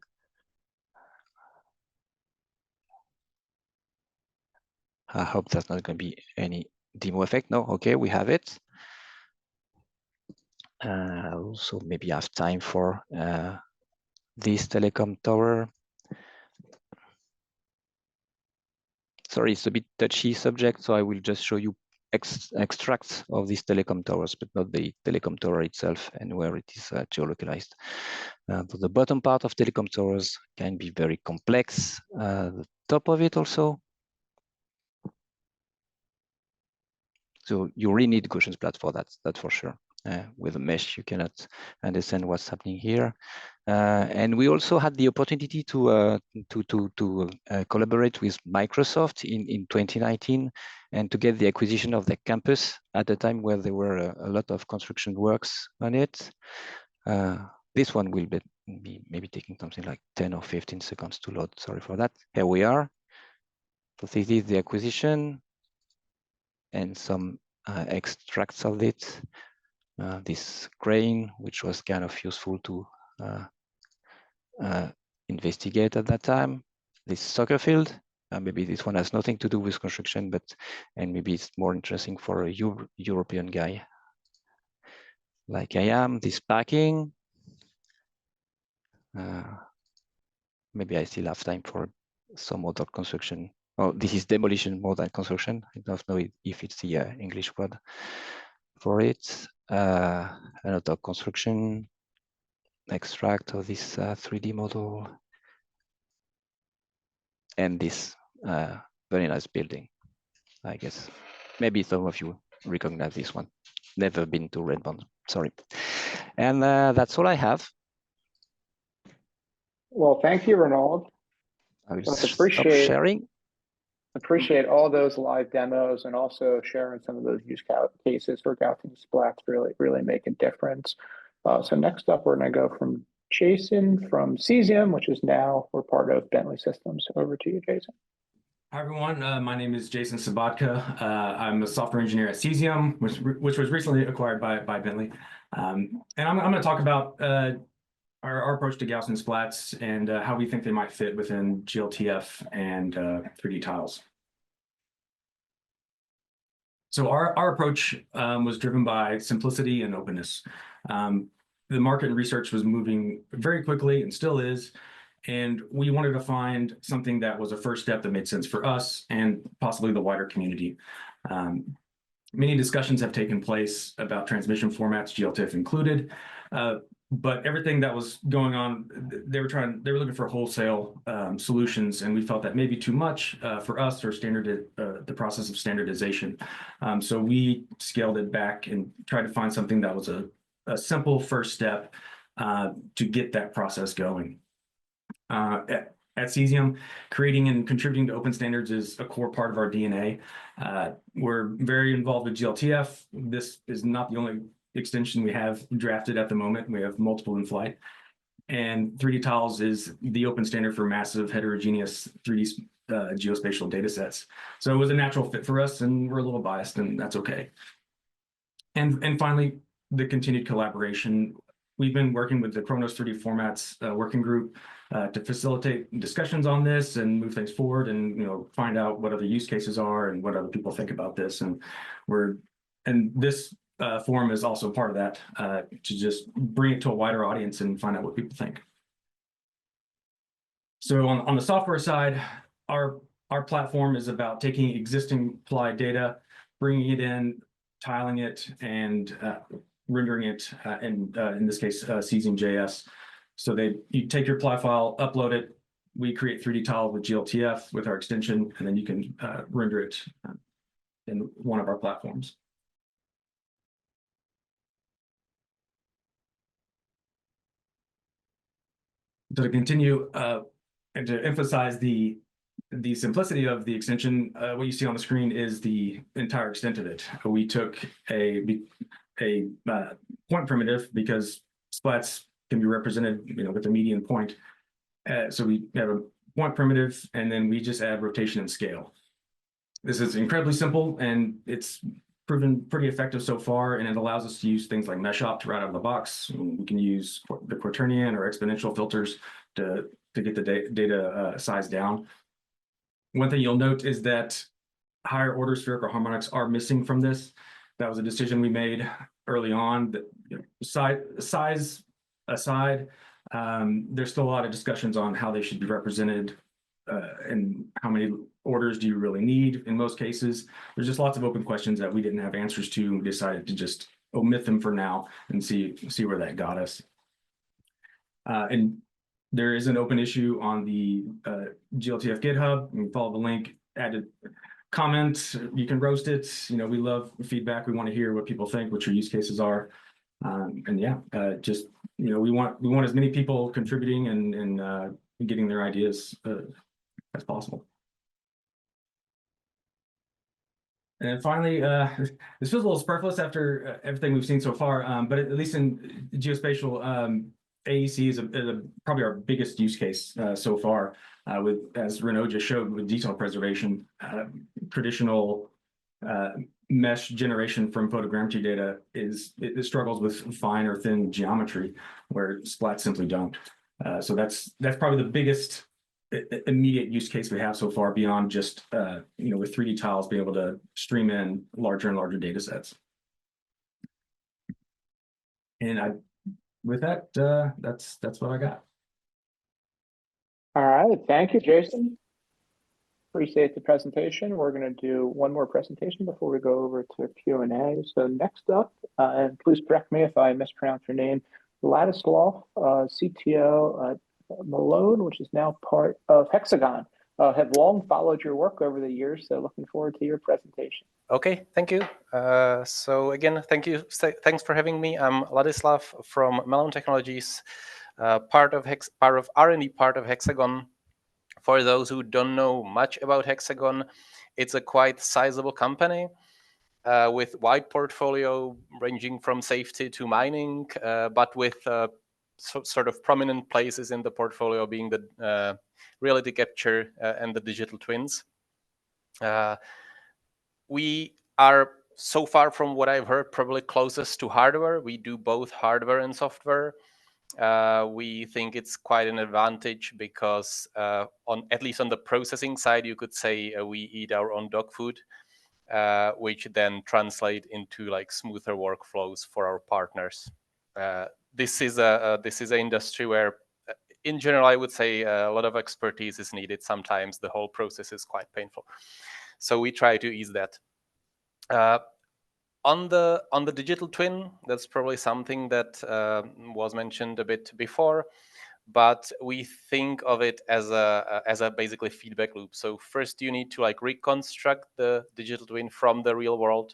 I hope there's not going to be any demo effect. No, okay, we have it. Also, maybe have time for this telecom tower. Sorry, it's a bit touchy subject, so I will just show you extracts of these telecom towers, but not the telecom tower itself and where it is geolocalized. The bottom part of telecom towers can be very complex. The top of it also. So you really need Gaussian Splats for that, that's for sure. With a mesh, you cannot understand what's happening here. And we also had the opportunity to collaborate with Microsoft in 2019 and to get the acquisition of the campus at the time where there were a lot of construction works on it. This one will be maybe taking something like 10 or 15 seconds to load. Sorry for that. Here we are. So this is the acquisition and some extracts of it. This grain, which was kind of useful to investigate at that time. This soccer field, maybe this one has nothing to do with construction, and maybe it's more interesting for a European guy like I am. This parking, maybe I still have time for some other construction. Oh, this is demolition more than construction. I don't know if it's the English word for it. Another construction extract of this 3D model, and this very nice building. I guess maybe some of you recognize this one. Never been to Redmond, sorry. And that's all I have. Well, thank you, Ronald. I will stop sharing. Appreciate all those live demos and also sharing some of those use cases for Gaussian Splats really make a difference. So next up, we're going to go from Jason from Cesium, which is now we're part of Bentley Systems. Over to you, Jason. Hi, everyone. My name is Jason Sabatka. I'm a software engineer at Cesium, which was recently acquired by Bentley. And I'm going to talk about our approach to Gaussian Splats and how we think they might fit within GLTF and 3D tiles. So our approach was driven by simplicity and openness. The market and research was moving very quickly and still is, and we wanted to find something that was a first step that made sense for us and possibly the wider community. Many discussions have taken place about transmission formats, GLTF included, but everything that was going on, they were looking for wholesale solutions, and we felt that maybe too much for us or the process of standardization. So we scaled it back and tried to find something that was a simple first step to get that process going. At Cesium, creating and contributing to open standards is a core part of our DNA. We're very involved with GLTF. This is not the only extension we have drafted at the moment. We have multiple in flight. And 3D tiles is the open standard for massive heterogeneous 3D geospatial data sets. So it was a natural fit for us, and we're a little biased, and that's okay. And finally, the continued collaboration. We've been working with the Chronos 3D Formats Working Group to facilitate discussions on this and move things forward, and find out what other use cases are and what other people think about this. And this forum is also part of that, to just bring it to a wider audience and find out what people think. So on the software side, our platform is about taking existing applied data, bringing it in, tiling it, and rendering it in this case, Cesium.js. So you take your apply file, upload it, we create 3D tile with GLTF with our extension, and then you can render it in one of our platforms. So to continue and to emphasize the simplicity of the extension, what you see on the screen is the entire extent of it. We took a point primitive because splats can be represented, with a median point. So we have a point primitive, and then we just add rotation and scale. This is incredibly simple, and it's proven pretty effective so far, and it allows us to use things like mesh op right out of the box. We can use the quaternion or exponential filters to get the data size down. One thing you'll note is that higher order spherical harmonics are missing from this. That was a decision we made early on. That, you know, size aside, there's still a lot of discussions on how they should be represented and how many orders do you really need. In most cases, there's just lots of open questions that we didn't have answers to. We decided to just omit them for now and see where that got us. And there is an open issue on the GLTF GitHub. You can follow the link, add a comment, you can roast it. You know, we love feedback. We want to hear what people think, what your use cases are. And yeah, just, you know, we want as many people contributing and getting their ideas as possible. And finally, this feels a little superfluous after everything we've seen so far, but at least in geospatial, AEC is probably our biggest use case so far, with, as Renaud just showed, with detail preservation. Traditional mesh generation from photogrammetry data it struggles with fine or thin geometry, where splats simply don't. So that's probably the biggest immediate use case we have so far, beyond just you know, with 3D tiles being able to stream in larger and larger data sets. And with that, that's what I got. All right, thank you, Jason. Appreciate the presentation. We're going to do one more presentation before we go over to Q&A. So next up, and please correct me if I mispronounce your name, Ladislav, CTO Malone, which is now part of Hexagon. Have long followed your work over the years, so looking forward to your presentation. Okay, thank you. So again, thanks for having me. I'm Ladislav from Malone Technologies, part of R&D part of Hexagon. For those who don't know much about Hexagon, it's a quite sizable company with wide portfolio ranging from safety to mining, but with sort of prominent places in the portfolio being the reality capture and the digital twins. We are, so far from what I've heard, probably closest to hardware. We do both hardware and software. We think it's quite an advantage because at least on the processing side, you could say we eat our own dog food, which then translate into like smoother workflows for our partners. This is an industry where, in general, I would say a lot of expertise is needed. Sometimes the whole process is quite painful, so we try to ease that. On the digital twin, that's probably something that was mentioned a bit before, but we think of it as a basically feedback loop. So first you need to like reconstruct the digital twin from the real world.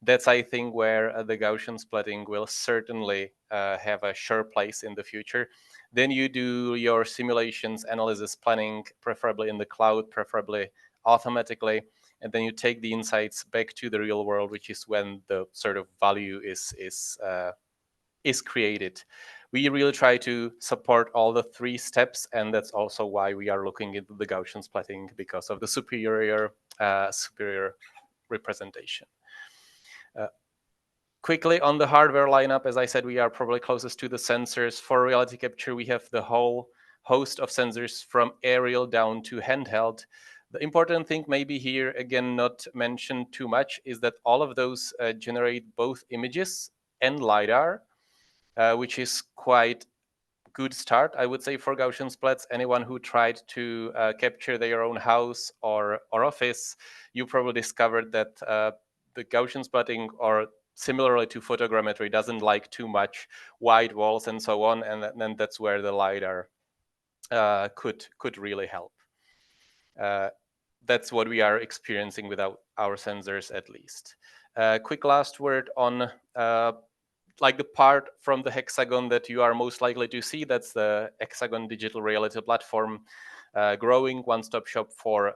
That's, I think, where the Gaussian splatting will certainly have a sure place in the future. Then you do your simulations, analysis, planning, preferably in the cloud, preferably automatically. And then you take the insights back to the real world, which is when the sort of value is created. We really try to support all the three steps, and that's also why we are looking into the Gaussian splatting, because of the superior representation. Quickly on the hardware lineup, as I said, we are probably closest to the sensors. For reality capture, we have the whole host of sensors from aerial down to handheld. The important thing maybe here, again, not mentioned too much, is that all of those generate both images and LiDAR, which is quite good start, I would say, for Gaussian splats. Anyone who tried to capture their own house or office, you probably discovered that the Gaussian splatting, or similarly to photogrammetry, doesn't like too much white walls and so on, and then that's where the LiDAR could really help. That's what we are experiencing with our sensors, at least. Quick last word on like the part from the Hexagon that you are most likely to see. That's the Hexagon Digital Reality Platform, growing one-stop shop for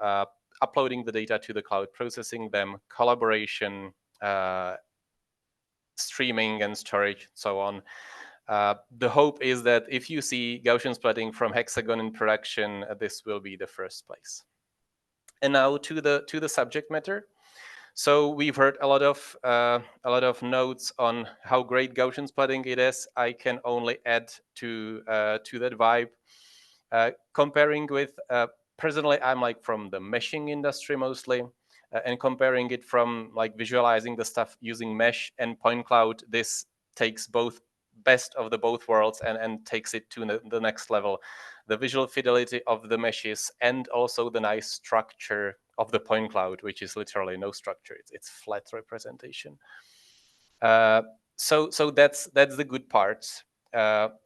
uploading the data to the cloud, processing them, collaboration, streaming and storage, and so on. The hope is that if you see Gaussian splatting from Hexagon in production, this will be the first place. And now to the subject matter. So we've heard a lot of notes on how great Gaussian splatting it is. I can only add to that vibe. Comparing with personally, I'm like from the meshing industry mostly, and comparing it from like visualizing the stuff using mesh and point cloud. This takes both best of the both worlds and takes it to the next level. The visual fidelity of the meshes and also the nice structure of the point cloud, which is literally no structure. It's flat representation. So that's the good parts.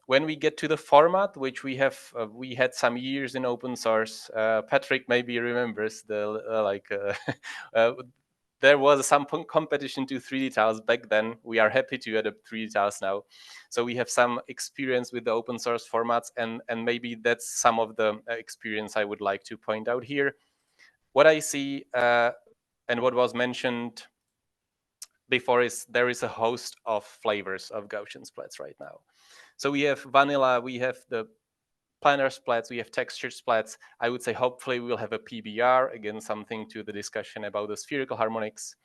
When we get to the format, which we had some years in open source, Patrick maybe remembers there was some competition to 3D tiles back then. We are happy to adopt 3D tiles now. So we have some experience with the open source formats, and maybe that's some of the experience I would like to point out here. What I see and what was mentioned before is there is a host of flavors of Gaussian splats right now. So we have vanilla, we have the planar splats, we have textured splats. I would say hopefully we'll have a PBR, again, something to the discussion about the spherical harmonics.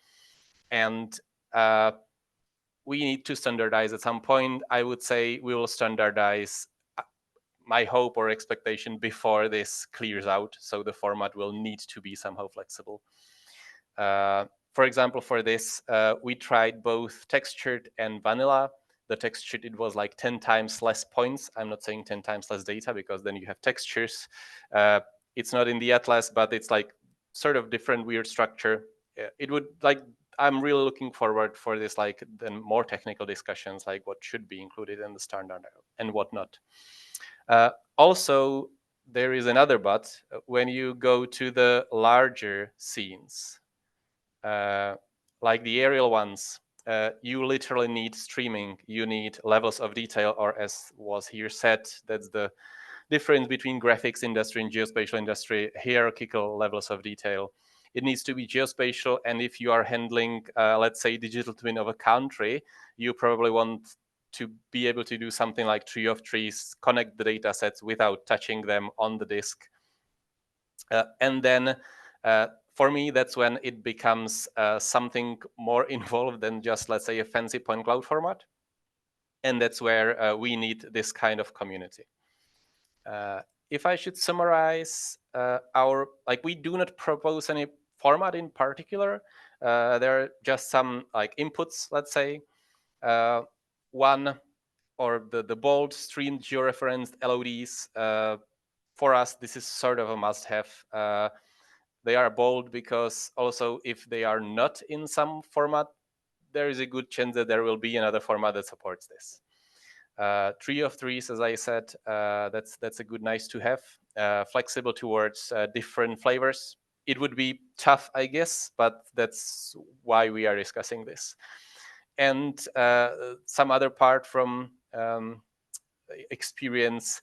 And we need to standardize at some point. I would say we will standardize, my hope or expectation, before this clears out. So the format will need to be somehow flexible. For example, for this, we tried both textured and vanilla. The textured, it was like 10 times less points. I'm not saying 10 times less data, because then you have textures. It's not in the atlas, but it's like sort of different weird structure. It would like, I'm really looking forward for this, like then more technical discussions, like what should be included in the standard and what not. Also, there is another but. When you go to the larger scenes, like the aerial ones, you literally need streaming. You need levels of detail, or as was here said, that's the difference between graphics industry and geospatial industry, hierarchical levels of detail. It needs to be geospatial, and if you are handling, let's say, digital twin of a country, you probably want to be able to do something like tree of trees, connect the data sets without touching them on the disk. And then for me, that's when it becomes something more involved than just, let's say, a fancy point cloud format. And that's where we need this kind of community. If I should summarize we do not propose any format in particular. There are just some like inputs, let's say. One, or the bold streamed georeferenced LODs. For us, this is sort of a must-have. They are bold because also if they are not in some format, there is a good chance that there will be another format that supports this. Tree of trees, as I said, that's a good nice to have. Flexible towards different flavors. It would be tough, I guess, but that's why we are discussing this. And some other part from experience,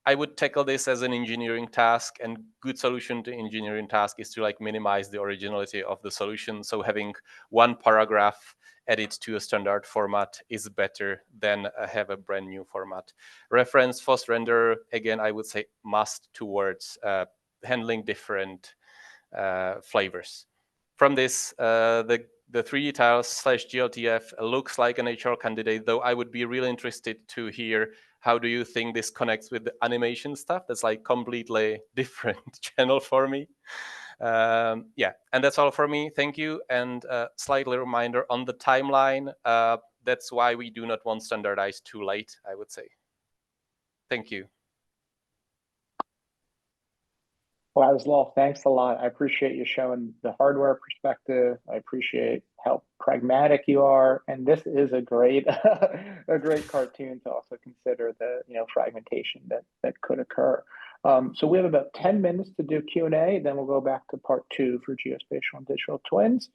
I would tackle this as an engineering task, and good solution to engineering task is to like minimize the originality of the solution. So having one paragraph added to a standard format is better than have a brand new format. Reference FOSS render, again, I would say must towards handling different flavors. From this, the 3D tiles / GLTF looks like a natural candidate, though I would be really interested to hear how do you think this connects with the animation stuff? That's like completely different channel for me. Yeah, and that's all for me. Thank you. And slightly reminder on the timeline, that's why we do not want standardized too late, I would say. Thank you. Laszlo, thanks a lot. I appreciate you showing the hardware perspective. I appreciate how pragmatic you are, and this is a great, a great cartoon to also consider the fragmentation that could occur. So we have about 10 minutes to do Q&A. Then we'll go back to part 2 for geospatial and digital twins.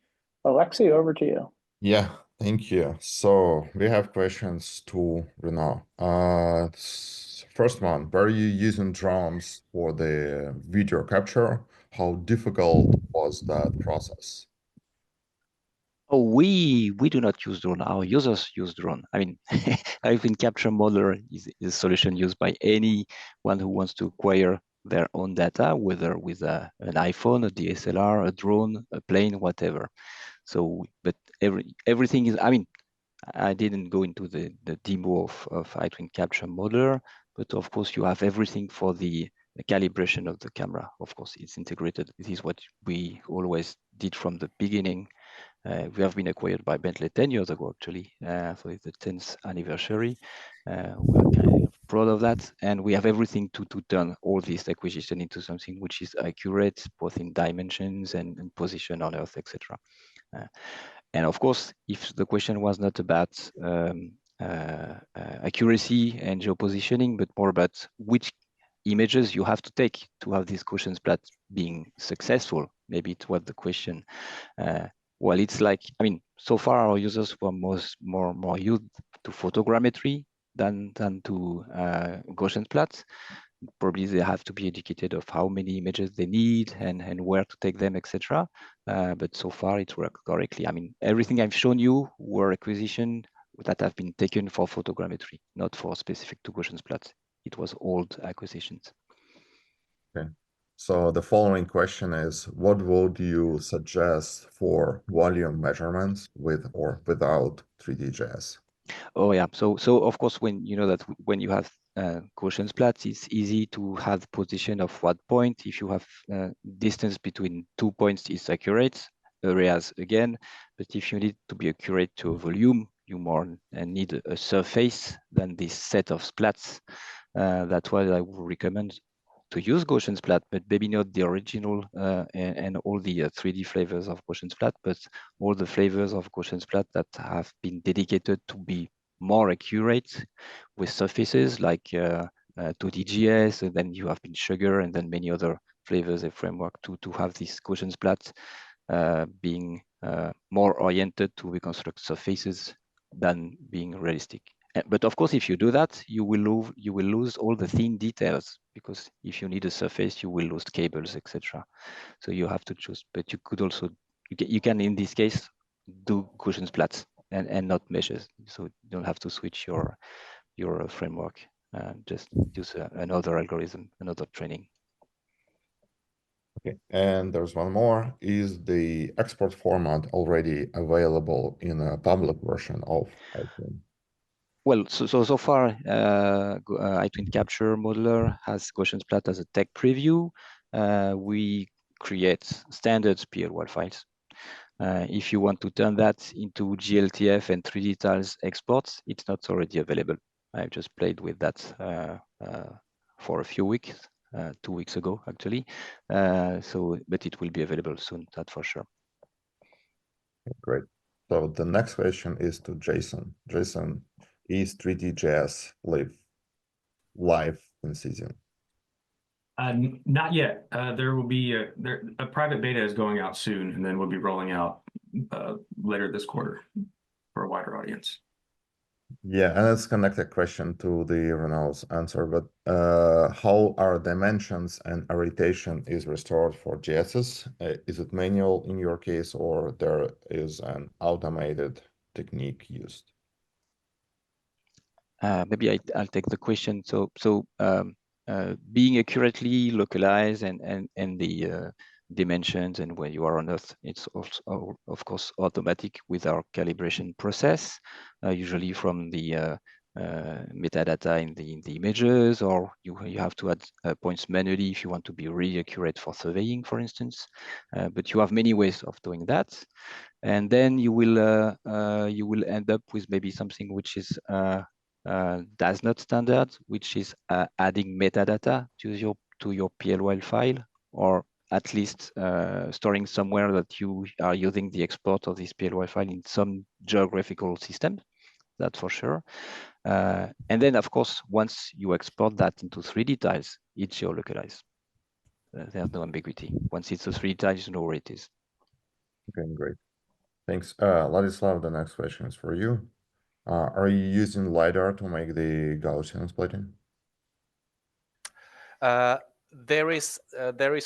Alexei, over to you. Yeah, thank you. So we have questions to Renaud. First one, were you using drones for the video capture? How difficult was that process? Oh, we do not use drone. Our users use drone. I mean, I've been capture modeler is a solution used by anyone who wants to acquire their own data, whether with an iPhone, a DSLR, a drone, a plane, whatever. So, but everything is, I mean, I didn't go into the demo of iTwin Capture Modeler, but of course you have everything for the calibration of the camera. Of course, it's integrated. This is what we always did from the beginning. We have been acquired by Bentley 10 years ago, actually. So it's the 10th anniversary. We're kind of proud of that. And we have everything to turn all this acquisition into something which is accurate, both in dimensions and position on Earth, etc. And of course, if the question was not about accuracy and geopositioning, but more about which images you have to take to have this Gaussian splat being successful, maybe it was the question. Well, it's like, I mean, so far our users were more used to photogrammetry than to Gaussian splats. Probably they have to be educated of how many images they need and where to take them, etc. But so far it worked correctly. I mean, everything I've shown you were acquisition that have been taken for photogrammetry, not for specific to Gaussian splats. It was old acquisitions. Okay. So the following question is, what would you suggest for volume measurements with or without 3D.js? Oh yeah, so of course, when you know that when you have Gaussian splats, it's easy to have position of what point. If you have distance between 2 points, it's accurate. Areas again, but if you need to be accurate to a volume, you more need a surface than this set of splats. That's why I would recommend to use Gaussian splat, but maybe not the original and all the 3D flavors of Gaussian splat, but all the flavors of Gaussian splat that have been dedicated to be more accurate with surfaces like 2D.js, and then you have been Sugar, and then many other flavors and framework to have this Gaussian splat being more oriented to reconstruct surfaces than being realistic. But of course, if you do that, you will lose all the thin details, because if you need a surface, you will lose cables, etc. So you have to choose. But you could also, you can in this case do Gaussian splats and not meshes. So you don't have to switch your framework. Just use another algorithm, another training. Okay, and there's one more. Is the export format already available in a public version of iTwin? Well, so far, iTwin Capture Modeler has Gaussian splat as a tech preview. We create standard PLWell files. If you want to turn that into GLTF and 3D tiles exports, it's not already available. I've just played with that for a few weeks, 2 weeks ago, actually. But it will be available soon, that's for sure. Great. So the next question is to Jason. Jason, is 3D.js live in season? Not yet. There will be a private beta is going out soon, and then we'll be rolling out later this quarter for a wider audience. Yeah, and it's connected question to the Renault's answer, but how are dimensions and orientation is restored for JSs? Is it manual in your case, or there is an automated technique used? Maybe I'll take the question. So being accurately localized and the dimensions and where you are on Earth, it's also, of course, automatic with our calibration process, usually from the metadata in the images, or you have to add points manually if you want to be really accurate for surveying, for instance. But you have many ways of doing that. And then you will end up with maybe something which is does not standard, which is adding metadata to your PLWell file, or at least storing somewhere that you are using the export of this PLWell file in some geographical system. That's for sure. And then, of course, once you export that into 3D tiles, it's geolocalized. There's no ambiguity. Once it's a 3D tile, you know where it is. Okay, great. Thanks. Ladislav, the next question is for you. Are you using LiDAR to make the Gaussian splitting? There is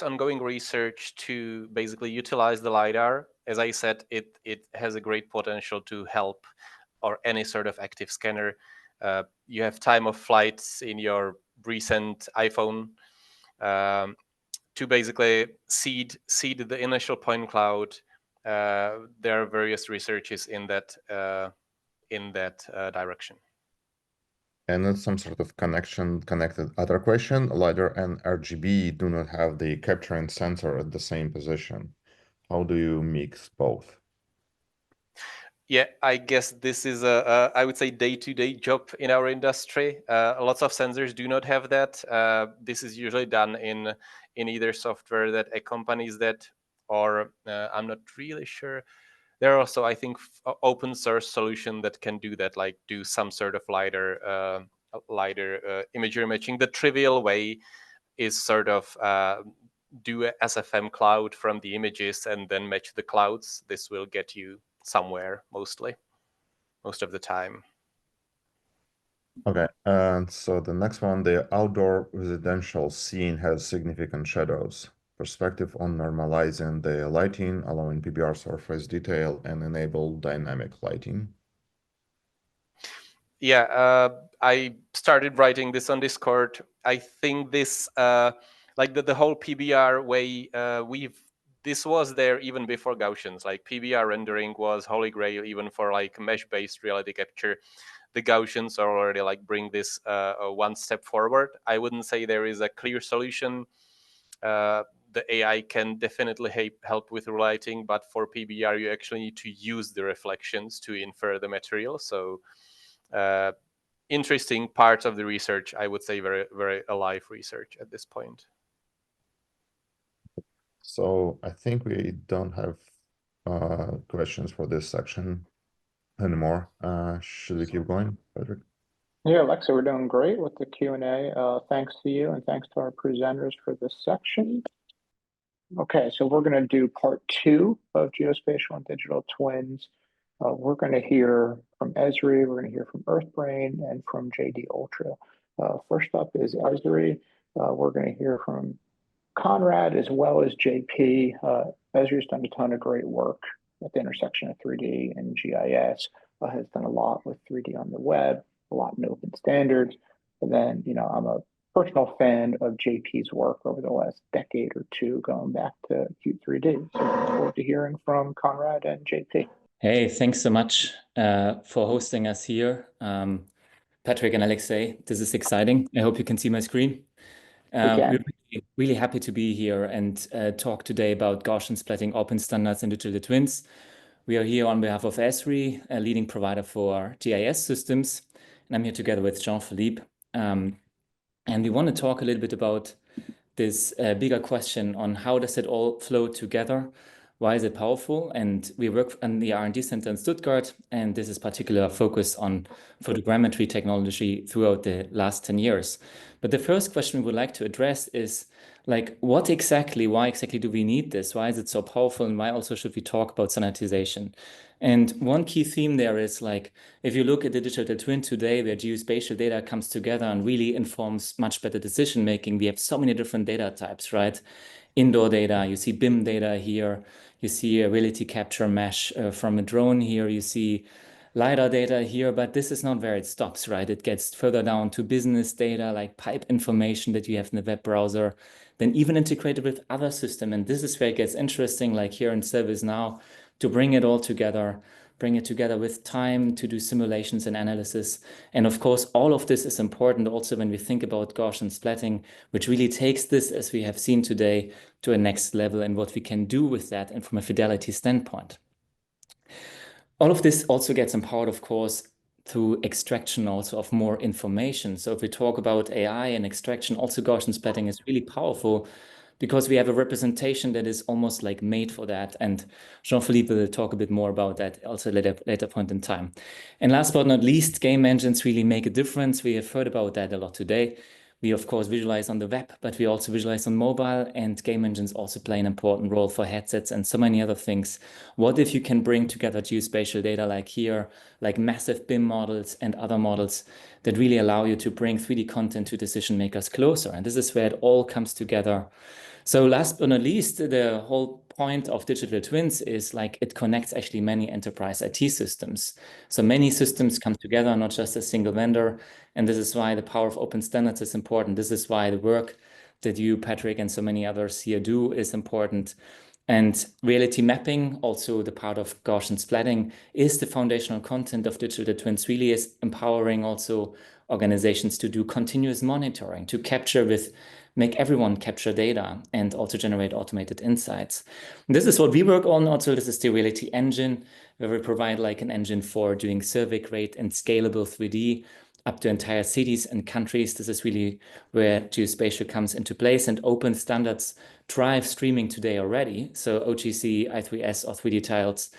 ongoing research to basically utilize the LiDAR. As I said, it has a great potential to help, or any sort of active scanner. You have time of flights in your recent iPhone. to basically seed the initial point cloud. There are various researches in that direction. And it's some sort of connected other question. LiDAR and RGB do not have the capturing sensor at the same position. How do you mix both? Yeah, I guess this is I would say day-to-day job in our industry. Lots of sensors do not have that. This is usually done in either software that accompanies that, or I'm not really sure. There are also, I think, open source solution that can do that, like do some sort of LiDAR imagery matching. The trivial way is sort of do a SFM cloud from the images and then match the clouds. This will get you somewhere most of the time. Okay, and so the next one, the outdoor residential scene has significant shadows. Perspective on normalizing the lighting, allowing PBR surface detail, and enable dynamic lighting. Yeah, I started writing this on Discord. I think this, like the whole PBR way, this was there even before Gaussians. Like PBR rendering was holy grail even for like mesh-based reality capture. The Gaussians are already like bring this one step forward. I wouldn't say there is a clear solution. The AI can definitely help with relighting, but for PBR you actually need to use the reflections to infer the material. So interesting part of the research, I would say very, very alive research at this point. So I think we don't have questions for this section anymore. Should we keep going, Cedric? Yeah, Alexa, we're doing great with the Q&A. Thanks to you and thanks to our presenters for this section. Okay, so we're going to do part 2 of geospatial and digital twins. We're going to hear from Esri, we're going to hear from EarthBrain, and from JD Ultra. First up is Esri. We're going to hear from Conrad as well as JP. Esri's done a ton of great work at the intersection of 3D and GIS, has done a lot with 3D on the web, a lot in open standards. And then, you know, I'm a personal fan of JP's work over the last decade or two, going back to Qt3D. So I look forward to hearing from Conrad and JP. Hey, thanks so much for hosting us here. Patrick and Alexei, this is exciting. I hope you can see my screen. We're really happy to be here and talk today about Gaussian splatting open standards in digital twins. We are here on behalf of Esri, a leading provider for GIS systems. And I'm here together with Jean-Philippe. And we want to talk a little bit about this bigger question on how does it all flow together? Why is it powerful? And we work on the R&D center in Stuttgart, and this is particular focus on photogrammetry technology throughout the last 10 years. But the first question we would like to address is, like, why exactly do we need this? Why is it so powerful? And why also should we talk about standardization? And one key theme there is, like, if you look at the digital twin today, where geospatial data comes together and really informs much better decision making, we have so many different data types, right? Indoor data, you see BIM data here, you see a reality capture mesh from a drone here, you see LiDAR data here, but this is not where it stops, right? It gets further down to business data, like pipe information that you have in the web browser, then even integrated with other systems. And this is where it gets interesting, like here in ServiceNow, to bring it all together, bring it together with time to do simulations and analysis. And of course, all of this is important also when we think about Gaussian splatting, which really takes this, as we have seen today, to a next level and what we can do with that and from a fidelity standpoint. All of this also gets empowered, of course, through extraction also of more information. So if we talk about AI and extraction, also Gaussian splatting is really powerful because we have a representation that is almost like made for that. And Jean-Philippe will talk a bit more about that also at a later point in time. And last but not least, game engines really make a difference. We have heard about that a lot today. We, of course, visualize on the web, but we also visualize on mobile, and game engines also play an important role for headsets and so many other things. What if you can bring together geospatial data like here, like massive BIM models and other models that really allow you to bring 3D content to decision makers closer? And this is where it all comes together. So last but not least, the whole point of digital twins is like it connects actually many enterprise IT systems. So many systems come together, not just a single vendor. And this is why the power of open standards is important. This is why the work that you, Patrick, and so many others here do is important. And reality mapping, also the part of Gaussian splatting, is the foundational content of digital twins, really is empowering also organizations to do continuous monitoring, to make everyone capture data and also generate automated insights. This is what we work on. Also, this is the reality engine, where we provide like an engine for doing survey grade and scalable 3D up to entire cities and countries. This is really where geospatial comes into place, and open standards drive streaming today already. So OGC, I3S, or 3D tiles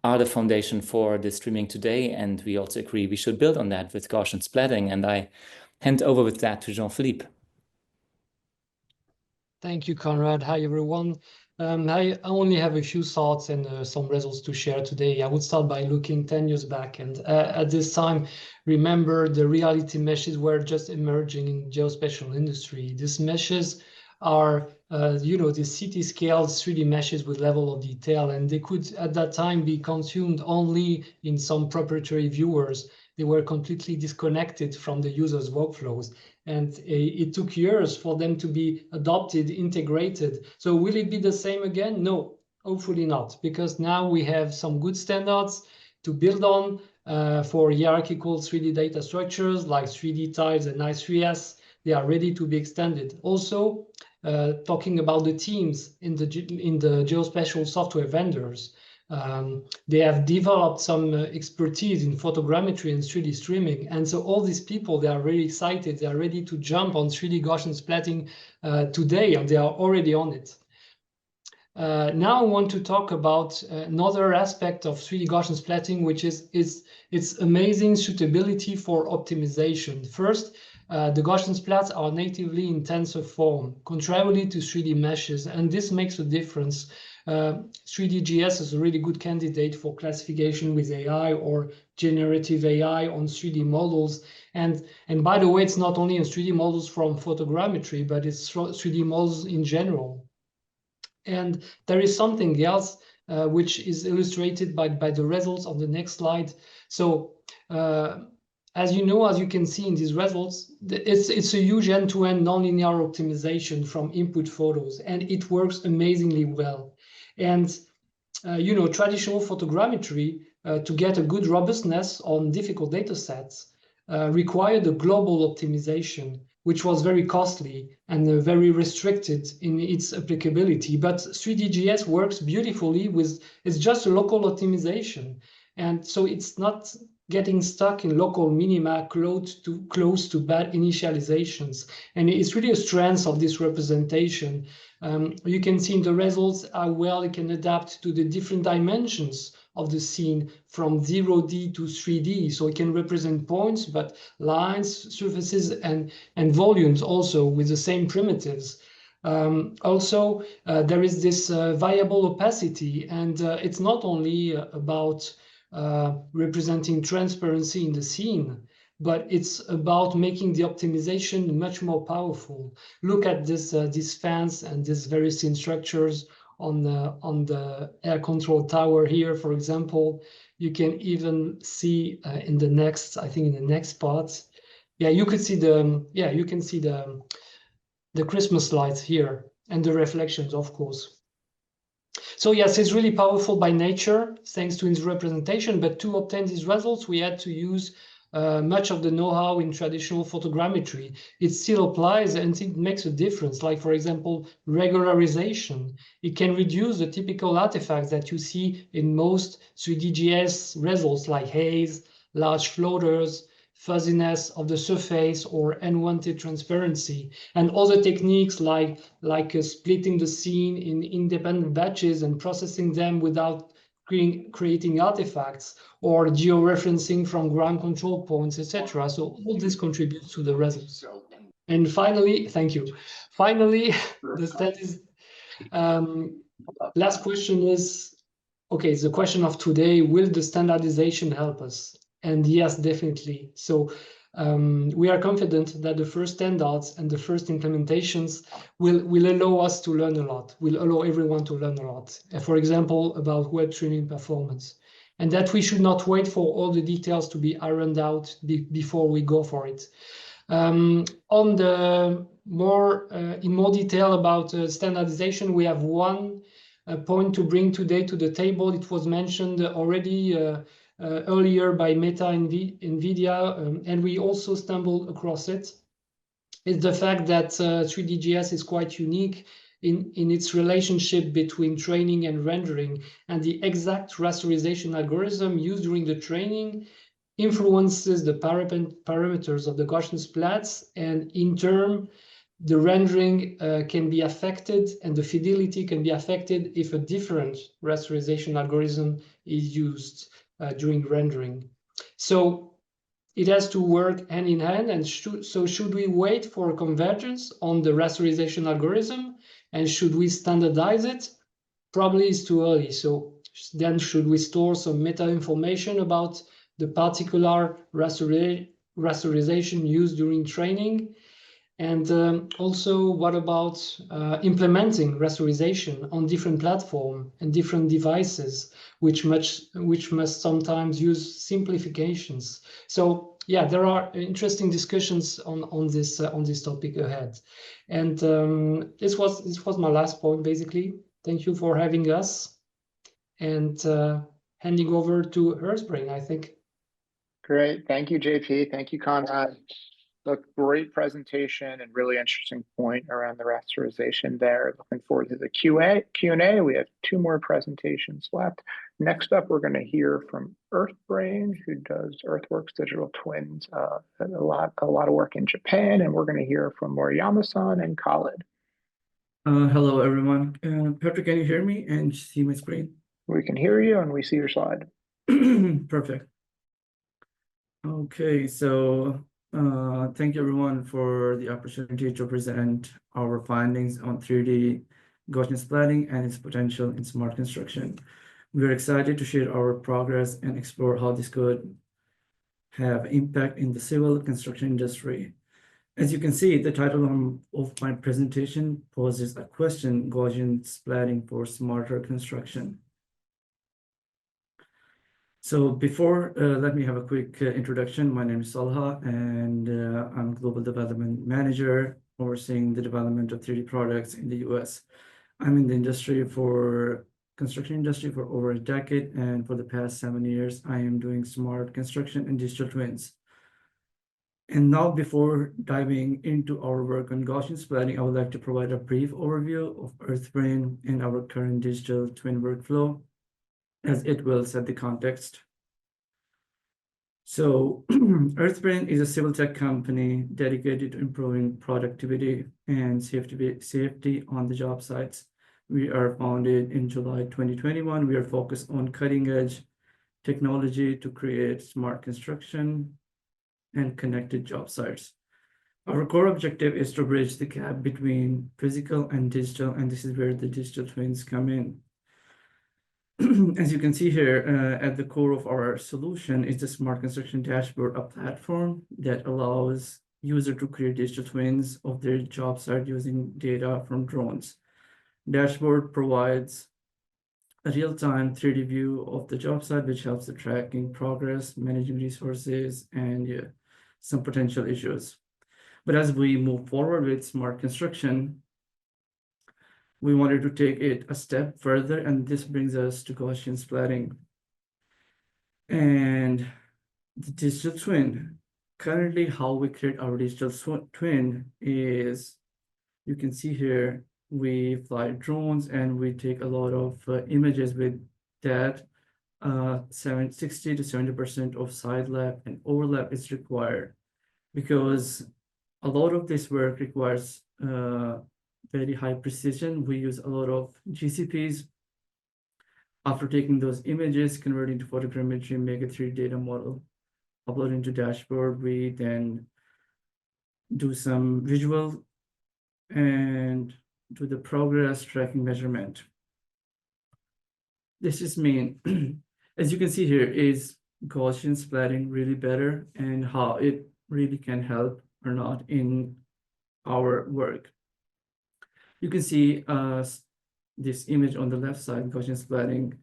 are the foundation for the streaming today. And we also agree we should build on that with Gaussian splatting. And I hand over with that to Jean-Philippe. Thank you, Conrad. Hi, everyone. I only have a few thoughts and some results to share today. I would start by looking 10 years back. And at this time, remember, the reality meshes were just emerging in geospatial industry. These meshes are, the city scale 3D meshes with level of detail, and they could at that time be consumed only in some proprietary viewers. They were completely disconnected from the user's workflows. And it took years for them to be adopted, integrated. So will it be the same again? No, hopefully not, because now we have some good standards to build on for hierarchical 3D data structures like 3D tiles and I3S. They are ready to be extended. Also, talking about the teams in the geospatial software vendors, they have developed some expertise in photogrammetry and 3D streaming. And so all these people, they are very excited. They are ready to jump on 3D Gaussian splatting today, and they are already on it. Now I want to talk about another aspect of 3D Gaussian splatting, which is its amazing suitability for optimization. First, the Gaussian splats are natively in tensor form, contrarily to 3D meshes, and this makes a difference. 3D.js is a really good candidate for classification with AI or generative AI on 3D models. And by the way, it's not only on 3D models from photogrammetry, but it's 3D models in general. And there is something else which is illustrated by the results on the next slide. So as you can see in these results, it's a huge end-to-end nonlinear optimization from input photos, and it works amazingly well. And traditional photogrammetry to get a good robustness on difficult data sets required a global optimization, which was very costly and very restricted in its applicability. But 3D.js works beautifully it's just a local optimization. And so it's not getting stuck in local minima close to bad initializations. And it's really a strength of this representation. You can see in the results how well it can adapt to the different dimensions of the scene from 0D to 3D. So it can represent points, but lines, surfaces, and volumes also with the same primitives. Also, there is this variable opacity, and it's not only about representing transparency in the scene, but it's about making the optimization much more powerful. Look at these fans and these very thin structures on the air control tower here, for example. You can even see in the next part. Yeah, you can see the Christmas lights here and the reflections, of course. So yes, it's really powerful by nature, thanks to its representation. But to obtain these results, we had to use much of the know-how in traditional photogrammetry. It still applies and it makes a difference. Like, for example, regularization. It can reduce the typical artifacts that you see in most 3D.js results, like haze, large floaters, fuzziness of the surface, or unwanted transparency, and other techniques like splitting the scene in independent batches and processing them without creating artifacts, or georeferencing from ground control points, etc. So all this contributes to the results. And finally, thank you. Finally, last question is, okay, the question of today, will the standardization help us? And yes, definitely. So we are confident that the first standards and the first implementations will allow us to learn a lot, will allow everyone to learn a lot. For example, about web streaming performance. And that we should not wait for all the details to be ironed out before we go for it. On the more in more detail about standardization, we have one point to bring today to the table. It was mentioned already earlier by Meta and NVIDIA, and we also stumbled across it. It's the fact that 3DGS is quite unique in its relationship between training and rendering, and the exact rasterization algorithm used during the training influences the parameters of the Gaussian splats, and in turn, the rendering can be affected and the fidelity can be affected if a different rasterization algorithm is used during rendering. So it has to work hand in hand, and should we wait for convergence on the rasterization algorithm, and should we standardize it? Probably it's too early. So then should we store some meta information about the particular rasterization used during training? And also, what about implementing rasterization on different platforms and different devices, which must sometimes use simplifications? So yeah, there are interesting discussions on this topic ahead. And this was my last point, basically. Thank you for having us, and handing over to Earthbrain, I think. Great. Thank you, JP. Thank you, Conrad. Look, great presentation and really interesting point around the rasterization there. Looking forward to the Q&A. We have 2 more presentations left. Next up, we're going to hear from Earthbrain, who does Earthworks digital twins, a lot of work in Japan, and we're going to hear from Moriyama-san and Khalid. Hello, everyone. Patrick, can you hear me and see my screen? We can hear you and we see your slide. Perfect. Okay, so thank you everyone for the opportunity to present our findings on 3D Gaussian splatting and its potential in smart construction. We're excited to share our progress and explore how this could have impact in the civil construction industry. As you can see, the title of my presentation poses a question: Gaussian splatting for smarter construction. So before, let me have a quick introduction. My name is Salha, and I'm Global Development Manager overseeing the development of 3D products in the US. I'm in the construction industry for over a decade, and for the past 7 years, I am doing smart construction and digital twins. And now, before diving into our work on Gaussian splatting, I would like to provide a brief overview of Earthbrain and our current digital twin workflow, as it will set the context. So Earthbrain is a civil tech company dedicated to improving productivity and safety on the job sites. We are founded in July 2021. We are focused on cutting-edge technology to create smart construction and connected job sites. Our core objective is to bridge the gap between physical and digital, and this is where the digital twins come in. As you can see here, at the core of our solution is the Smart Construction Dashboard, a platform that allows users to create digital twins of their job site using data from drones. Dashboard provides a real-time 3D view of the job site, which helps the tracking progress, managing resources, and some potential issues. But as we move forward with smart construction, we wanted to take it a step further, and this brings us to Gaussian splatting. And the digital twin, currently how we create our digital twin is, you can see here, we fly drones and we take a lot of images with that. 60 to 70% of side lap and overlap is required, because a lot of this work requires very high precision. We use a lot of GCPs. After taking those images, converting to photogrammetry, make a 3D data model, upload into dashboard. We then do some visual and do the progress tracking measurement. This is mean, as you can see here, is Gaussian splatting really better, and how it really can help or not in our work. You can see this image on the left side, Gaussian splatting.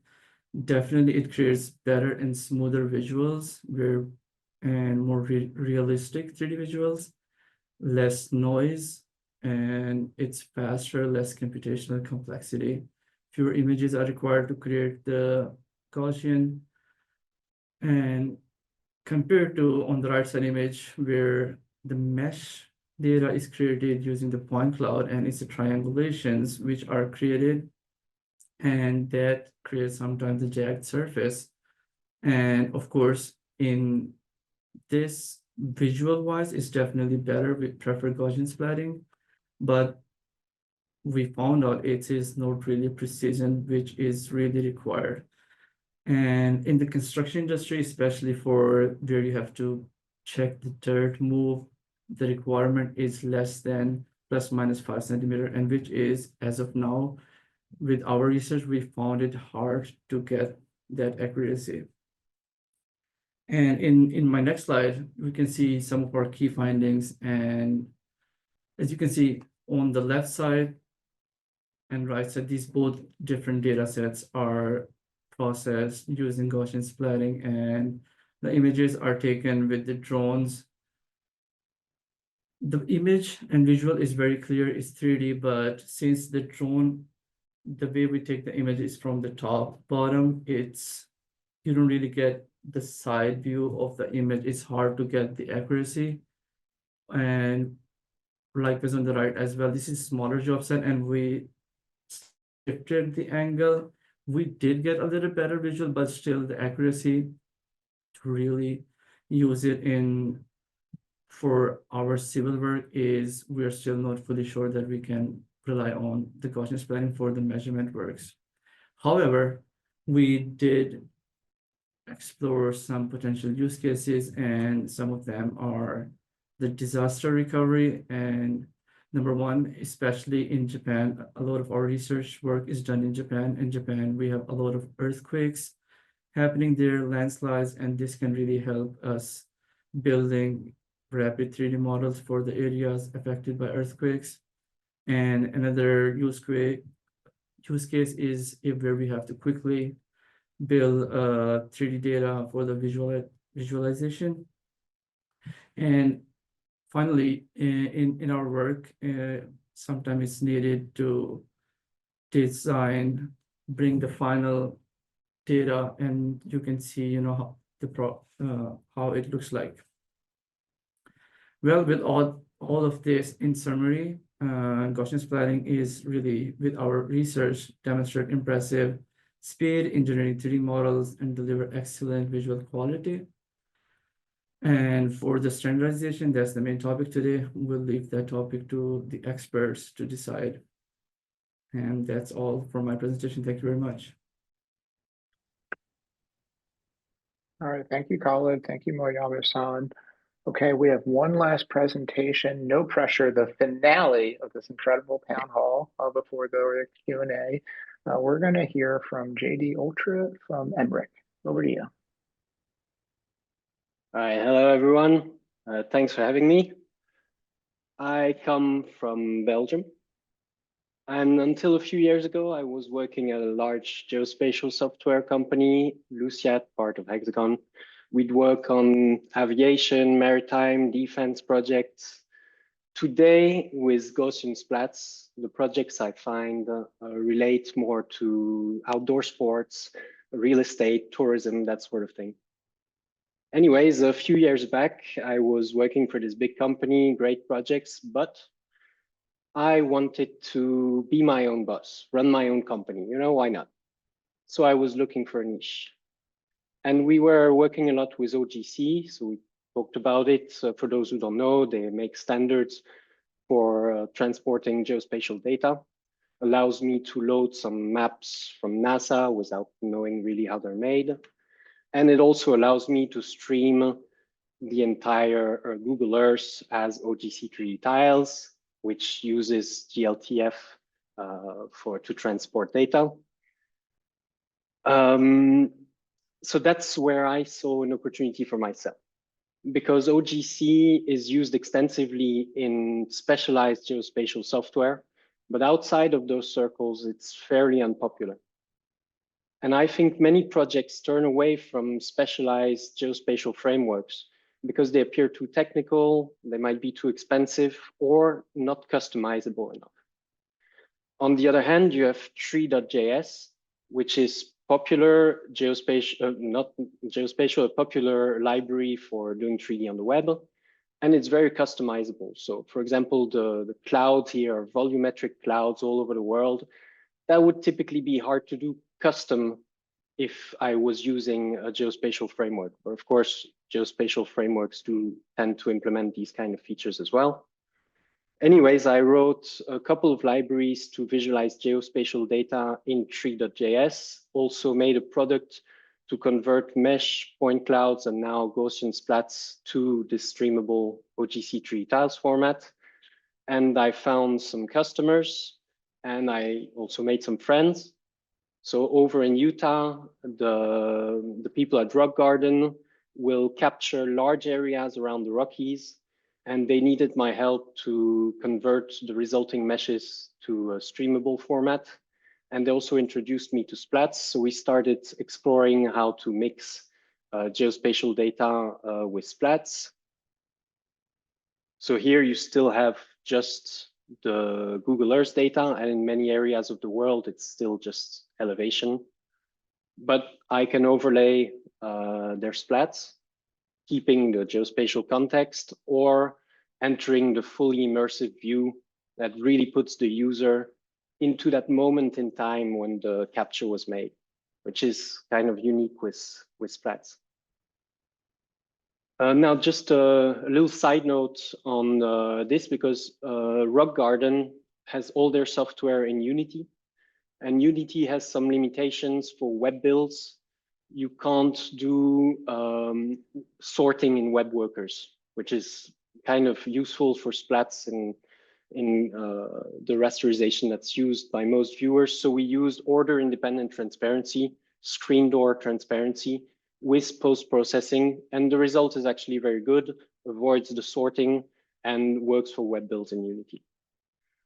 Definitely it creates better and smoother visuals and more realistic 3D visuals. less noise, and it's faster, less computational complexity. Fewer images are required to create the Gaussian, and compared to on the right side image where the mesh data is created using the point cloud, and it's the triangulations which are created, and that creates sometimes a jagged surface. And of course, in this visual wise, it's definitely better. We prefer Gaussian splatting, but we found out it is not really precision, which is really required. And in the construction industry, especially for where you have to check the dirt move, the requirement is less than ±5 centimeter, and which is, as of now, with our research, we found it hard to get that accuracy. And in my next slide, we can see some of our key findings. And as you can see on the left side and right side, these both different data sets are processed using Gaussian splatting, and the images are taken with the drones. The image and visual is very clear, it's 3D, but since the drone, the way we take the image is from the top, bottom, you don't really get the side view of the image. It's hard to get the accuracy. And likewise on the right as well, this is smaller job set, and we shifted the angle. We did get a little better visual, but still the accuracy to really use it for our civil work is, we're still not fully sure that we can rely on the Gaussian splatting for the measurement works. However, we did explore some potential use cases, and some of them are the disaster recovery. And number one, especially in Japan, a lot of our research work is done in Japan. In Japan, we have a lot of earthquakes happening there, landslides, and this can really help us building rapid 3D models for the areas affected by earthquakes. And another use case is where we have to quickly build 3D data for the visualization. And finally, in our work, sometimes it's needed to design, bring the final data, and you can see, how it looks like. Well, with all of this in summary, Gaussian splatting is really, with our research, demonstrate impressive speed in generating 3D models and deliver excellent visual quality. And for the standardization, that's the main topic today. We'll leave that topic to the experts to decide. And that's all for my presentation. Thank you very much. All right, thank you, Khaled. Thank you, Moenne-Loccoz. Okay, we have one last presentation, no pressure, the finale of this incredible town hall before the Q&A. We're going to hear from JD Ultra from Emmerich. Over to you. Hi, hello everyone. Thanks for having me. I come from Belgium, and until a few years ago, I was working at a large geospatial software company, Luciat, part of Hexagon. We'd work on aviation, maritime, defense projects. Today, with Gaussian Splats, the projects I find relate more to outdoor sports, real estate, tourism, that sort of thing. Anyways, a few years back, I was working for this big company, great projects, but I wanted to be my own boss, run my own company, why not? So I was looking for a niche. And we were working a lot with OGC, so we talked about it. So for those who don't know, they make standards for transporting geospatial data. Allows me to load some maps from NASA without knowing really how they're made. And it also allows me to stream the entire Google Earth as OGC 3D tiles, which uses GLTF to transport data. So that's where I saw an opportunity for myself, because OGC is used extensively in specialized geospatial software, but outside of those circles, it's fairly unpopular. And I think many projects turn away from specialized geospatial frameworks because they appear too technical, they might be too expensive, or not customizable enough. On the other hand, you have Tree.js, which is popular geospatial, not geospatial, a popular library for doing 3D on the web. And it's very customizable. So for example, the clouds here are volumetric clouds all over the world. That would typically be hard to do custom if I was using a geospatial framework. But of course, geospatial frameworks do tend to implement these kind of features as well. Anyways, I wrote a couple of libraries to visualize geospatial data in Tree.js, also made a product to convert mesh, point clouds, and now Gaussian Splats to this streamable OGC3 tiles format. And I found some customers, and I also made some friends. So over in Utah, the people at Rock Garden will capture large areas around the Rockies, and they needed my help to convert the resulting meshes to a streamable format. And they also introduced me to Splats. So we started exploring how to mix geospatial data with Splats. So here you still have just the Google Earth data, and in many areas of the world, it's still just elevation. But I can overlay their Splats, keeping the geospatial context, or entering the fully immersive view that really puts the user into that moment in time when the capture was made, which is kind of unique with Splats. Now, just a little side note on this, because Rock Garden has all their software in Unity, and Unity has some limitations for web builds. You can't do sorting in web workers, which is kind of useful for Splats in the rasterization that's used by most viewers. So we used order-independent transparency, screen door transparency with post-processing, and the result is actually very good, avoids the sorting, and works for web builds in Unity.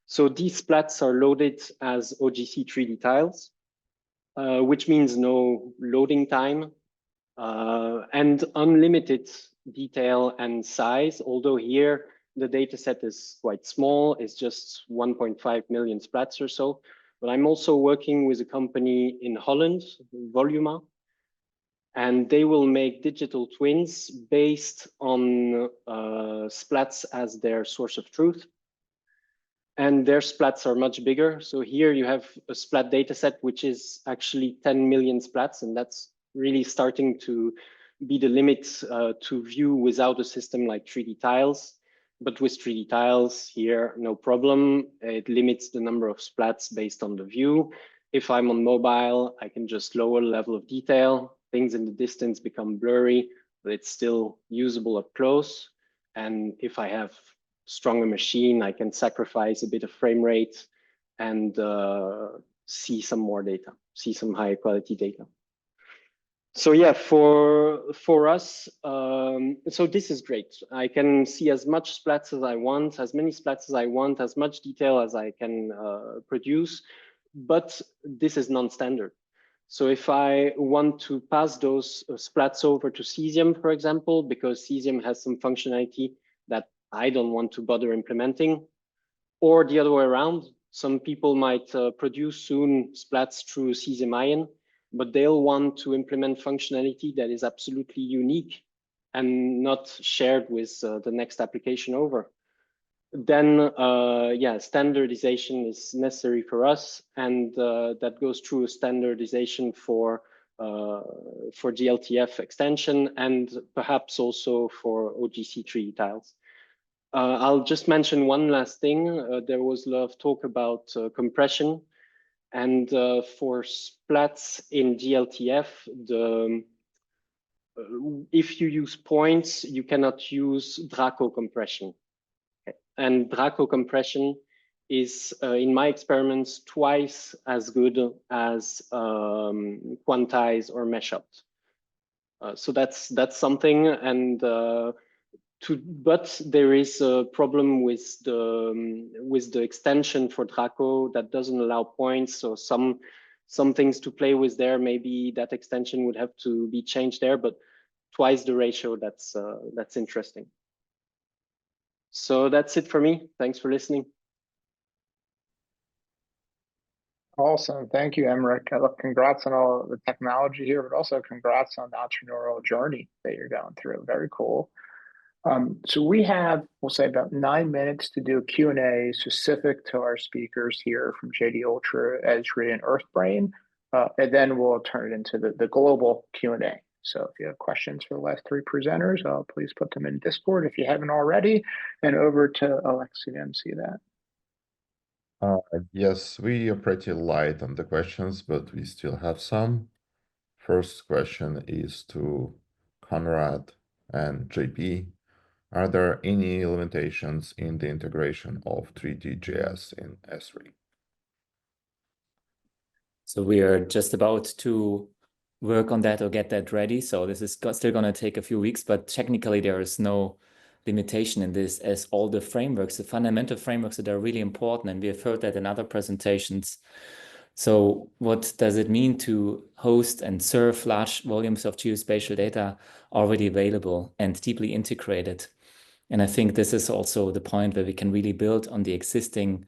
So these Splats are loaded as OGC 3D tiles, which means no loading time and unlimited detail and size, although here the data set is quite small. It's just 1.5 million Splats or so. But I'm also working with a company in Holland, Voluma, and they will make digital twins based on Splats as their source of truth. And their Splats are much bigger. So here you have a Splat dataset, which is actually 10 million Splats, and that's really starting to be the limit to view without a system like 3D tiles. But with 3D tiles here, no problem. It limits the number of Splats based on the view. If I'm on mobile, I can just lower the level of detail. Things in the distance become blurry, but it's still usable up close. And if I have stronger machine, I can sacrifice a bit of frame rate and see some more data, see some higher quality data. So yeah, for us, so this is great. I can see as much Splats as I want, as many Splats as I want, as much detail as I can produce, but this is non-standard. So if I want to pass those Splats over to Cesium, for example, because Cesium has some functionality that I don't want to bother implementing, or the other way around, some people might produce soon Splats through Cesium Ion, but they'll want to implement functionality that is absolutely unique and not shared with the next application over. Then, yeah, standardization is necessary for us, and that goes through a standardization for GLTF extension and perhaps also for OGC3 tiles. I'll just mention one last thing. There was a lot of talk about compression. And for Splats in GLTF, if you use points, you cannot use Draco compression. Okay. And Draco compression is, in my experiments, twice as good as quantize or mesh up. So that's something, and but there is a problem with the extension for Draco that doesn't allow points. So some things to play with there. Maybe that extension would have to be changed there. But twice the ratio, that's interesting. So that's it for me. Thanks for listening. Awesome. Thank you, Emmerich. Look, congrats on all the technology here, but also congrats on the entrepreneurial journey that you're going through. Very cool. So we have, we'll say, about 9 minutes to do a Q&A specific to our speakers here from JD Ultra, Esri, and Earthbrain, and then we'll turn it into the global Q&A. So if you have questions for the last 3 presenters, please put them in Discord if you haven't already, and over to Alexei to MC that. Yes, we are pretty light on the questions, but we still have some. First question is to Conrad and JP. Are there any limitations in the integration of 3D.js in Esri? So we are just about to work on that or get that ready. So this is still going to take a few weeks, but technically there is no limitation in this, as all the frameworks, the fundamental frameworks that are really important, and we have heard that in other presentations. So what does it mean to host and serve large volumes of geospatial data already available and deeply integrated? And I think this is also the point where we can really build on the existing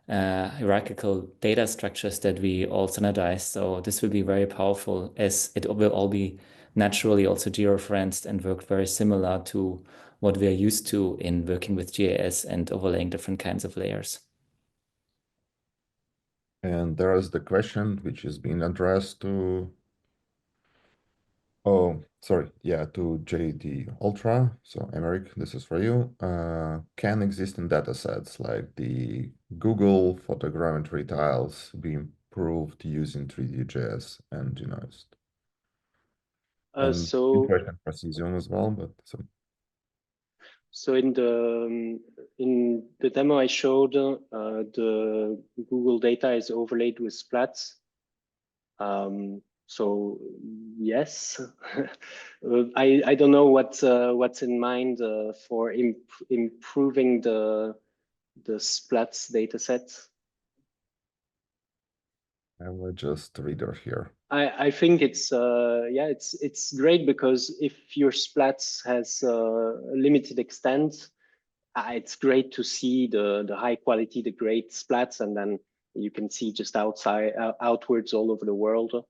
hierarchical data structures that we all standardize. So this will be very powerful, as it will all be naturally also georeferenced and work very similar to what we are used to in working with GIS and overlaying different kinds of layers. And there is the question which is being addressed to, to JD Ultra. So Emmerich, this is for you. Can existing datasets like the Google photogrammetry tiles be improved using 3D.js and denoised? So question for Cesium as well, but So in the demo I showed, the Google data is overlaid with splats. So yes, I don't know what's in mind for improving the splats data set. I will just read it here. I think it's it's great, because if your splats has limited extent, it's great to see the high quality, the great splats, and then you can see just outwards all over the world.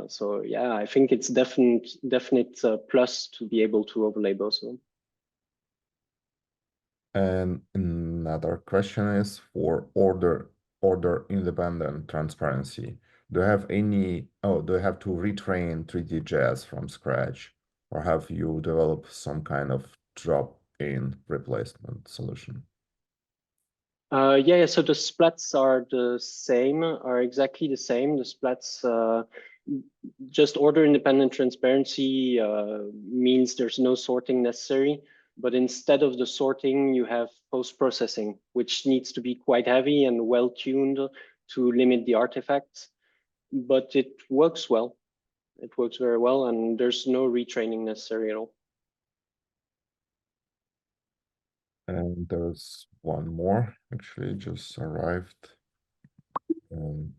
So yeah, I think it's definite plus to be able to overlay both of them. And another question is for order independent transparency. Do you have to retrain 3D.js from scratch, or have you developed some kind of drop-in replacement solution? So the splats are exactly the same. The splats, just order independent transparency means there's no sorting necessary. But instead of the sorting, you have post-processing, which needs to be quite heavy and well-tuned to limit the artifacts. But it works well. It works very well, and there's no retraining necessary at all. And there's one more, actually, just arrived. And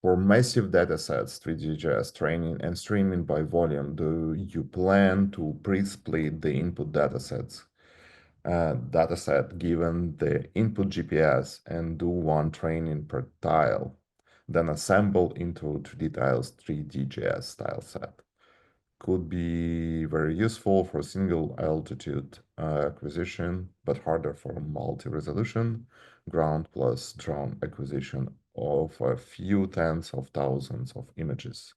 for massive datasets, 3D.js training and streaming by volume, do you plan to pre-split the input dataset given the input GPS and do one training per tile, then assemble into 3D tiles 3D.js tile set? Could be very useful for single altitude acquisition, but harder for multi-resolution ground plus drone acquisition of a few tens of thousands of images.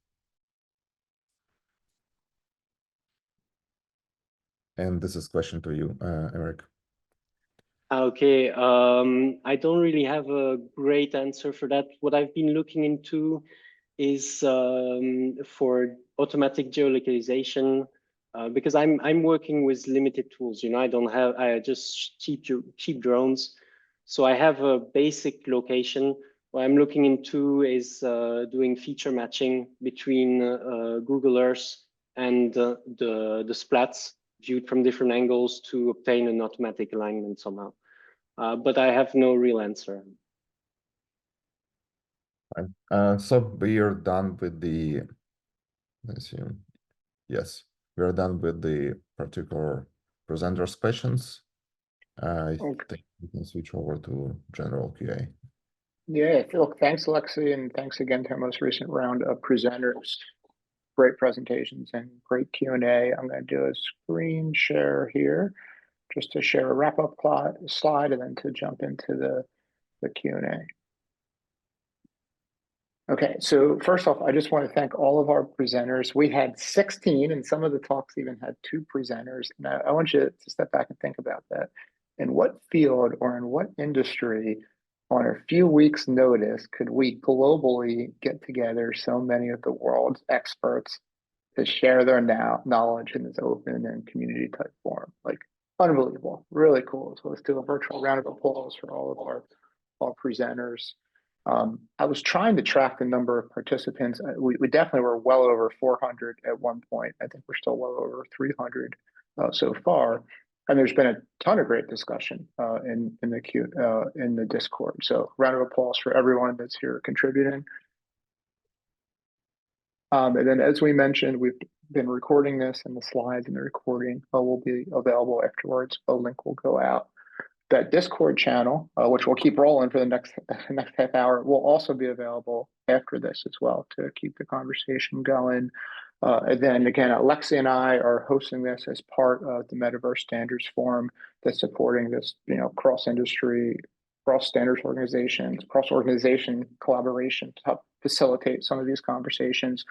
And this is question to you, Emmerich. Okay, I don't really have a great answer for that. What I've been looking into is for automatic geolocalization, because I'm working with limited tools. I just cheap drones. So I have a basic location. What I'm looking into is doing feature matching between Google Earth and the splats viewed from different angles to obtain an automatic alignment somehow. But I have no real answer. Fine. So we are done with the, let's see. Yes, we are done with the particular presenters' questions. I think we can switch over to general QA. Yeah, look, thanks, Alexei, and thanks again to our most recent round of presenters. Great presentations and great Q&A. I'm going to do a screen share here just to share a wrap-up slide and then to jump into the Q&A. Okay, so first off, I just want to thank all of our presenters. We had 16, and some of the talks even had 2 presenters. And I want you to step back and think about that. In what field or in what industry, on a few weeks' notice, could we globally get together so many of the world's experts to share their knowledge in this open and community type forum? Like, unbelievable, really cool. So let's do a virtual round of applause for all of our presenters. I was trying to track the number of participants. We definitely were well over 400 at one point. I think we're still well over 300 so far. And there's been a ton of great discussion in the Discord. So round of applause for everyone that's here contributing. And then, as we mentioned, we've been recording this, and the slides and the recording will be available afterwards. A link will go out. That Discord channel, which we'll keep rolling for the next half hour, will also be available after this as well to keep the conversation going. And then again, Alexei and I are hosting this as part of the Metaverse Standards Forum that's supporting this, cross-industry, cross-standards organizations, cross-organization collaboration to help facilitate some of these conversations.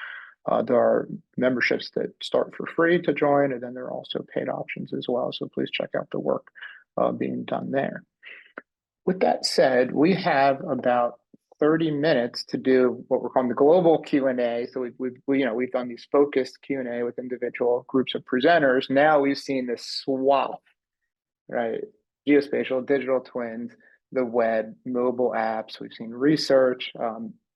There are memberships that start for free to join, and then there are also paid options as well. So please check out the work being done there. With that said, we have about 30 minutes to do what we're calling the global Q&A. So we've done these focused Q&A with individual groups of presenters. Now we've seen this swap, right? Geospatial, digital twins, the web, mobile apps. We've seen research.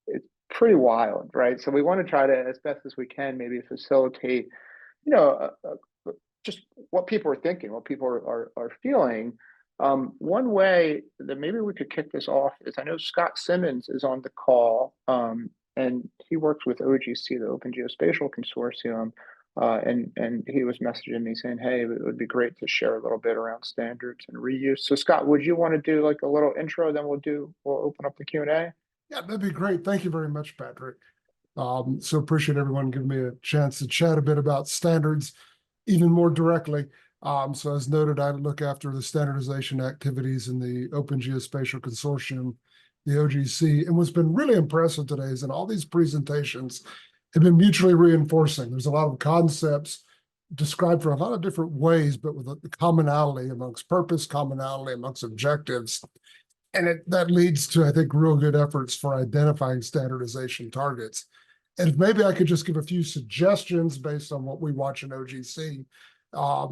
It's pretty wild, right? So we want to try to, as best as we can, maybe facilitate, just what people are thinking, what people are feeling. One way that maybe we could kick this off is, I know Scott Simmons is on the call, and he works with OGC, the Open Geospatial Consortium, and he was messaging me saying, hey, it would be great to share a little bit around standards and reuse. So Scott, would you want to do like a little intro, then we'll open up the Q&A? Yeah, that'd be great. Thank you very much, Patrick. So appreciate everyone giving me a chance to chat a bit about standards even more directly. So as noted, I look after the standardization activities in the Open Geospatial Consortium, the OGC. And what's been really impressive today is that all these presentations have been mutually reinforcing. There's a lot of concepts described for a lot of different ways, but with a commonality amongst purpose, commonality amongst objectives. And that leads to, I think, real good efforts for identifying standardization targets. And if maybe I could just give a few suggestions based on what we watch in OGC.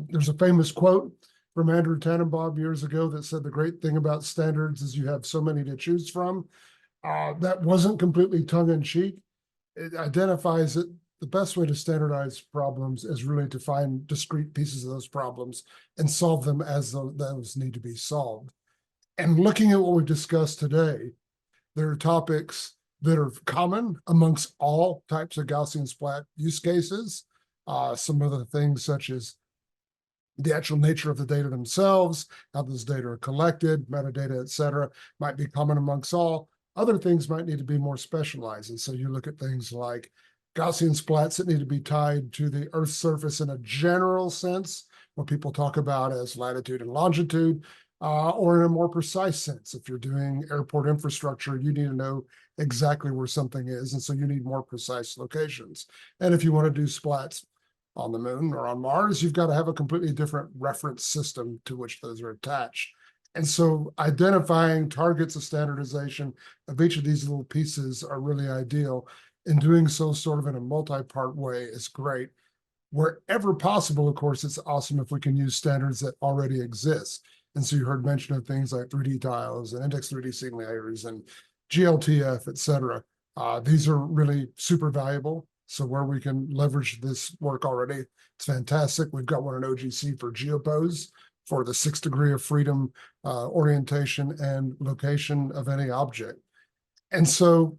There's a famous quote from Andrew Tannenbaum years ago that said the great thing about standards is you have so many to choose from. That wasn't completely tongue-in-cheek. It identifies that the best way to standardize problems is really to find discrete pieces of those problems and solve them as those need to be solved. And looking at what we've discussed today, there are topics that are common amongst all types of Gaussian splat use cases. Some of the things such as the actual nature of the data themselves, how those data are collected, metadata, et cetera, might be common amongst all. Other things might need to be more specialized. And so you look at things like Gaussian splats that need to be tied to the Earth's surface in a general sense, what people talk about as latitude and longitude, or in a more precise sense. If you're doing airport infrastructure, you need to know exactly where something is, and so you need more precise locations. And if you want to do splats on the moon or on Mars, you've got to have a completely different reference system to which those are attached. And so identifying targets of standardization of each of these little pieces are really ideal. And doing so sort of in a multi-part way is great. Wherever possible, of course, it's awesome if we can use standards that already exist. And so you heard mention of things like 3D tiles and index 3D seeing layers and GLTF, et cetera. These are really super valuable. So where we can leverage this work already, it's fantastic. We've got one in OGC for geopose for the 6 degree of freedom orientation and location of any object. And so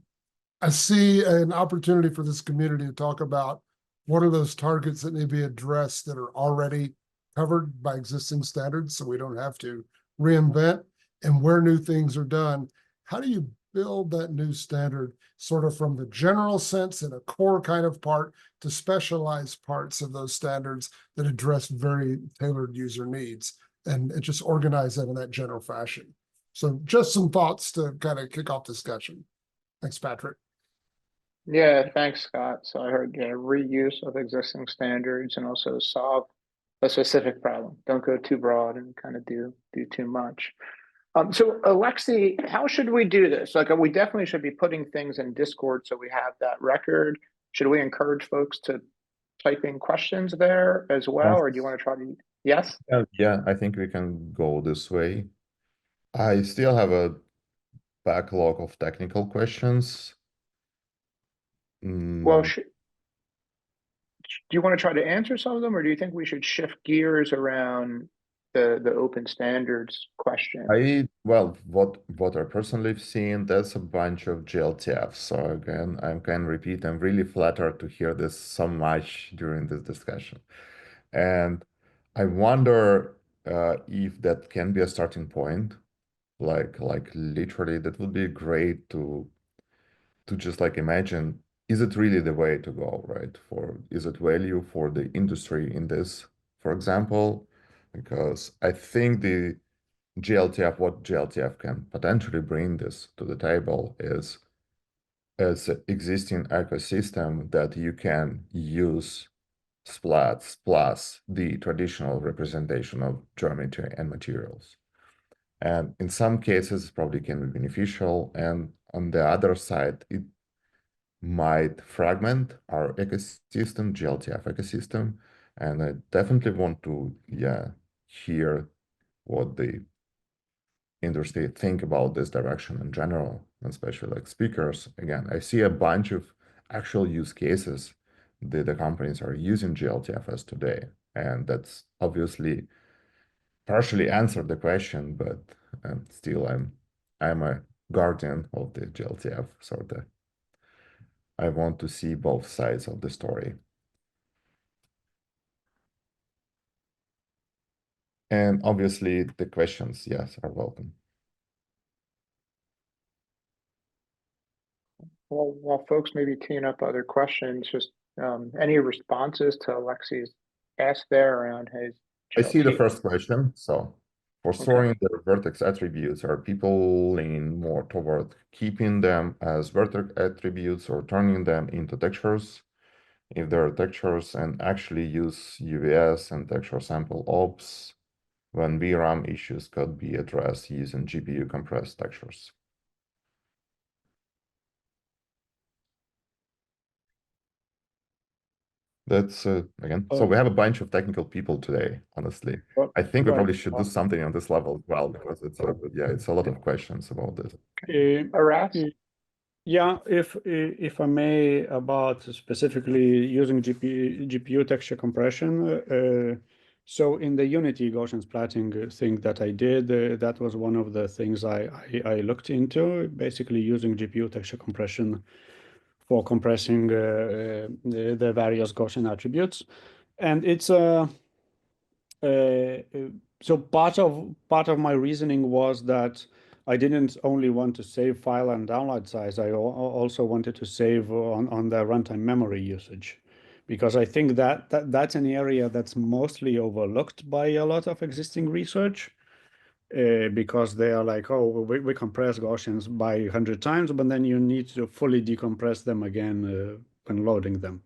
I see an opportunity for this community to talk about what are those targets that need to be addressed that are already covered by existing standards, so we don't have to reinvent, and where new things are done. How do you build that new standard sort of from the general sense in a core kind of part to specialized parts of those standards that address very tailored user needs, and just organize that in that general fashion? So just some thoughts to kind of kick off discussion. Thanks, Patrick. Yeah, thanks, Scott. So I heard reuse of existing standards and also solve a specific problem. Don't go too broad and kind of do too much. So Alexei, how should we do this? Like, we definitely should be putting things in Discord so we have that record. Should we encourage folks to type in questions there as well, or do you want to try to? Yes. Yeah, I think we can go this way. I still have a backlog of technical questions. Well, do you want to try to answer some of them, or do you think we should shift gears around the open standards question? Well, what I personally have seen, that's a bunch of GLTF. So again, I can repeat, I'm really flattered to hear this so much during this discussion. And I wonder if that can be a starting point. Like literally, that would be great to just like imagine, is it really the way to go, right? Is it value for the industry in this, for example? Because I think the what GLTF can potentially bring this to the table is as an existing ecosystem that you can use splats plus the traditional representation of geometry and materials. And in some cases, it probably can be beneficial. And on the other side, it might fragment our ecosystem, GLTF ecosystem. And I definitely want to, hear what the industry think about this direction in general, especially like speakers. Again, I see a bunch of actual use cases that the companies are using GLTFS today. And that's obviously partially answered the question, but still I'm a guardian of the GLTF, sort of. I want to see both sides of the story. And obviously the questions, yes, are welcome. Well, while folks maybe teeing up other questions, just any responses to Alexei's ask there around his I see the first question. So for storing the vertex attributes, are people leaning more toward keeping them as vertex attributes or turning them into textures? If there are textures, and actually use UVS and texture sample ops when VRAM issues could be addressed using GPU compressed textures. That's again, so we have a bunch of technical people today, honestly. I think we probably should do something on this level as well, because it's a lot of questions about this. Aras? Yeah, if I may, about specifically using GPU texture compression. So in the Unity Gaussian splatting thing that I did, that was one of the things I looked into, basically using GPU texture compression for compressing the various Gaussian attributes. And it's so part of my reasoning was that I didn't only want to save file and download size, I also wanted to save on the runtime memory usage, because I think that's an area that's mostly overlooked by a lot of existing research, because they are like, oh, we compress Gaussians by 100 times, but then you need to fully decompress them again when loading them.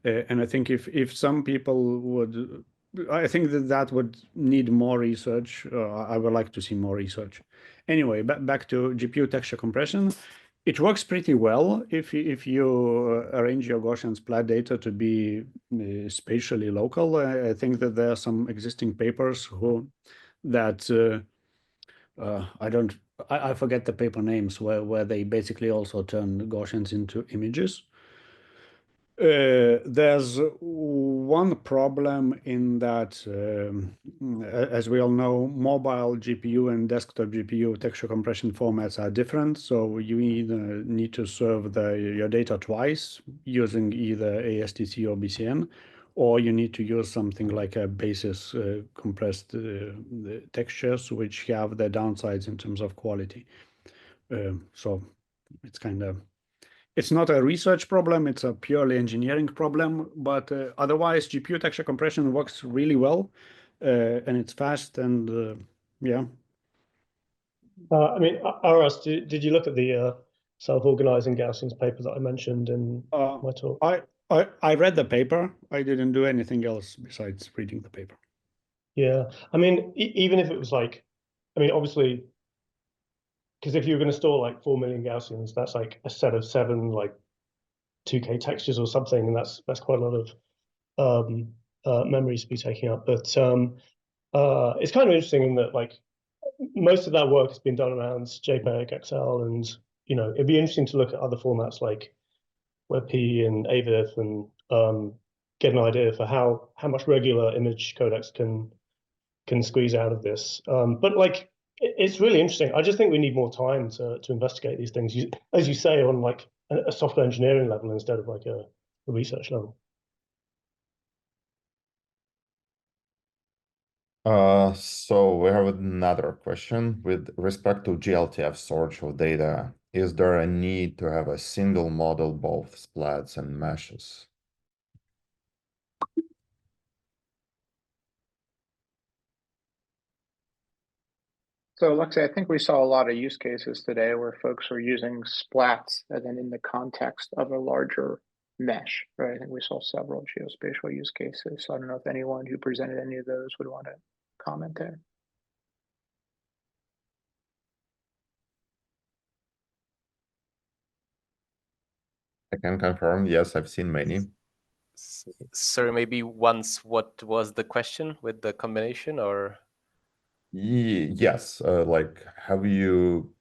And I think if some people would, I think that would need more research. I would like to see more research. Anyway, back to GPU texture compression. It works pretty well if you arrange your Gaussian splat data to be spatially local. I think that there are some existing papers that I forget the paper names where they basically also turn Gaussians into images. There's one problem in that, as we all know, mobile GPU and desktop GPU texture compression formats are different. So you either need to serve your data twice using either ASTC or BCN, or you need to use something like a basis compressed textures, which have their downsides in terms of quality. So it's kind of, it's not a research problem, it's a purely engineering problem, but otherwise GPU texture compression works really well, and it's fast, and yeah. I mean, Aras, did you look at the self-organizing Gaussians paper that I mentioned in my talk? I read the paper. I didn't do anything else besides reading the paper. Yeah, I mean, even if it was like, I mean, obviously, because if you're going to store like 4 million Gaussians, that's like a set of 7 like 2K textures or something, and that's quite a lot of memory to be taking up. But it's kind of interesting in that like most of that work has been done around JPEG, XL, and it'd be interesting to look at other formats like WebP and AVIF and get an idea for how much regular image codecs can squeeze out of this. But like it's really interesting. I just think we need more time to investigate these things, as you say, on like a software engineering level instead of like a research level. So we have another question with respect to GLTF storage of data. Is there a need to have a single model, both splats and meshes? So, Alexei, I think we saw a lot of use cases today where folks were using splats and then in the context of a larger mesh, right? I think we saw several geospatial use cases. So I don't know if anyone who presented any of those would want to comment there. I can confirm, yes, I've seen many. Sorry, maybe once, what was the question with the combination, or? Yes, like have you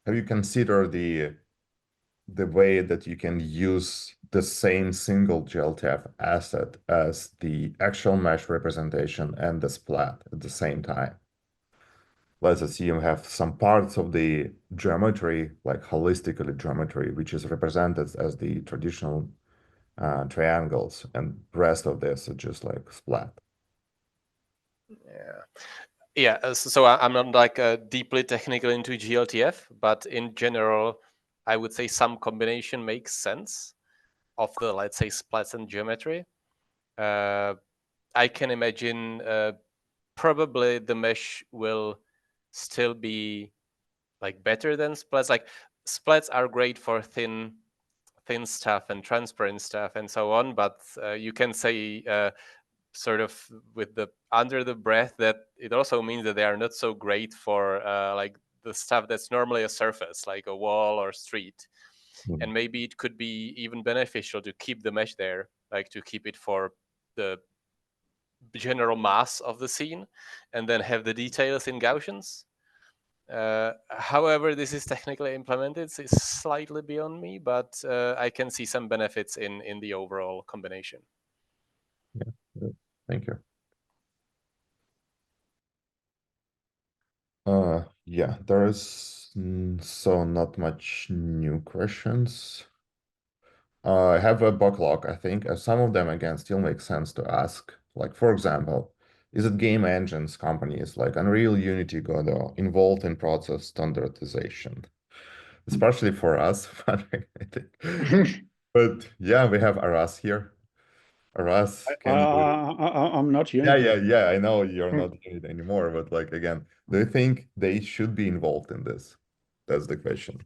considered the way that you can use the same single GLTF asset as the actual mesh representation and the splat at the same time? Let's assume you have some parts of the geometry, like holistically geometry, which is represented as the traditional triangles, and rest of this is just like splat. Yeah, so I'm not like deeply technical into GLTF, but in general, I would say some combination makes sense of the, let's say, splats and geometry. I can imagine probably the mesh will still be like better than splats. Like splats are great for thin stuff and transparent stuff and so on, but you can say sort of with the under the breath that it also means that they are not so great for like the stuff that's normally a surface, like a wall or street. And maybe it could be even beneficial to keep the mesh there, like to keep it for the general mass of the scene and then have the details in Gaussians. However, this is technically implemented, so it's slightly beyond me, but I can see some benefits in the overall combination. Yeah, thank you. Yeah, there is so not much new questions. I have a backlog, I think. Some of them, again, still make sense to ask. Like, for example, is it game engines companies like Unreal, Unity, Godot involved in process standardization? Especially for us, I think. But yeah, we have Aras here. Aras, can you? I'm not Unity. Yeah, I know you're not Unity anymore, but like, again, do you think they should be involved in this? That's the question.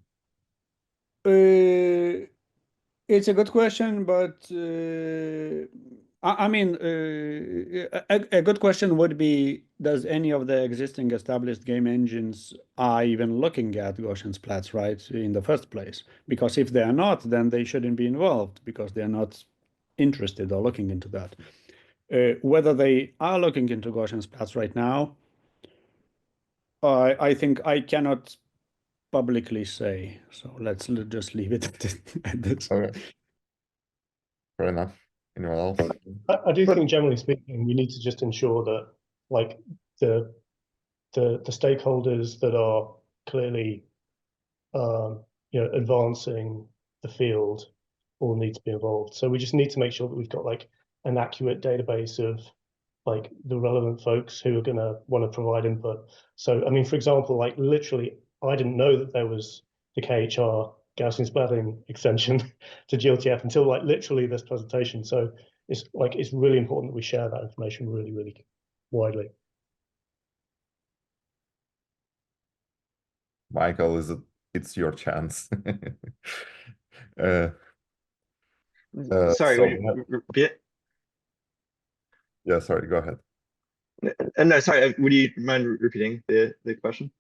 It's a good question, but I mean, a good question would be, does any of the existing established game engines are even looking at Gaussian splats, right, in the first place? Because if they are not, then they shouldn't be involved because they're not interested or looking into that. Whether they are looking into Gaussian splats right now, I think I cannot publicly say. So let's just leave it at this. Okay. Fair enough. Anyone else? I do think, generally speaking, we need to just ensure that, like, the stakeholders that are clearly, advancing the field all need to be involved. So we just need to make sure that we've got like an accurate database of like the relevant folks who are going to want to provide input. So, I mean, for example, like literally, I didn't know that there was the KHR Gaussian splatting extension to GLTF until like literally this presentation. So it's really important that we share that information really, really widely. Michael, it's your chance. Sorry, so, would you repeat? Yeah, sorry, go ahead. No, sorry, would you mind repeating the question?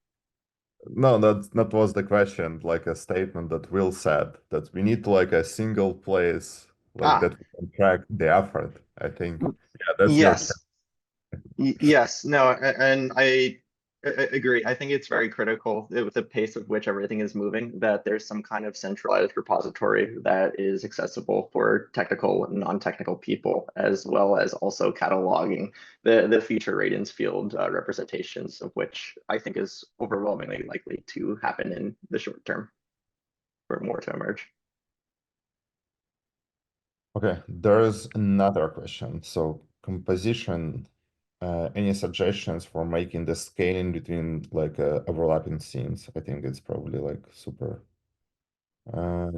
No, that was the question, like a statement that Will said, that we need like a single place like that we can track the effort, I think. Yeah, that's yes. Yes, no, and I agree. I think it's very critical with the pace of which everything is moving that there's some kind of centralized repository that is accessible for technical and non-technical people, as well as also cataloging the future Radiance field representations, of which I think is overwhelmingly likely to happen in the short term for more to emerge. Okay, there's another question. So composition, any suggestions for making the scaling between like overlapping scenes? I think it's probably like super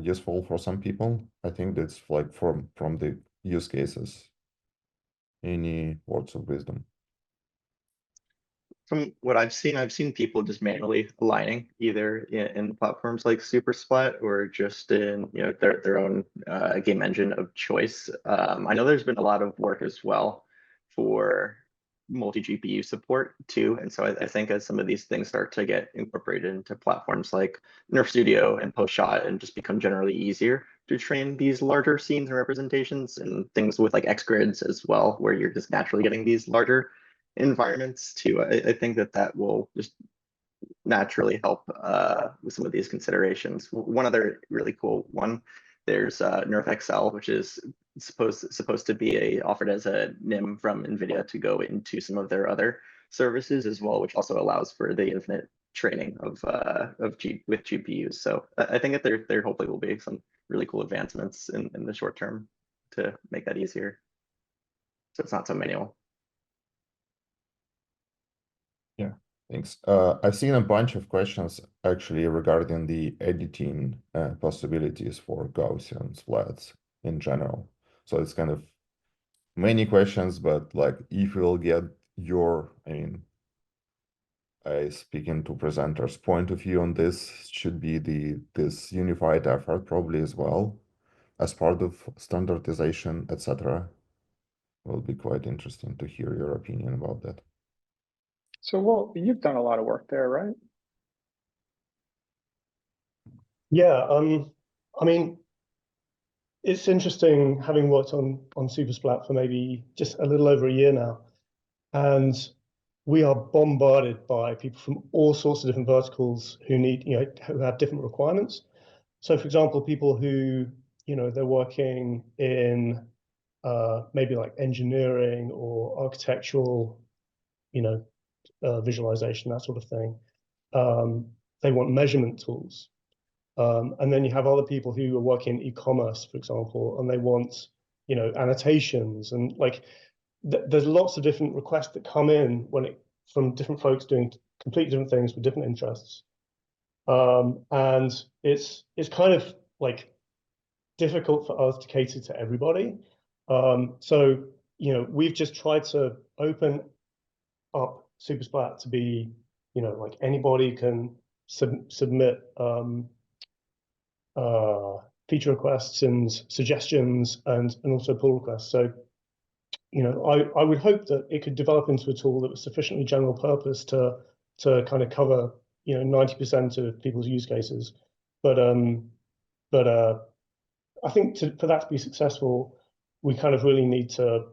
useful for some people. I think that's like from the use cases. Any words of wisdom? From what I've seen people just manually aligning either in platforms like SuperSplat or just in their own game engine of choice. I know there's been a lot of work as well for multi-GPU support too, and so I think as some of these things start to get incorporated into platforms like Nerf Studio and Postshot and just become generally easier to train these larger scenes and representations, and things with like XGrids as well, where you're just naturally getting these larger environments too. I think that will just naturally help with some of these considerations. One other really cool one, there's Nerf XL, which is supposed to be offered as a NIM from NVIDIA to go into some of their other services as well, which also allows for the infinite training with GPUs. So I think that there hopefully will be some really cool advancements in the short term to make that easier, so it's not so manual. Yeah, thanks. I've seen a bunch of questions actually regarding the editing possibilities for Gaussian splats in general. So it's kind of many questions, but like if you'll get your, speaking to presenters' point of view on this, should be this unified effort probably as well as part of standardization, etc. Will be quite interesting to hear your opinion about that. So, well, you've done a lot of work there, right? Yeah, I mean, it's interesting having worked on SuperSplat for maybe just a little over a year now, and we are bombarded by people from all sorts of different verticals who need, who have different requirements. So, for example, people who, they're working in maybe like engineering or architectural, visualization, that sort of thing. They want measurement tools. And then you have other people who are working in e-commerce, for example, and they want, annotations, and like there's lots of different requests that come in from different folks doing completely different things with different interests. And it's kind of like difficult for us to cater to everybody. So, we've just tried to open up SuperSplat to be, like anybody can submit feature requests and suggestions and also pull requests. So, I would hope that it could develop into a tool that was sufficiently general purpose to kind of cover, 90% of people's use cases. But I think for that to be successful, we kind of really need to,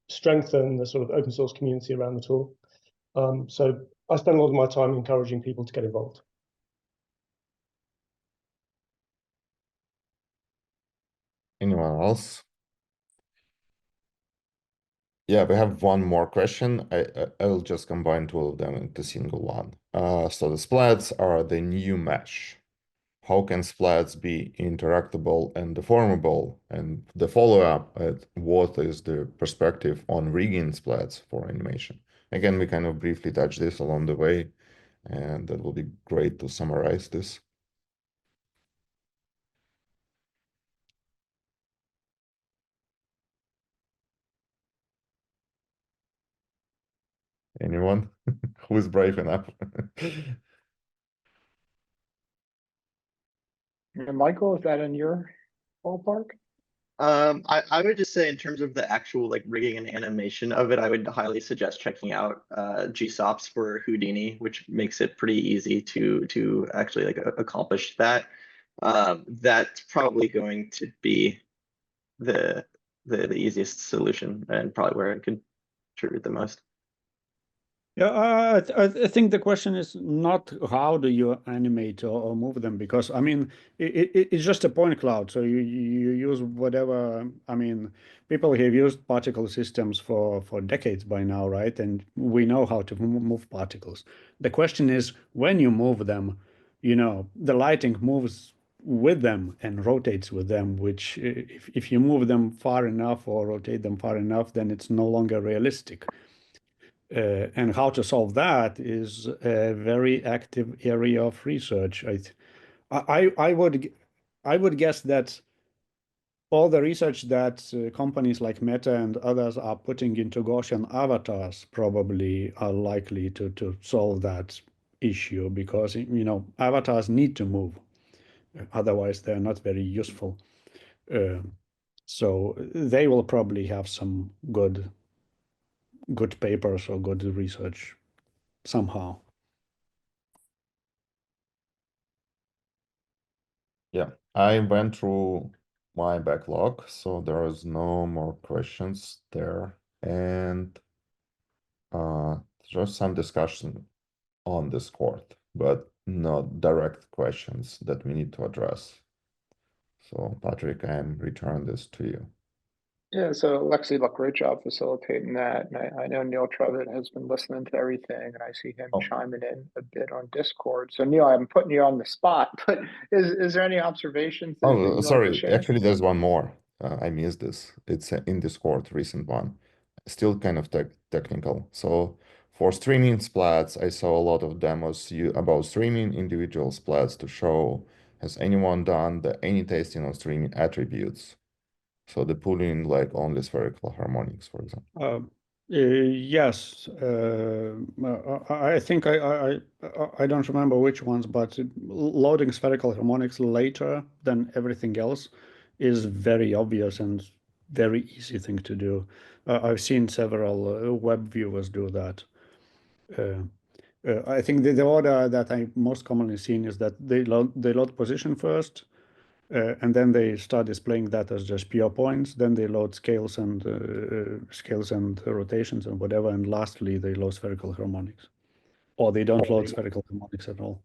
strengthen the sort of open source community around the tool. So I spend a lot of my time encouraging people to get involved. Anyone else? Yeah, we have one more question. I'll just combine two of them into single one. So the splats are the new mesh. How can splats be interactable and deformable? And the follow-up at what is the perspective on rigging splats for animation? Again, we kind of briefly touched this along the way, and that will be great to summarize this. Anyone who is brave enough? Michael, is that in your ballpark? I would just say in terms of the actual like rigging and animation of it, I would highly suggest checking out GSOPs for Houdini, which makes it pretty easy to actually like accomplish that. That's probably going to be the easiest solution and probably where it could contribute the most. Yeah, I think the question is not how do you animate or move them, because I mean it's just a point cloud, so you use whatever. I mean, people have used particle systems for decades by now, right? And we know how to move particles. The question is when you move them, you know, the lighting moves with them and rotates with them, which if you move them far enough or rotate them far enough, then it's no longer realistic. And how to solve that is a very active area of research. I would guess that all the research that companies like Meta and others are putting into Gaussian avatars probably are likely to solve that issue, because you know avatars need to move, otherwise they're not very useful. So they will probably have some good papers or good research somehow. Yeah, I went through my backlog, so there is no more questions there, and just some discussion on Discord, but not direct questions that we need to address. So Patrick, I'm returning this to you. Yeah, so Alexei, look, great job facilitating that. And I know Neil Trevitt has been listening to everything, and I see him chiming in a bit on Discord. So Neil, I'm putting you on the spot, but is there any observations that you'd like to Sorry, share? actually there's one more. I missed this. It's in Discord, recent one. Still kind of technical. So for streaming splats, I saw a lot of demos about streaming individual splats to show, has anyone done any testing on streaming attributes? So the pulling like only spherical harmonics, for example. Yes, I think I don't remember which ones, but loading spherical harmonics later than everything else is very obvious and very easy thing to do. I've seen several web viewers do that. I think the order that I most commonly seen is that they load position first, and then they start displaying that as just pure points. Then they load scales and rotations and whatever, and lastly they load spherical harmonics, or they don't load spherical harmonics at all.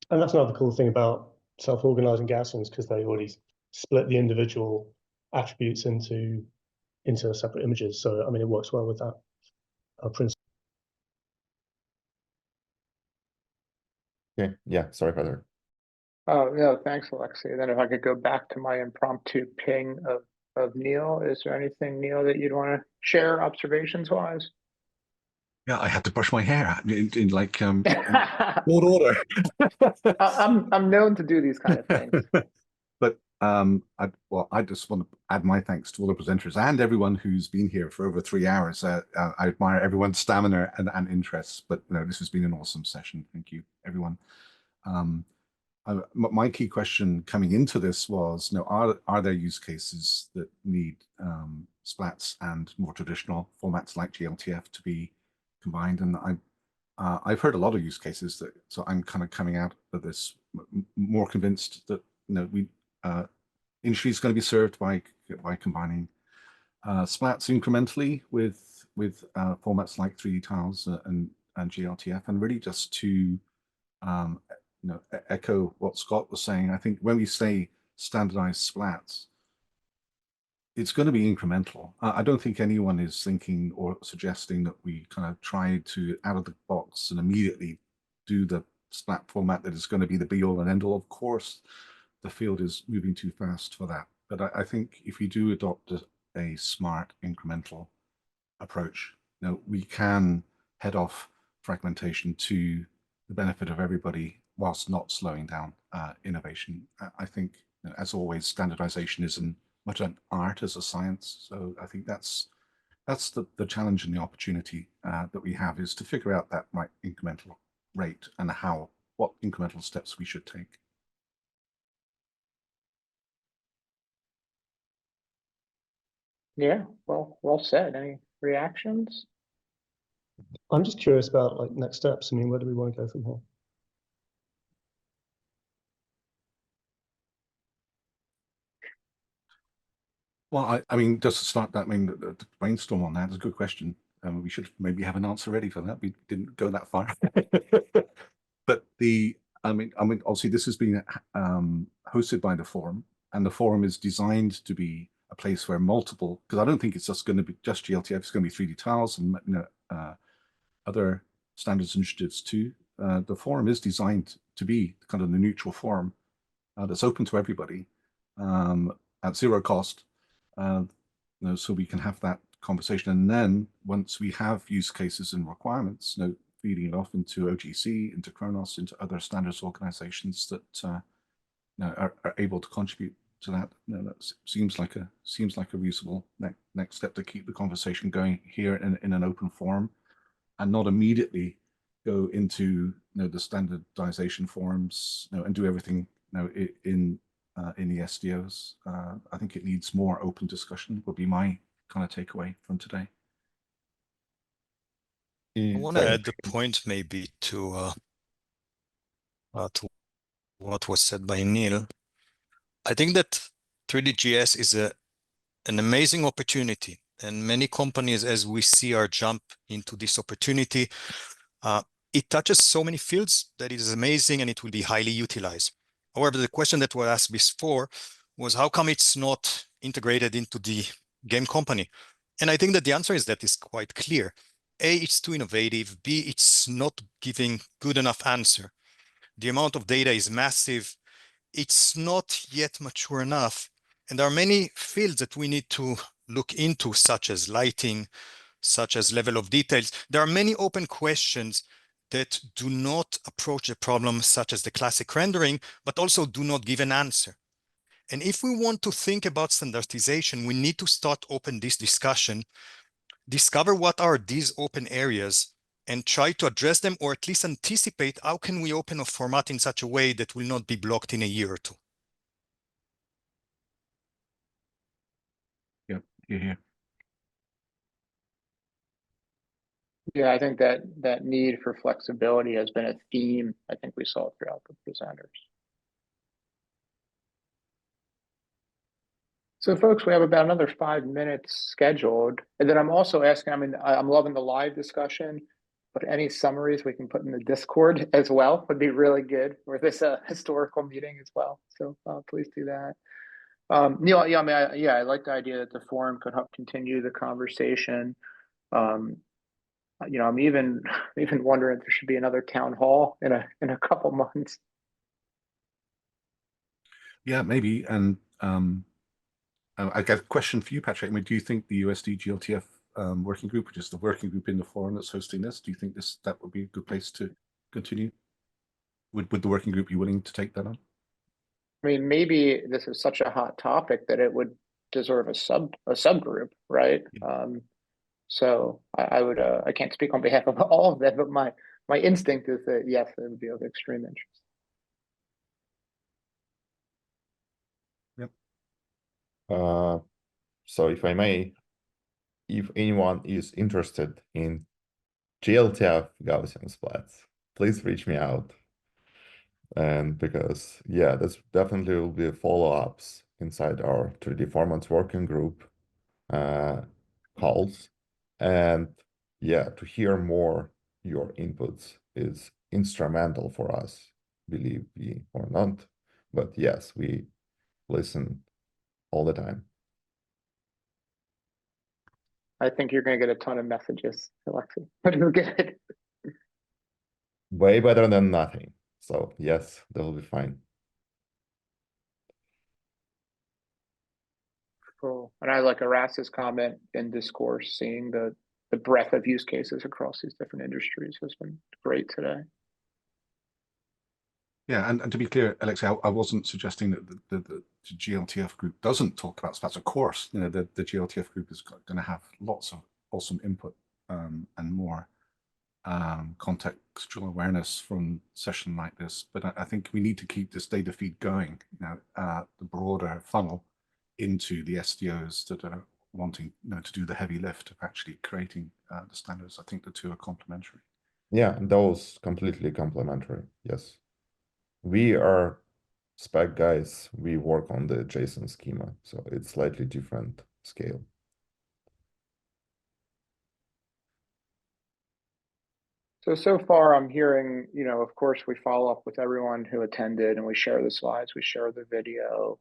And that's another cool thing about self-organizing Gaussians, because they already split the individual attributes into separate images. So I mean, it works well with that principle. Okay, yeah, sorry, Heather. Oh, no, thanks, Alexei. Then if I could go back to my impromptu ping of Neil, is there anything, Neil, that you'd want to share observations-wise? Yeah, I had to brush my hair in like in broad order. I'm known to do these kind of things. But I just want to add my thanks to all the presenters and everyone who's been here for over 3 hours. I admire everyone's stamina and interests, but no, this has been an awesome session. Thank you, everyone. My key question coming into this was, are there use cases that need splats and more traditional formats like GLTF to be combined? And I've heard a lot of use cases so I'm kind of coming out of this more convinced that industry is going to be served by combining splats incrementally with formats like 3D tiles and GLTF, and really just to echo what Scott was saying. I think when we say standardized splats, it's going to be incremental. I don't think anyone is thinking or suggesting that we kind of try to out of the box and immediately do the splat format that is going to be the be all and end all. Of course, the field is moving too fast for that. But I think if we do adopt a smart incremental approach, we can head off fragmentation to the benefit of everybody whilst not slowing down innovation. I think, as always, standardization is much an art as a science. So I think that's the challenge and the opportunity that we have, is to figure out that right incremental rate and what incremental steps we should take. Yeah, well said. Any reactions? I'm just curious about like next steps. I mean, where do we want to go from here? Well, I mean, just to start that, I mean, the brainstorm on that is a good question. We should maybe have an answer ready for that. We didn't go that far. But I mean, obviously this has been hosted by the forum, and the forum is designed to be a place where multiple, because I don't think it's just going to be just GLTF, it's going to be 3D tiles and other standards initiatives too. The forum is designed to be kind of the neutral forum that's open to everybody at zero cost, so we can have that conversation. And then once we have use cases and requirements, feeding it off into OGC, into Kronos, into other standards organizations that are able to contribute to that. That seems like a reasonable next step to keep the conversation going here in an open forum, and not immediately go into the standardization forums and do everything in the SDOs. I think it needs more open discussion, would be my kind of takeaway from today. I want to add the point maybe to what was said by Neil. I think that 3DGS is an amazing opportunity, and many companies, as we see, are jump into this opportunity. It touches so many fields that it is amazing, and it will be highly utilized. However, the question that was asked before was, how come it's not integrated into the game company? And I think that the answer is that is quite clear. A, it's too innovative. B, it's not giving good enough answer. The amount of data is massive. It's not yet mature enough. And there are many fields that we need to look into, such as lighting, such as level of details. There are many open questions that do not approach the problem, such as the classic rendering, but also do not give an answer. And if we want to think about standardization, we need to start open this discussion, discover what are these open areas, and try to address them, or at least anticipate how can we open a format in such a way that will not be blocked in a year or two. Yep, here. Yeah, I think that need for flexibility has been a theme I think we saw throughout the presenters. So folks, we have about another 5 minutes scheduled. And then I'm also asking, I mean, I'm loving the live discussion, but any summaries we can put in the Discord as well would be really good for this historical meeting as well. So please do that. Neil, yeah, I mean, I like the idea that the forum could help continue the conversation. I'm even wondering if there should be another town hall in a couple months. Yeah, maybe. And I got a question for you, Patrick. I mean, do you think the USD GLTF working group, which is the working group in the forum that's hosting this, do you think that would be a good place to continue? Would the working group be willing to take that on? I mean, maybe this is such a hot topic that it would deserve a subgroup, right? Yeah. So I can't speak on behalf of all of them, but my instinct is that yes, it would be of extreme interest. Yep. So if I may, if anyone is interested in GLTF Gaussian Splats, please reach me out. And because, yeah, that's definitely will be follow-ups inside our 3D formats working group calls. And yeah, to hear more your inputs is instrumental for us, believe me or not. But yes, we listen all the time. I think you're going to get a ton of messages, Alexei. Good. Way better than nothing. So yes, that'll be fine. Cool. And I like Aras's comment in discourse, seeing the breadth of use cases across these different industries has been great today. Yeah, and to be clear, Alexei, I wasn't suggesting that the GLTF group doesn't talk about splats. Of course, you know, the GLTF group is going to have lots of awesome input and more contextual awareness from a session like this. But I think we need to keep this data feed going, you know, the broader funnel into the SDOs that are wanting, you know, to do the heavy lift of actually creating the standards. I think the two are complementary. Yeah, those completely complementary. Yes. We are spec guys. We work on the JSON schema, so it's slightly different scale. So far I'm hearing, you know, of course we follow up with everyone who attended and we share the slides, we share the video.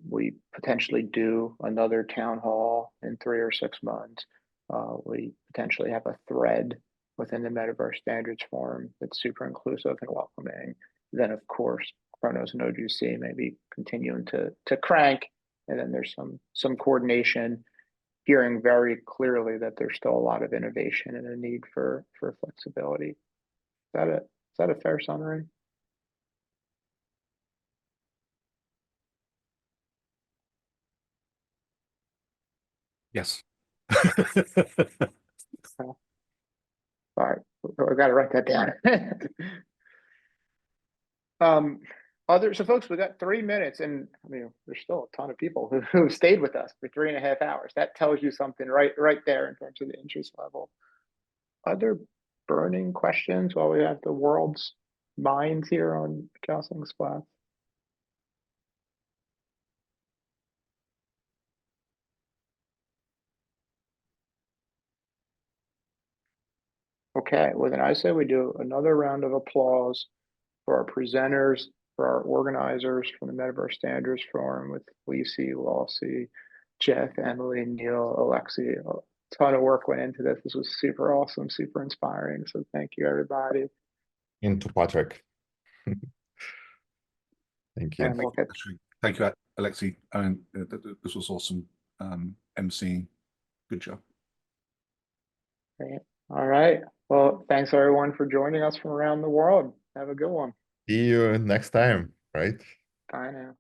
We potentially do another town hall in 3 or 6 months. We potentially have a thread within the Metaverse Standards Forum that's super inclusive and welcoming. Then, of course, Chronos and OGC maybe continuing to crank, and then there's some coordination. Hearing very clearly that there's still a lot of innovation and a need for flexibility. Is that a fair summary? Yes. All right, I got to write that down. So folks, we got 3 minutes, and I mean, there's still a ton of people who stayed with us for 3.5 hours. That tells you something right there in terms of the interest level. Other burning questions while we have the world's minds here on Gaussian Splats? Okay, well then I say we do another round of applause for our presenters, for our organizers from the Metaverse Standards Forum with Lisi, Walsey, Jeff, Emily, Neil, Alexei. A ton of work went into this. This was super awesome, super inspiring. So thank you, everybody. Into Patrick. Thank you. And we'll get... Thank you, Alexei. I mean, this was awesome. emceeing. Good job. Great. All right. Well, thanks everyone for joining us from around the world. Have a good one. See you next time, right? Bye now.